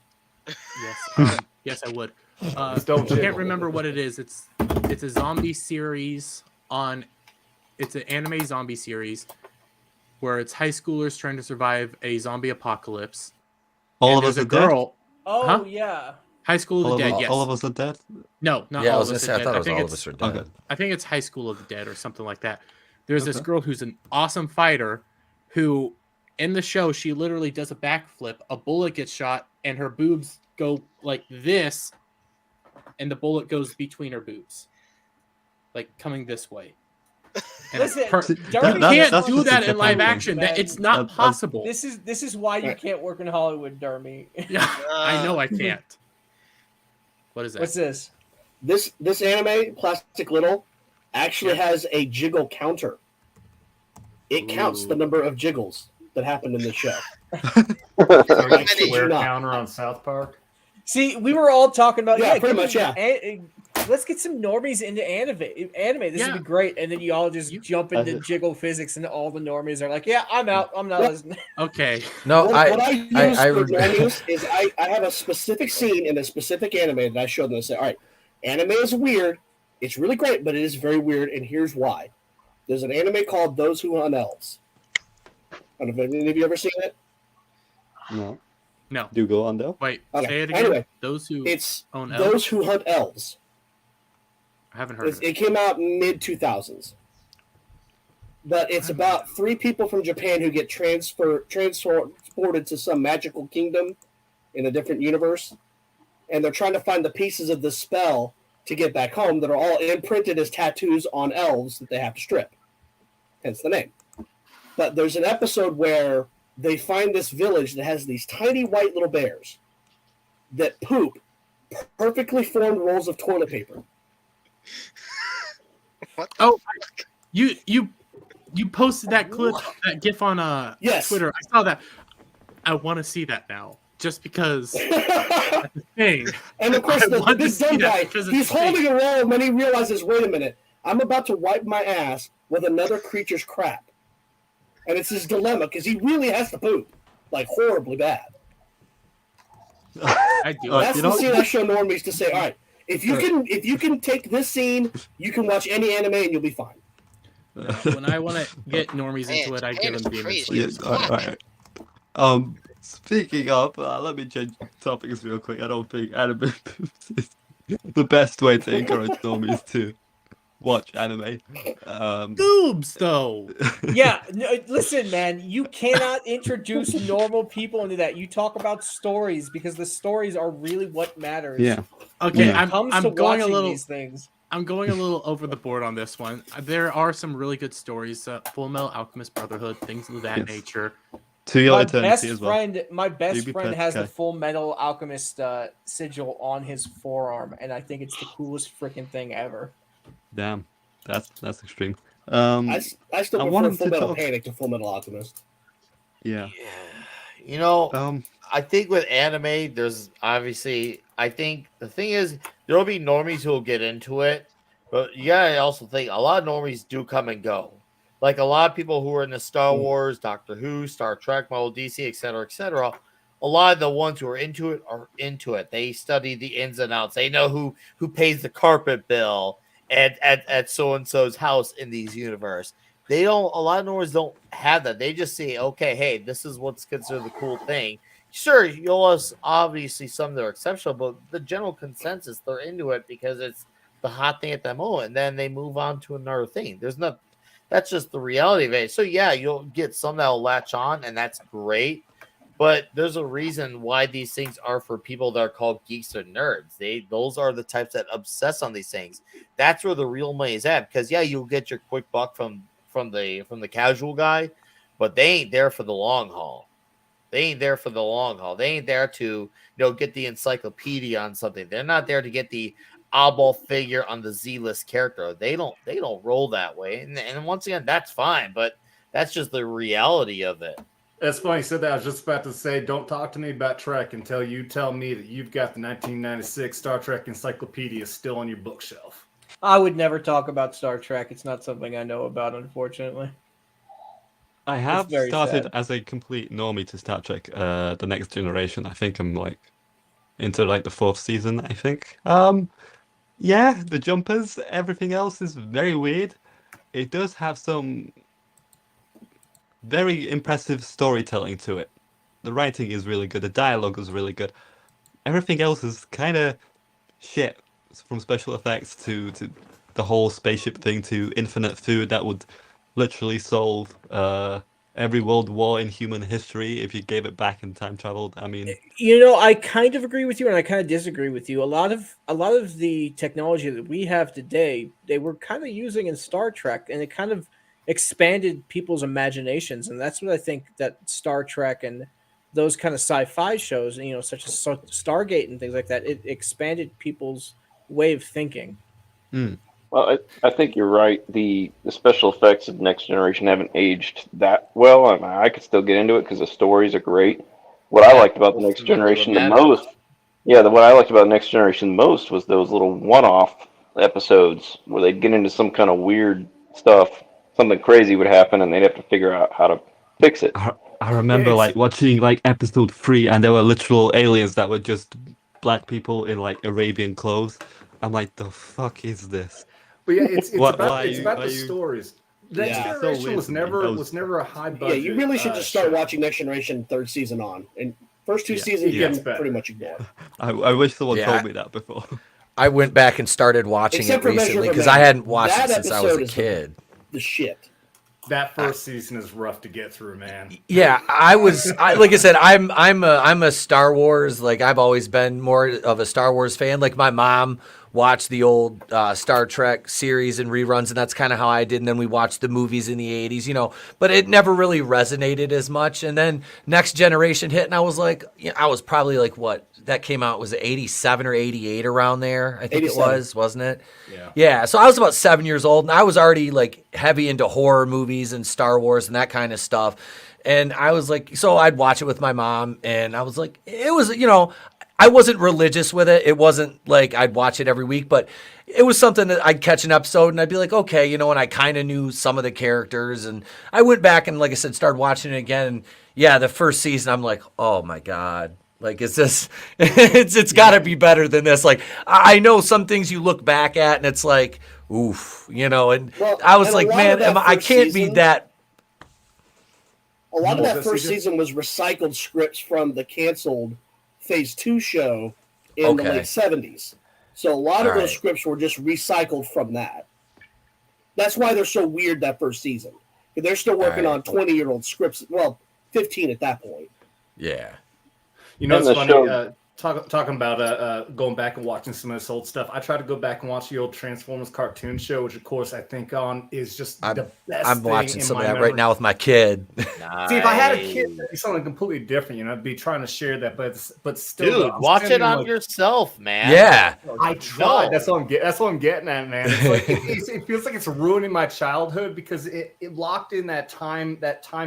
G: Yes, I would.
F: Just don't
G: I can't
F: jiggle.
G: remember what it is. It's a zombie series on. It's an anime zombie series where it's high schoolers trying to survive a zombie apocalypse.
C: All
G: And
C: of us
G: there's
C: are
G: a
C: dead.
G: girl.
A: Oh
G: Huh?
A: yeah.
G: High School of the Dead. Yes.
C: All of us are dead.
G: No, not
I: Yeah, I
G: all
I: was
G: of
I: gonna
G: us
I: say,
G: are
I: I
G: dead.
I: thought it was
G: think
I: all of
G: it's-
I: us are dead.
C: Okay.
G: I think it's High School of the Dead or something like that. There's this
C: Okay.
G: girl who's an awesome fighter who, in the show, she literally does a backflip. A bullet gets shot, and her boobs go like this, and the bullet goes between her boobs, like coming this way. And
A: Listen,
G: you
A: Dermy
G: can't
C: that's
G: do
C: just
G: that
C: a
G: in live
C: Japan
G: action.
A: thing.
G: That it's not
C: That-
G: possible.
A: This is why you can't work in Hollywood, Dermy.
G: Yeah, I know I can't. What is that?
A: What's this?
B: This anime, Plastic Little, actually has a jiggle counter. It counts the number of jiggles that happened in the show.
F: Like
B: kid you
F: square
B: not.
F: counter on South Park.
A: See, we were all talking about
B: Yeah, pretty
A: give
B: much,
A: me-
B: yeah.
A: let's get some normies into anime. This
G: Yeah.
A: would be great, and then you all just jump into jiggle physics, and all the normies are like, "Yeah, I'm out. I'm not listening."
G: Okay.
I: No,
B: What I use
I: I
B: for normies is I have a specific scene in a specific anime that I showed them and said, all right, anime is weird. It's really great, but it is very weird, and here's why. There's an anime called Those Who Hunt Elves. I don't know if any of you ever seen it.
C: No.
G: No.
C: Do go on though.
G: Wait.
B: Okay,
G: Say it again.
B: anyway,
G: Those who
B: It's
G: own
B: Those
G: elves.
B: Who Hunt Elves.
G: I haven't heard of it.
B: It came out mid 2000s. But it's about 3 people from Japan who get transported to some magical kingdom in a different universe, and they're trying to find the pieces of the spell to get back home that are all imprinted as tattoos on elves that they have to strip. Hence the name. But there's an episode where they find this village that has these tiny white little bears that poop perfectly formed rolls of toilet paper.
D: What?
G: Oh, you posted that clip, that GIF on
B: Yes.
G: Twitter. I saw that. I want to see that now, just because that's a thing.
B: And of course,
G: I
B: the
G: want to
B: big
G: see
B: dumb
G: that
B: guy,
G: because it's
B: he's
G: fake.
B: holding a roll, and then he realizes, wait a minute, I'm about to wipe my ass with another creature's crap. And it's his dilemma, because he really has to poop, like horribly bad.
G: I do.
B: That's
C: you
B: the
C: know-
B: scene I show normies to say, all right, if you can take this scene, you can watch any anime and you'll be fine.
G: When I want to get normies into it, I give them Demon
D: crazy.
G: Slayer.
C: Yeah, all right. Speaking of, let me change topics real quick. I don't think anime is the best way to encourage normies to watch anime.
G: Boobs, though.
A: Yeah, no, listen, man, you cannot introduce normal people into that. You talk about stories because the stories are really what matters.
C: Yeah.
G: Okay,
C: Yeah.
A: When it comes to
G: I'm going a
A: watching
G: little.
A: these things.
G: I'm going a little over the board on this one. There are some really good stories. Full Metal Alchemist Brotherhood, things of that
C: Yes.
G: nature.
C: To Your
A: My
C: Eternity
A: best
C: as well.
A: friend, my best
C: You be
A: friend
C: prepared,
A: has the
C: okay.
A: Full Metal Alchemist sigil on his forearm, and I think it's the coolest freaking thing ever.
C: Damn, that's extreme.
B: I still
C: I
B: prefer
C: want him
B: Full
C: to
B: Metal
C: talk-
B: Panic to Full Metal Alchemist.
C: Yeah.
H: You know,
C: Um.
H: I think with anime, there's obviously, I think the thing is, there'll be normies who will get into it, but you gotta also think a lot of normies do come and go. Like a lot of people who are in the Star Wars, Doctor Who, Star Trek, Marvel, DC, etc., a lot of the ones who are into it are into it. They study the ins and outs. They know who pays the carpet bill at so and so's house in these universe. They don't. A lot of normies don't have that. They just see, okay, hey, this is what's considered the cool thing. Sure, you'll have obviously some that are exceptional, but the general consensus, they're into it because it's the hot thing at that moment. And then they move on to another thing. That's just the reality of it. So yeah, you'll get some that'll latch on, and that's great. But there's a reason why these things are for people that are called geeks or nerds. Those are the types that obsess on these things. That's where the real money is at. Because yeah, you'll get your quick buck from the casual guy, but they ain't there for the long haul. They ain't there for the long haul. They ain't there to get the encyclopedia on something. They're not there to get the eyeball figure on the Z-list character. They don't roll that way. And once again, that's fine, but that's just the reality of it.
F: That's funny you said that. I was just about to say, don't talk to me about Trek until you tell me that you've got the 1996 Star Trek encyclopedia still on your bookshelf.
A: I would never talk about Star Trek. It's not something I know about, unfortunately.
C: I have
A: very
C: started
A: sad.
C: as a complete normie to Star Trek, The Next Generation. I think I'm like into like the 4th season, I think. Yeah, the jumpers, everything else is very weird. It does have some very impressive storytelling to it. The writing is really good, the dialogue is really good. Everything else is kind of shit, from special effects to the whole spaceship thing to infinite food that would literally solve every world war in human history if you gave it back and time traveled. I mean,
A: I kind of agree with you, and I kind of disagree with you. A lot of the technology that we have today, they were kind of using in Star Trek, and it kind of expanded people's imaginations, and that's what I think that Star Trek and those kind of sci-fi shows, such as Stargate and things like that, it expanded people's way of thinking.
E: Well, I think you're right. The special effects of Next Generation haven't aged that well. I mean, I could still get into it because the stories are great. What I liked about the Next Generation the most, what I liked about Next Generation the most was those little one-off episodes where they'd get into some kind of weird stuff, something crazy would happen, and they'd have to figure out how to fix it.
C: I remember like watching like episode 3, and there were literal aliens that were just black people in like Arabian clothes. I'm like, the fuck is this?
F: But yeah, it's about the
C: you-
F: stories. Next
B: Yeah.
F: Generation
C: So weird
F: was
C: to me.
F: never
C: That was-
F: was never a high
B: Yeah,
F: budget.
B: you really should just start
F: show.
B: watching Next Generation 3rd season on. And first 2
C: Yeah.
B: seasons
F: It
B: you
F: gets
B: can
F: better.
B: pretty much ignore.
C: I wish someone
I: Yeah.
C: told me that before.
I: I went back and started watching
B: Except
I: it
B: for Measure
I: recently
B: of
I: because
B: a
I: I
B: Man.
I: hadn't watched
B: That
I: it since I was
B: episode
I: a
B: is
I: kid.
B: The shit.
F: That first season is rough to get through, man.
I: Yeah, like I said, I'm a Star Wars, like I've always been more of a Star Wars fan. Like my mom watched the old Star Trek series and reruns, and that's kind of how I did. And then we watched the movies in the 80s, but it never really resonated as much. And then Next Generation hit, and I was like, I was probably like, what, that came out, was it 87 or 88 around there? I think
B: 87.
I: it was, wasn't it?
F: Yeah.
I: Yeah, so I was about 7 years old, and I was already like heavy into horror movies and Star Wars and that kind of stuff. And I was like, so I'd watch it with my mom, and I was like, it was, I wasn't religious with it. It wasn't like I'd watch it every week, but it was something that I'd catch an episode and I'd be like, okay, and I kind of knew some of the characters. And I went back and, like I said, started watching it again. And yeah, the first season, I'm like, oh my God. Like, is this, it's got to be better than this. Like, I know some things you look back at and it's like, oof, and
B: Well,
I: I was
B: and a
I: like,
B: lot
I: man,
B: of that
I: I
B: first
I: can't be
B: season-
I: that.
B: A lot of
F: What
B: that
F: was that
B: first season was recycled scripts from the canceled Phase 2 show in the
I: Okay.
B: late 70s. So a lot of
I: All
B: those
I: right.
B: scripts were just recycled from that. That's why they're so weird that first season. They're still working
I: Right.
B: on 20-year-old scripts. Well, 15 at that point.
I: Yeah.
F: You know,
E: And
F: it's
E: the
F: funny.
E: show-
F: Talking about going back and watching some of this old stuff. I tried to go back and watch the old Transformers cartoon show, which of course I think is just the best.
I: I'm
F: thing
I: watching
F: in
I: some of
F: my
I: that
F: memory.
I: right now with my kid.
F: See, if I had a kid, it'd be something completely different. You know, I'd be trying to share that, but still,
H: Dude,
F: I'm
H: watch it
F: sitting
H: on
F: like,
H: yourself, man.
I: Yeah.
F: I tried.
H: No.
F: That's what I'm getting. That's what I'm getting at, man. It's like it feels like it's ruining my childhood because it locked in that time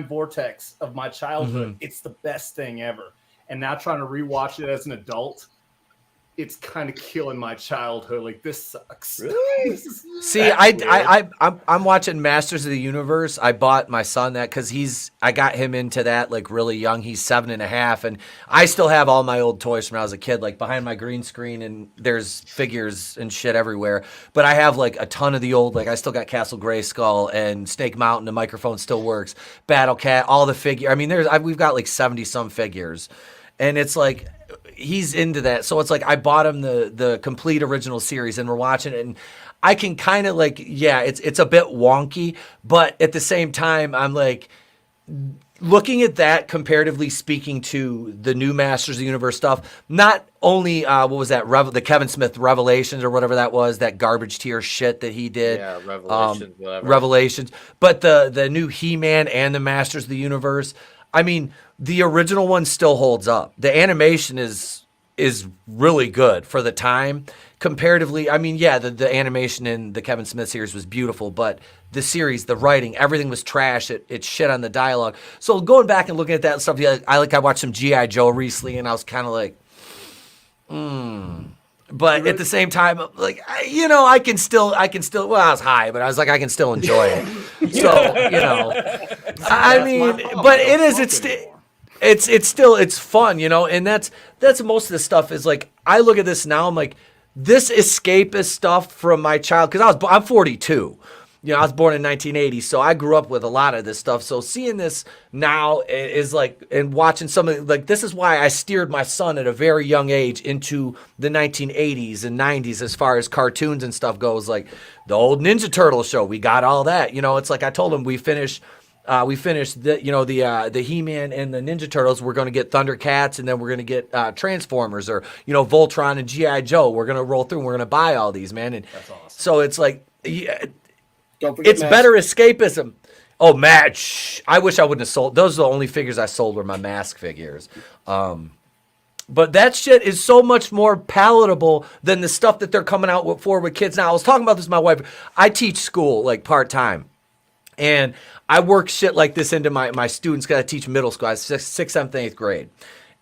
F: vortex of my childhood. It's the best thing ever. And now trying to rewatch it as an adult, it's kind of killing my childhood. Like, this sucks. Really?
I: See, I'm watching Masters of the Universe. I bought my son that because I got him into that like really young. He's 7.5, and I still have all my old toys from when I was a kid, like behind my green screen, and there's figures and shit everywhere. But I have like a ton of the old, like I still got Castle Grayskull and Snake Mountain. The microphone still works. Battle Cat, all the figure. I mean, we've got like 70 some figures, and it's like. He's into that, so it's like I bought him the complete original series, and we're watching it, and I can kind of like, yeah, it's a bit wonky, but at the same time, I'm like looking at that comparatively speaking to the new Masters of the Universe stuff. Not only what was that, the Kevin Smith Revelations or whatever that was, that garbage tier shit that he did,
H: Yeah, Revelations, whatever.
I: Revelations, but the new He-Man and the Masters of the Universe. I mean, the original one still holds up. The animation is really good for the time. Comparatively, I mean, yeah, the animation in the Kevin Smith series was beautiful, but the series, the writing, everything was trash. It shit on the dialogue. So going back and looking at that stuff, yeah, I watched some G.I. Joe recently, and I was kind of like, But at the same time, like, I can still. Well, I was high, but I was like, I can still enjoy it. So, I mean, but it is. It's still fun, and that's most of the stuff is like, I look at this now, I'm like, this escapist stuff from my child, because I'm 42. I was born in 1980, so I grew up with a lot of this stuff. So seeing this now is like, and watching some of like, this is why I steered my son at a very young age into the 1980s and 90s as far as cartoons and stuff goes. Like the old Ninja Turtle show, we got all that. It's like I told him we finished the He-Man and the Ninja Turtles. We're going to get Thundercats, and then we're going to get Transformers, or Voltron and G.I. Joe. We're going to roll through and we're going to buy all these, man. And that's awesome. So it's like,
B: Don't forget
I: it's better escapism. Oh, Matt, I wish I wouldn't have sold. Those are the only figures I sold were my Mask figures. But that shit is so much more palatable than the stuff that they're coming out with kids now. I was talking about this with my wife. I teach school like part-time. And I work shit like this into my students because I teach middle school. I was 6th, 7th, 8th grade.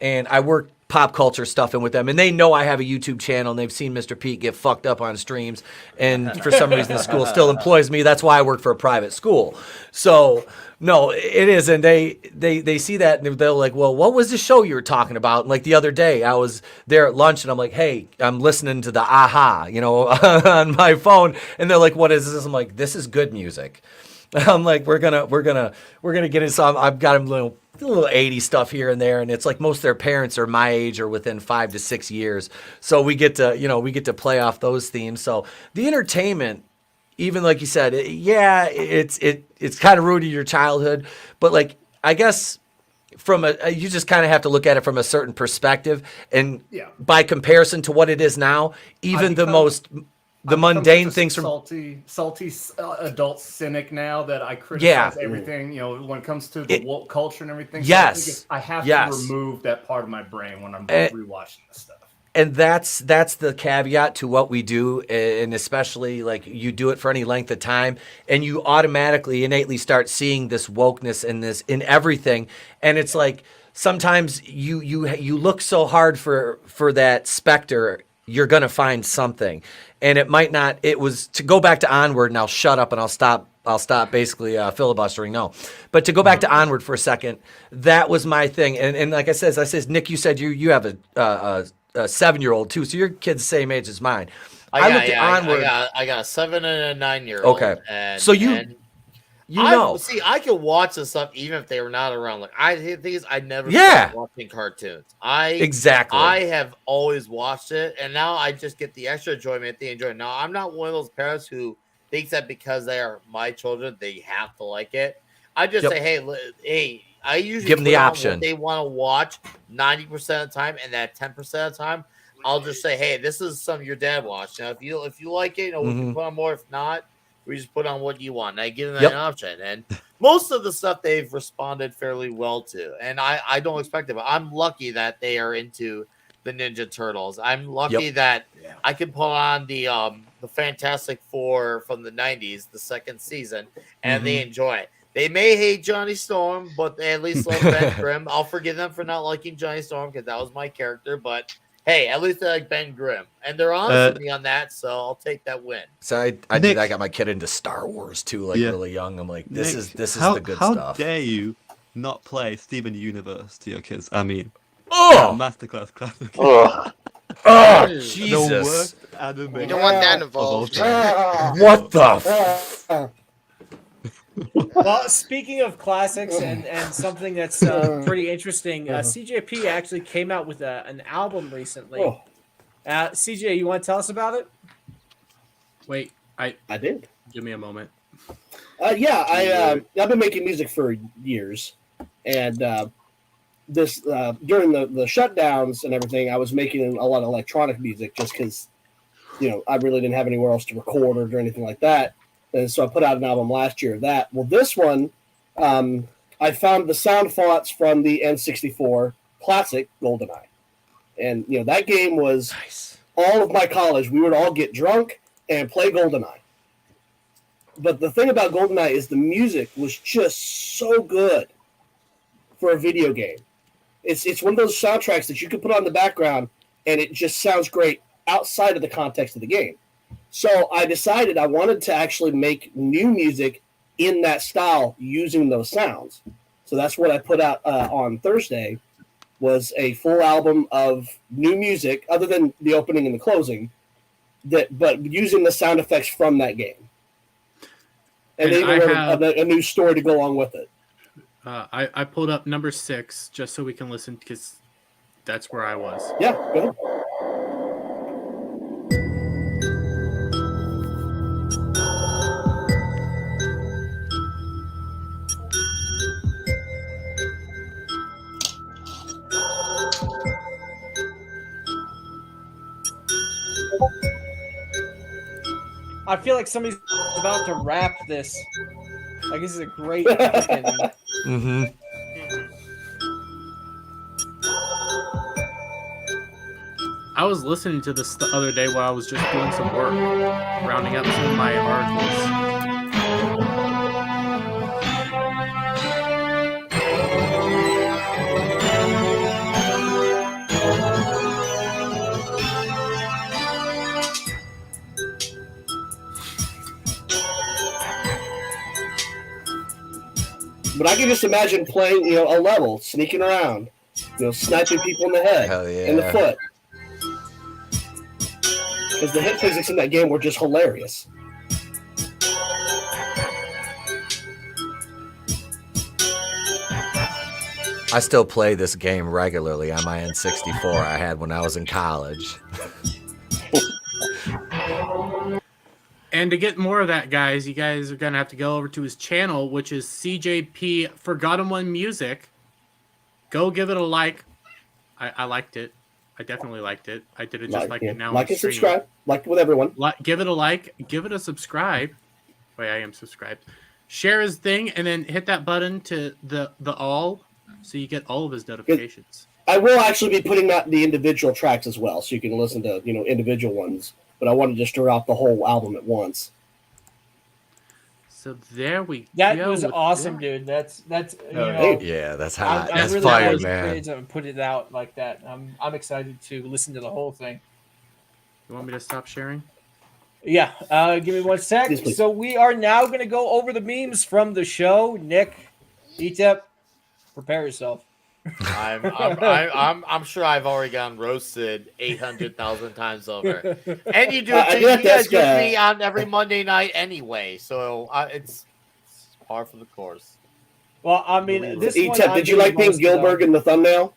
I: And I work pop culture stuff in with them. And they know I have a YouTube channel, and they've seen Mr. Pete get fucked up on streams. And for some reason, the school still employs me. That's why I work for a private school. So, no, it is. And they see that, and they're like, well, what was the show you were talking about? And like the other day, I was there at lunch, and I'm like, hey, I'm listening to the Aha, on my phone. And they're like, what is this? I'm like, this is good music. I'm like, we're gonna get in some. I've got them little 80 stuff here and there, and it's like most of their parents are my age or within 5 to 6 years, so we get to play off those themes. So the entertainment, even like you said, it's kind of ruining your childhood, but like I guess you just kind of have to look at it from a certain perspective, and by comparison to what it is now, even the mundane things from
F: salty adult cynic now that I criticize everything, when it comes to the woke culture and everything. So I have to remove that part of my brain when I'm rewatching this stuff.
I: And that's the caveat to what we do, and especially like you do it for any length of time, and you automatically innately start seeing this wokeness in everything, and it's like sometimes you look so hard for that specter, you're gonna find something. And it might not. It was to go back to Onward, and I'll shut up and I'll stop basically filibustering. No, but to go back to Onward for a second, that was my thing. And like I says, Nick, you said you have a 7-year-old too, so your kid's the same age as mine. I looked at Onward.
H: I got a 7 and a 9-year-old.
I: Okay,
H: and,
I: so
H: I can watch this stuff even if they were not around. Like the thing is, I never stopped watching cartoons. I have always watched it, and now I just get the extra enjoyment. Now I'm not one of those parents who thinks that because they are my children, they have to like it. I just
I: Yep.
H: say, hey, I usually
I: Give them the
H: put on
I: option.
H: what they want to watch 90% of the time, and that 10% of the time, I'll just say, hey, this is something your dad watched. Now, if you like it, we can put on more. If not, we just put on what you want. And I give them
I: Yep.
H: an option, and most of the stuff they've responded fairly well to, and I don't expect it. But I'm lucky that they are into the Ninja Turtles. I'm lucky that I can put on the Fantastic Four from the 90s, the second season, and they enjoy it. They may hate Johnny Storm, but they at least love Ben Grimm. I'll forgive them for not liking Johnny Storm because that was my character. But hey, at least they like Ben Grimm, and they're honest with me on that, so I'll take that win.
I: So I did. I got my kid into Star Wars too, like really young. I'm like, this is the good
C: how
I: stuff.
C: How dare you not play Steven Universe to your kids? I mean, Masterclass Classic.
I: Oh,
C: The
I: Jesus!
C: worst anime
D: You don't want that
C: of all
D: involved.
C: time.
I: What the?
A: Well, speaking of classics and something that's pretty interesting, CJP actually came out with an album recently.
B: Oh.
A: CJ, you want to tell us about it?
G: Wait,
B: I did.
G: Give me a moment.
B: I've been making music for years, and this during the shutdowns and everything, I was making a lot of electronic music just because, I really didn't have anywhere else to record or do anything like that. And so I put out an album last year of that. Well, this one, I found the sound fonts from the N64 classic GoldenEye. And, that game was all of my college. We would all get drunk and play GoldenEye. But the thing about GoldenEye is the music was just so good for a video game. It's one of those soundtracks that you can put on the background and it just sounds great outside of the context of the game. So I decided I wanted to actually make new music in that style using those sounds. So that's what I put out on Thursday, was a full album of new music, other than the opening and the closing, but using the sound effects from that game. And then a new story to go along with it.
G: I pulled up number 6 just so we can listen because that's where I was.
B: Yeah, go ahead.
A: I feel like somebody's about to rap this. Like, this is a great freaking...
G: I was listening to this the other day while I was just doing some work, rounding up some of my articles.
B: But I can just imagine playing, a level, sneaking around, sniping people in the head, in the foot. Because the hit physics in that game were just hilarious.
I: I still play this game regularly on my N64 I had when I was in college.
G: And to get more of that, guys, you guys are going to have to go over to his channel, which is CJP Forgotten One Music. Go give it a like. I liked it. I definitely liked it. I did it just like it now.
B: Like and subscribe. Like with everyone.
G: Give it a like. Give it a subscribe. Wait, I am subscribed. Share his thing and then hit that button to the all so you get all of his notifications.
B: I will actually be putting out the individual tracks as well, so you can listen to individual ones. But I wanted just to drop the whole album at once.
G: So there we go.
A: That was awesome, dude. That's
I: yeah, that's hot. That's
A: really
I: fire,
A: glad you
I: man.
A: created and put it out like that. I'm excited to listen to the whole thing.
G: You want me to stop sharing?
A: Yeah, give me 1 sec.
B: Yes, please.
A: So we are now going to go over the memes from the show. Nick, Etep, prepare yourself.
H: I'm sure I've already gotten roasted 800,000 times over, and you do
B: I
H: it.
B: get
H: You guys
B: that
H: get
B: guy.
H: me on every Monday night anyway, so it's par for the course.
A: Well, I mean, this one
B: Etep, did you like being Gilbert in the thumbnail?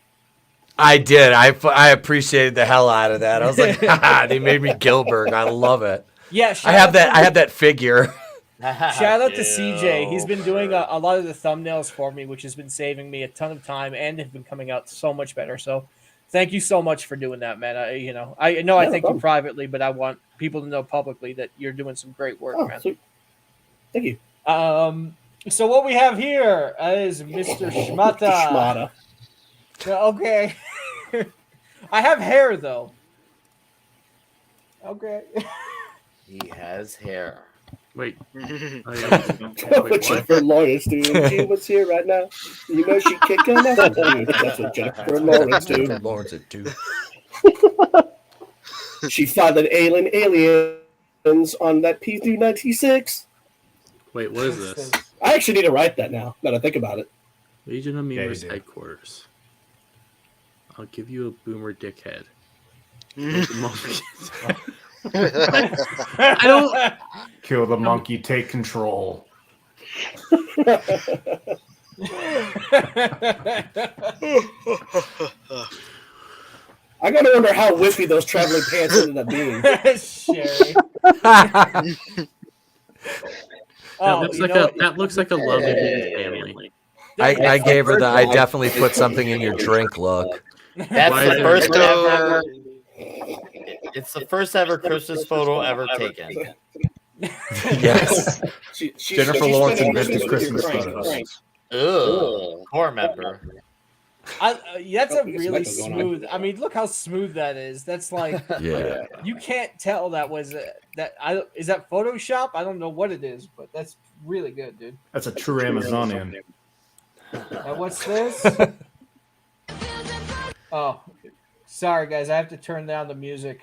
I: I did. I appreciated the hell out of that. I was like, they made me Gilbert. I love it.
A: Yeah,
I: I have that figure.
A: Shout out to CJ. He's been doing a lot of the thumbnails for me, which has been saving me a ton of time and have been coming out so much better. So thank you so much for doing that, man. I know I thank you privately, but I want people to know publicly that you're doing some great work, man.
B: Sweet. Thank you.
A: So what we have here is Mr. Schmata. Okay. I have hair, though. Okay.
H: He has hair.
G: Wait.
B: Jennifer Lawrence, dude. She was here right now. You know she kicking ass, dude. That's what Jennifer Lawrence, dude.
I: Jennifer Lawrence, dude.
B: She fought an aliens on that P-296.
G: Wait, what is this?
B: I actually need to write that now that I think about it.
G: Legion of
F: Yeah, you
G: Memers
F: do.
G: headquarters. I'll give you a boomer dickhead. I don't.
F: Kill the monkey, take control.
B: I gotta wonder how whiffy those traveling pants ended up being.
A: Sherry.
G: That looks like a lovely family.
I: I gave her the I definitely put something in your drink look.
H: That's
G: Why
H: the
G: is
H: first
D: it-
H: ever. It's the first ever Christmas photo ever taken.
I: Yes.
F: Jennifer Lawrence invented Christmas photos.
H: Ugh. Core member.
A: That's a really smooth. I mean, look how smooth that is. That's like
I: Yeah.
A: you can't tell that was is that Photoshop? I don't know what it is, but that's really good, dude.
F: That's a true Amazonian.
A: And what's this? Oh, sorry guys, I have to turn down the music.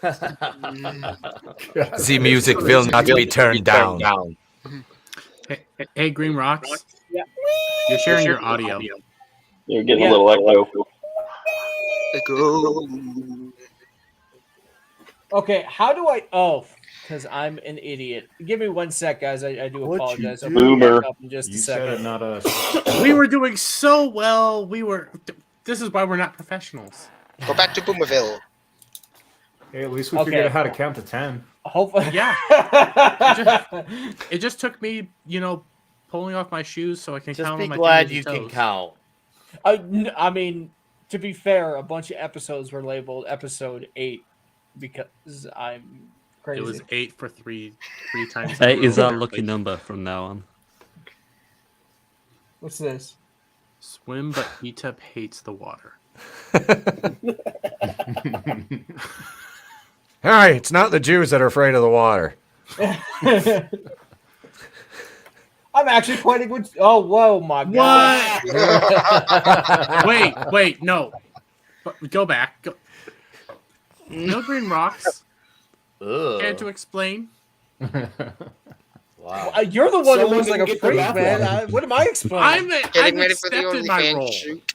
I: The music will not be turned down.
G: Hey, Green Rocks.
A: Yeah.
G: You're sharing your audio.
E: You're getting
A: Yeah.
E: a little echo.
A: Okay, how do I? Oh, because I'm an idiot. Give me 1 sec, guys. I do
F: What'd you
A: apologize. I'll
F: do?
A: be
E: Boomer.
A: back up in just
F: You
A: a
F: said it,
A: second.
F: not us.
G: We were doing so well. This is why we're not professionals.
D: Go back to Boomerville.
F: Hey, at least we
A: Okay.
F: figured out how to count to 10.
A: Hopefully,
G: Yeah. It just took me, pulling off my shoes so I can
H: Just
G: count
H: be
G: on my
H: glad
G: fingers
H: you
G: and
H: can
G: toes.
H: count.
A: I mean, to be fair, a bunch of episodes were labeled episode 8 because I'm crazy.
G: It was 8 for three times.
C: 8 is our lucky number from now on.
A: What's this?
G: Swim, but Etep hates the water.
I: Hey, it's not the Jews that are afraid of the water.
A: I'm actually quite a good. Oh, whoa, my God!
G: Wait, no. Go back. Go. No Green Rocks. Care
H: Ugh.
G: to explain?
H: Wow.
A: You're the one who
B: Someone
A: looks like a
B: didn't get
A: freak,
B: their
A: man.
B: bathwater.
A: What am I explaining?
G: I've
D: Getting ready for the
G: accepted my
D: OnlyFans
G: role.
D: shoot.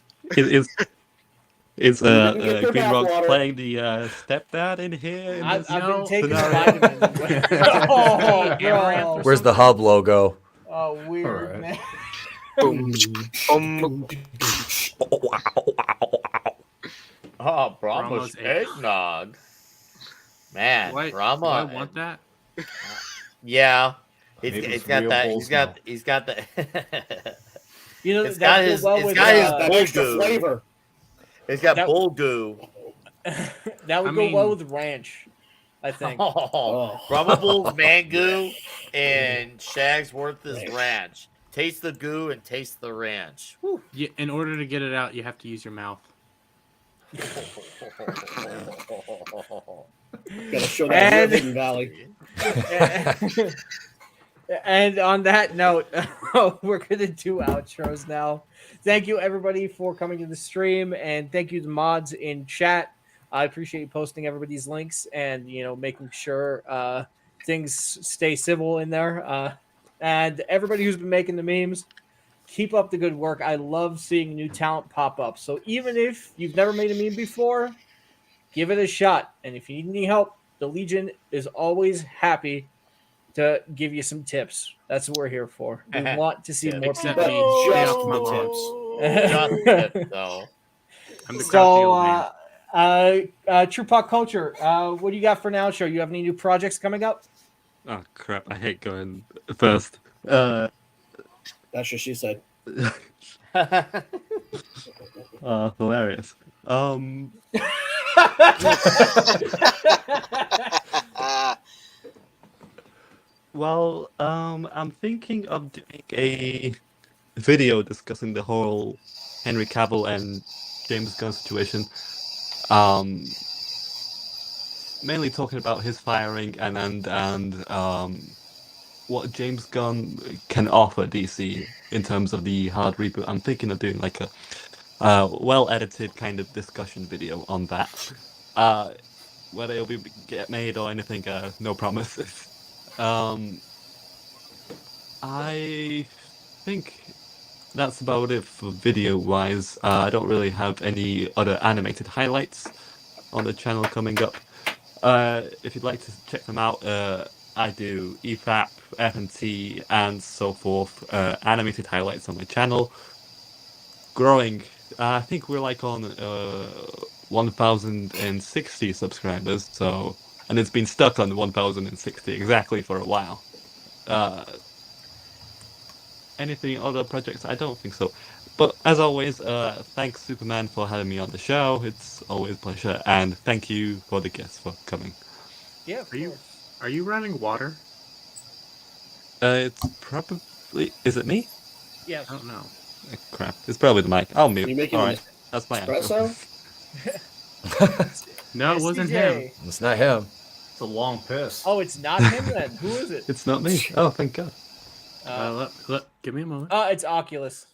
C: Is
B: get their
C: Green Rock
B: bathwater.
C: playing the stepdad in here? in
A: I've
C: this-
A: been
G: No.
A: taking
C: Scenario.
A: vitamins. Oh, bro.
G: Amaranth or
I: Where's the hub logo?
A: Oh, weird,
F: Alright.
A: man.
D: Boom. Boom.
H: Oh, Brahma's
G: Brahma's egg.
H: eggnog. Man,
G: Do I
H: Brahma.
G: want that?
H: Yeah.
F: Maybe
H: He's
F: it's
H: got
F: real
H: that.
F: bull
H: He's got the.
A: You know,
H: It's
A: that
H: got
A: goes
H: his-
A: well
H: it's
A: with,
H: got his
B: That
H: bull
B: extra
H: goo.
B: flavor.
H: He's got
A: That-
H: bull goo.
A: that would
G: I
A: go
G: mean-
A: well with ranch, I think.
H: Oh, Brahma Bull's man goo and Shagsworth's ranch. Taste the goo and taste the ranch. Whew.
G: In order to get it out, you have to use your mouth.
B: Gotta show that real
A: And-
B: Hidden Valley.
A: And on that note, we're going to do outros now. Thank you, everybody, for coming to the stream. And thank you to mods in chat. I appreciate you posting everybody's links and, making sure things stay civil in there. And everybody who's been making the memes, keep up the good work. I love seeing new talent pop up. So even if you've never made a meme before, give it a shot. And if you need any help, the Legion is always happy to give you some tips. That's what we're here for. We want to see more
G: Except
A: people.
G: me. Stay
B: Just
G: off my
B: the
G: lawn.
B: tips.
H: Just it, though.
G: I'm the grumpy
A: So,
G: old man.
A: True Pop Culture, what do you got for now, show? You have any new projects coming up?
C: Oh crap! I hate going first.
B: That's what she said.
C: Hilarious. Well, I'm thinking of doing a video discussing the whole Henry Cavill and James Gunn situation. Mainly talking about his firing and what James Gunn can offer DC in terms of the hard reboot. I'm thinking of doing like a well-edited kind of discussion video on that. Whether it'll get made or anything, no promises. I think that's about it for video-wise. I don't really have any other animated highlights on the channel coming up. If you'd like to check them out, I do EFAP, FNT, and so forth, animated highlights on my channel. Growing. I think we're like on 1,060 subscribers, and it's been stuck on 1,060 exactly for a while. Anything other projects? I don't think so. But as always, thanks Superman for having me on the show. It's always a pleasure, and thank you for the guests for coming.
A: Yeah,
G: Are you running water?
C: It's probably. Is it me?
A: Yeah.
G: I don't know.
C: Crap. It's probably the mic. I'll mute.
B: You making
C: All right. That's my answer.
B: espresso?
G: No, it wasn't him.
I: It's not him.
F: It's a long piss.
A: Oh, it's not him then. Who is it?
C: It's not me. Oh, thank God.
G: Give me a moment.
A: It's Oculus.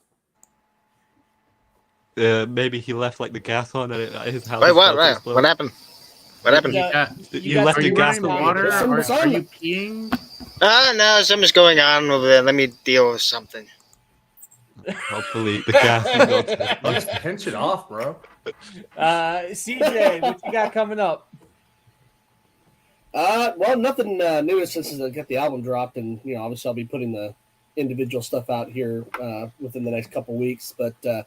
C: Maybe he left like the gas on at his house.
D: Wait, what happened? What happened?
C: You left
G: Are
C: the
G: you
C: gas
G: running
C: on.
G: water? Or are you peeing?
D: No, something's going on over there. Let me deal with something.
C: Hopefully the gas will go to
F: Just pinch it off, bro.
A: CJ, what you got coming up?
B: Well, nothing new since I got the album dropped, and obviously I'll be putting the individual stuff out here within the next couple weeks. But no,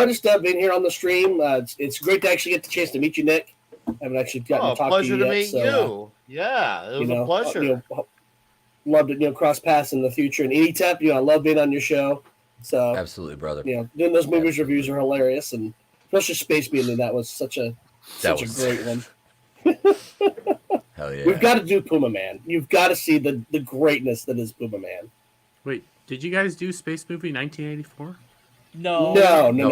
B: just being here on the stream. It's great to actually get the chance to meet you, Nick. I haven't actually gotten to talk to you
H: pleasure to
B: yet.
H: meet
B: So,
H: you. Yeah, it was a pleasure.
B: Love to cross paths in the future. And ETEP, I love being on your show. So
I: absolutely, brother.
B: doing those movies reviews are hilarious, and especially Space Beating, that was such a great one.
I: Hell yeah.
B: We've got to do Puma Man. You've got to see the greatness that is Puma Man.
G: Wait, did you guys do Space Movie 1984?
A: No.
B: No.
I: We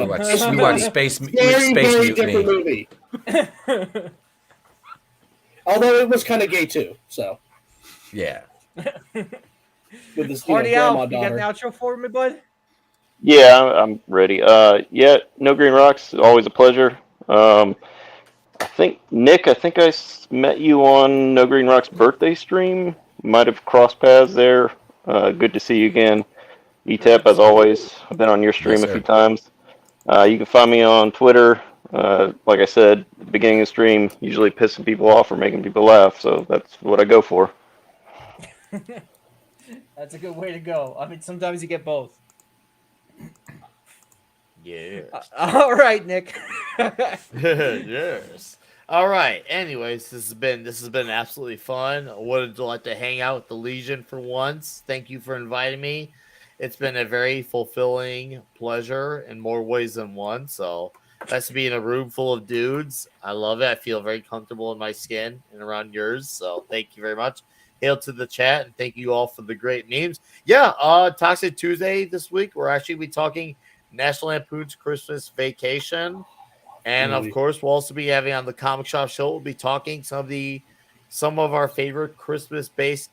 I: watched Space
B: very
I: Mutiny.
B: different movie. Although it was kind of gay too. So
I: yeah.
B: With this
A: Party out.
B: grandma
A: You got an
B: daughter.
A: outro for me, bud?
E: Yeah, I'm ready. Yeah, No Green Rocks, always a pleasure. I think Nick, I met you on No Green Rocks birthday stream. Might have crossed paths there. Good to see you again. ETEP, as always. I've been on your stream a few times. You can find me on Twitter. Like I said, at the beginning of the stream, usually pissing people off or making people laugh. So that's what I go for.
A: That's a good way to go. I mean, sometimes you get both.
H: Yeah.
A: All right, Nick.
H: Yes. All right. Anyways, this has been absolutely fun. I wanted to to hang out with the Legion for once. Thank you for inviting me. It's been a very fulfilling pleasure in more ways than one. So that's to be in a room full of dudes. I love it. I feel very comfortable in my skin and around yours. So thank you very much. Hail to the chat, and thank you all for the great memes. Yeah, Toxic Tuesday this week. We're actually be talking National Lampoon's Christmas Vacation. And of course, we'll also be having on the Comic Shop Show. We'll be talking some of our favorite Christmas-based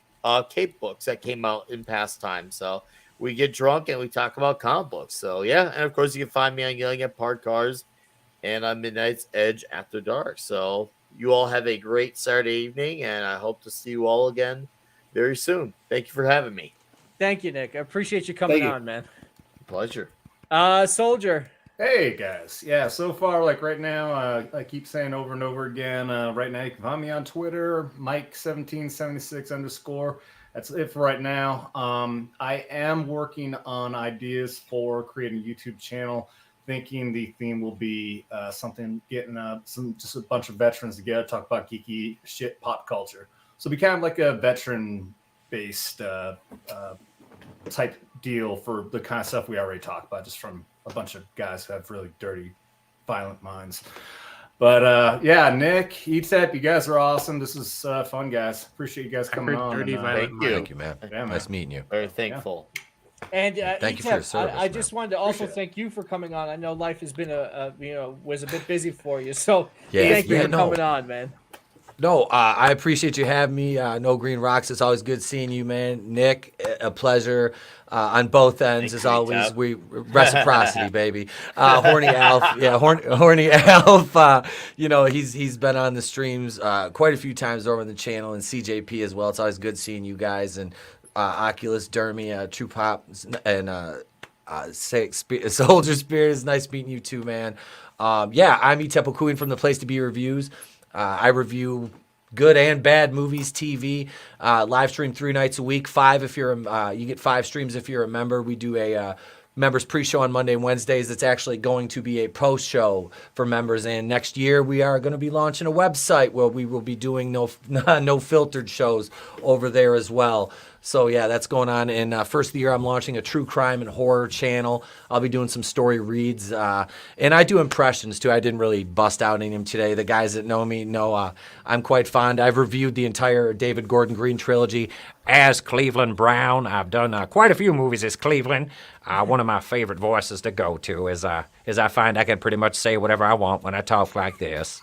H: cape books that came out in past times. So we get drunk and we talk about comic books. So yeah, and of course you can find me on Yelling at Parked Cars and on Midnight's Edge After Dark. So you all have a great Saturday evening, and I hope to see you all again very soon. Thank you for having me.
A: Thank you, Nick. I appreciate you coming on, man.
H: Pleasure.
A: Soldier.
F: Hey guys, yeah. So far, like right now, I keep saying over and over again. Right now, you can find me on Twitter, Mike1776_. That's it for right now. I am working on ideas for creating a YouTube channel. thinking the theme will be something getting just a bunch of veterans together, talk about geeky shit, pop culture. So it'll be kind of like a veteran-based type deal for the kind of stuff we already talked about, just from a bunch of guys who have really dirty, violent minds. But yeah, Nick, ETEP, you guys are awesome. This is fun, guys. Appreciate you guys coming on.
G: Dirty,
F: and,
G: violent
H: Thank you.
I: Thank you, man.
F: Yeah, man.
I: Nice meeting you.
H: Very thankful.
A: And
I: Thank you for your
A: ETEP,
I: service,
A: I just wanted to also thank you for coming on. I know life has been was a bit busy for you, so thank you for coming on, man.
I: No, I appreciate you having me. No Green Rocks. It's always good seeing you, man. Nick, a pleasure on both ends.
H: Thank
I: As
H: you,
I: always,
H: Tab.
I: we reciprocity, baby. Horny Alf, yeah, Horny Alf. He's been on the streams quite a few times over on the channel, and CJP as well. It's always good seeing you guys, and Oculus, Dermy, True Pop, and Soldier Spirit. It's nice meeting you too, man. I'm ETEP Okuyan from the Place to Be Reviews. I review good and bad movies, TV. Live stream 3 nights a week. 5 if you're you get 5 streams if you're a member. We do a members pre-show on Monday and Wednesdays. It's actually going to be a post-show for members. And next year we are going to be launching a website where we will be doing no filtered shows over there as well. So yeah, that's going on. And first of the year, I'm launching a true crime and horror channel. I'll be doing some story reads, and I do impressions too. I didn't really bust out any of them today. The guys that know me know I'm quite fond. I've reviewed the entire David Gordon Green trilogy as Cleveland Brown. I've done quite a few movies as Cleveland. One of my favorite voices to go to is I find I can pretty much say whatever I want when I talk like this.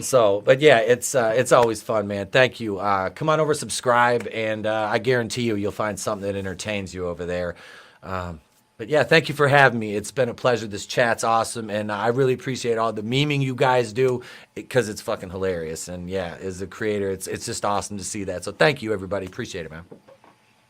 I: So, but yeah, it's always fun, man. Thank you. Come on over, subscribe, and I guarantee you'll find something that entertains you over there. But yeah, thank you for having me. It's been a pleasure. This chat's awesome, and I really appreciate all the memeing you guys do because it's fucking hilarious. And yeah, as a creator, it's just awesome to see that. So thank you, everybody. Appreciate it, man.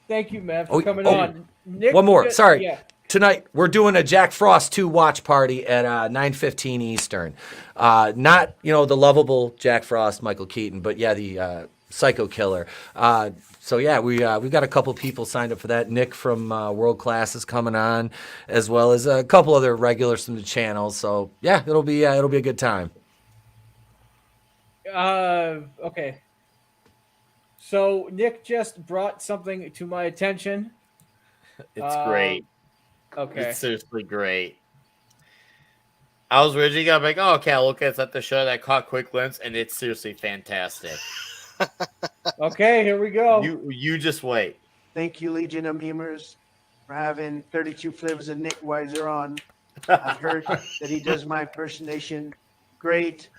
A: Thank you, man, for coming on. Nick,
I: one more. Sorry.
A: Yeah.
I: Tonight, we're doing a Jack Frost 2 watch party at 9:15 Eastern. Not, the lovable Jack Frost, Michael Keaton, but yeah, the psycho killer. So yeah, we've got a couple people signed up for that. Nick from World Class is coming on, as well as a couple other regulars from the channel. So yeah, it'll be a good time.
A: Okay. So Nick just brought something to my attention.
H: It's great.
A: Okay.
H: It's seriously great. I was originally gonna be like, oh, okay, I'll look at the show that caught quick glimpse, and it's seriously fantastic.
A: Okay, here we go.
H: You just wait.
K: Thank you, Legion of Memers, for having 32 Flavors of Nick Weiser on. I've heard that he does my impersonation great,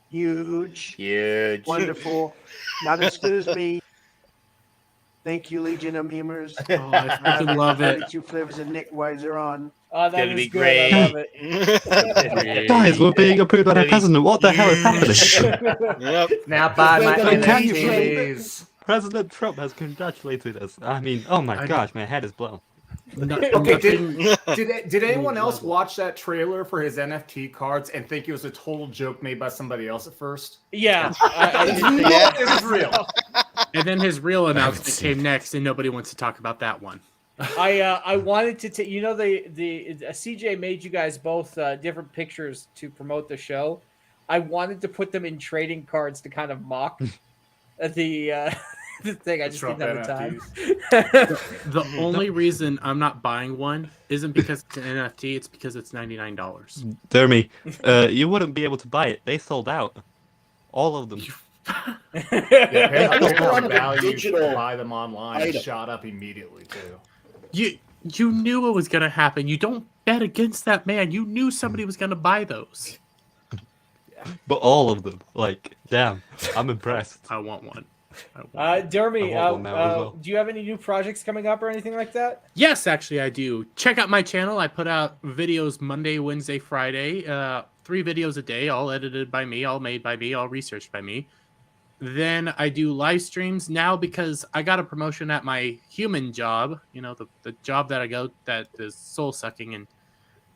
K: huge, wonderful, not as good as me. Thank you, Legion of Memers.
G: Oh, I fucking love it.
K: 32 Flavors of Nick Weiser on.
A: Oh, that
H: Gonna
A: is
H: be
A: good.
H: great.
A: I love it.
C: Guys, we're being approved by the president. What the hell is happening?
D: Yep.
F: Now buy my
A: Well,
C: can you
F: NFTs.
C: President Trump has congratulated us. I mean, oh my gosh, my head is blown.
F: Okay, did anyone else watch that trailer for his NFT cards and think it was a total joke made by somebody else at first?
A: Yeah.
F: This is real.
G: And then his real announcement came next, and nobody wants to talk about that one.
A: I wanted to take, the CJ made you guys both different pictures to promote the show. I wanted to put them in trading cards to kind of mock the thing. I just didn't have the time.
G: The only reason I'm not buying one isn't because it's an NFT, it's because it's $99.
C: Dermy, you wouldn't be able to buy it. They sold out. All of them.
F: Yeah,
B: just
F: apparently
B: wanted a
F: value
B: digital
F: to buy them online
B: item.
F: shot up immediately too.
G: You knew it was gonna happen. You don't bet against that man. You knew somebody was gonna buy those.
C: But all of them. Like, damn. I'm impressed.
G: I want one.
A: Dermy,
C: I want one now as well.
A: do you have any new projects coming up or anything like that?
G: Yes, actually, I do. Check out my channel. I put out videos Monday, Wednesday, Friday. 3 videos a day, all edited by me, all made by me, all researched by me. Then I do live streams now because I got a promotion at my human job. The job that I go that is soul sucking and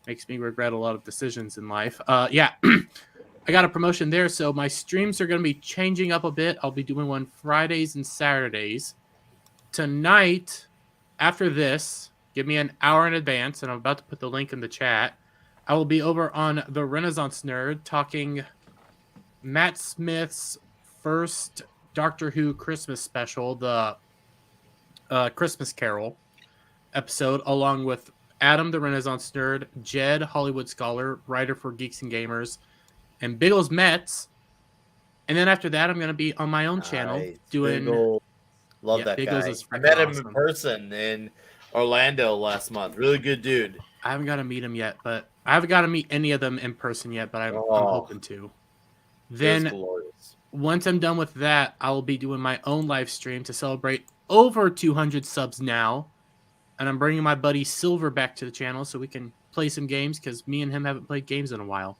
G: makes me regret a lot of decisions in life. Yeah, I got a promotion there, so my streams are going to be changing up a bit. I'll be doing one Fridays and Saturdays. Tonight, after this, give me an hour in advance, and I'm about to put the link in the chat. I will be over on the Renaissance Nerd talking Matt Smith's first Doctor Who Christmas special, the Christmas Carol episode, along with Adam the Renaissance Nerd, Jed Hollywood Scholar, writer for Geeks and Gamers, and Biggles Metz. And then after that, I'm going to be on my own channel doing.
H: Biggles. Love that
G: Biggles
H: guy.
G: is
H: I
G: freaking
H: met him
G: awesome.
H: in person in Orlando last month. Really good dude.
G: I haven't got to meet him yet, but I haven't got to meet any of them in person yet, but I'm hoping to.
H: It was
G: Then
H: glorious.
G: once I'm done with that, I will be doing my own live stream to celebrate over 200 subs now. And I'm bringing my buddy Silver back to the channel so we can play some games because me and him haven't played games in a while.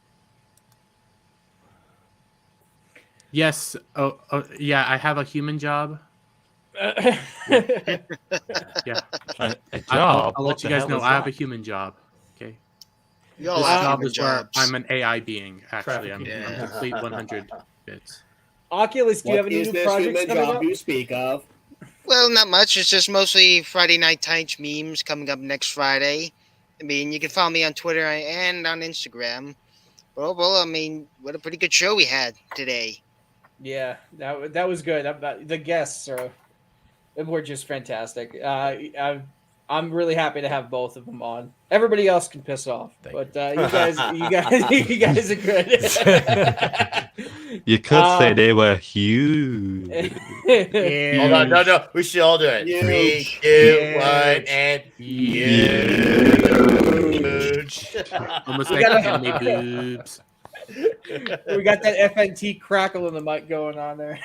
G: Yes. Oh, yeah, I have a human job. Yeah.
C: A
G: I'll
C: job?
G: let
C: What
G: you
C: the
G: guys
C: hell
G: know
C: is
G: I have a
C: that?
G: human job. Okay.
D: We all
G: This
D: have
G: job
D: human
G: is where
D: jobs.
G: I'm an AI being, actually. I'm
F: Trafficking.
G: complete 100 bits.
A: Oculus, do you have
B: What
A: any
B: is
A: new
B: this
A: projects
B: human
A: coming
B: job
A: up?
B: you speak of?
D: Well, not much. It's just mostly Friday Night Tights memes coming up next Friday. I mean, you can follow me on Twitter and on Instagram. Well, I mean, what a pretty good show we had today.
A: Yeah, that was good. The guests were just fantastic. I'm really happy to have both of them on. Everybody else can piss off, but you guys are good.
C: You could say they were huge.
H: Hold on, no. We should all do it. 3, 2, 1, and huge.
G: Almost
A: We
G: like
A: gotta-
G: anime boobs.
A: We got that FNT crackle in the mic going on there.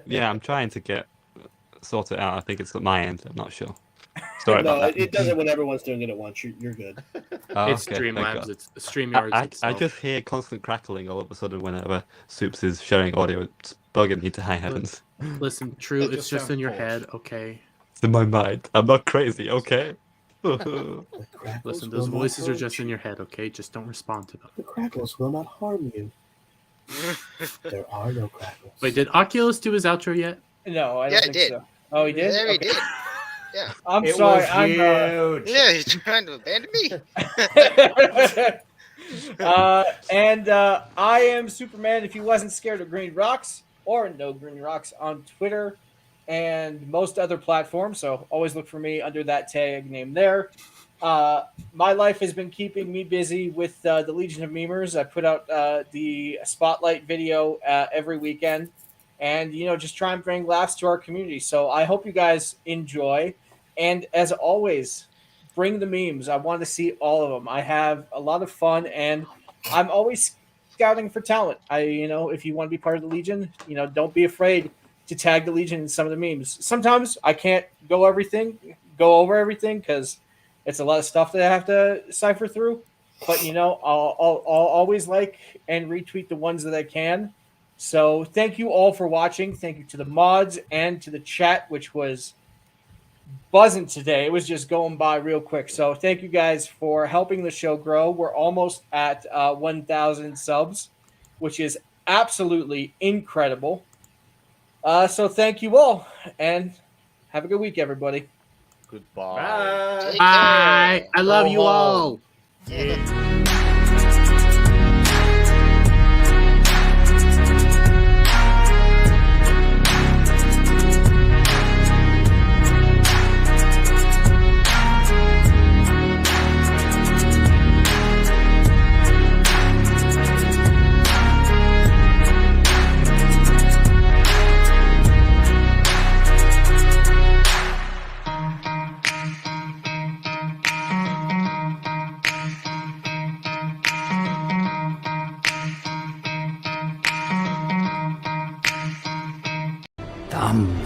C: Yeah, I'm trying to sort it out. I think it's at my end. I'm not sure. Sorry
B: No,
C: about that.
B: it does it when everyone's doing it at once. You're good.
C: Oh,
G: It's
C: okay, thank
G: Streamlabs.
C: God.
G: It's StreamYards.
C: I
G: itself.
C: just hear constant crackling all of a sudden whenever Soups is sharing audio. It's bugging me to high heavens.
G: Listen, true.
F: That
G: It's
F: just
G: just in
F: sounds
G: your
F: false.
G: head. Okay.
C: It's in my mind. I'm not crazy, okay?
G: Listen, those voices are just in your head. Okay, just don't respond to them.
B: The crackles will not harm you. There are no crackles.
G: Wait, did Oculus do his outro yet?
A: No, I don't
D: Yeah, I
A: think
D: did.
A: so. Oh, he did?
D: There we
A: Okay.
D: did. Yeah.
A: I'm
F: It
A: sorry.
F: was
A: I'm
F: huge.
D: Yeah, he's trying to abandon me.
A: and I am Superman if he wasn't scared of green rocks, or no green rocks on Twitter and most other platforms. So always look for me under that tag name there. My life has been keeping me busy with the Legion of Memers. I put out the spotlight video every weekend, and just try and bring laughs to our community. So I hope you guys enjoy, and as always, bring the memes. I want to see all of them. I have a lot of fun, and I'm always scouting for talent. If you want to be part of the Legion, don't be afraid to tag the Legion in some of the memes. Sometimes I can't go over everything because it's a lot of stuff that I have to cipher through. But I'll always like and retweet the ones that I can. So thank you all for watching. Thank you to the mods and to the chat, which was buzzing today. It was just going by real quick. So thank you guys for helping the show grow. We're almost at 1,000 subs, which is absolutely incredible. So thank you all, and have a good week, everybody.
H: Goodbye.
D: Take
G: Bye.
D: care.
G: I love
H: Go
G: you
H: home.
G: all.
I: Thumb.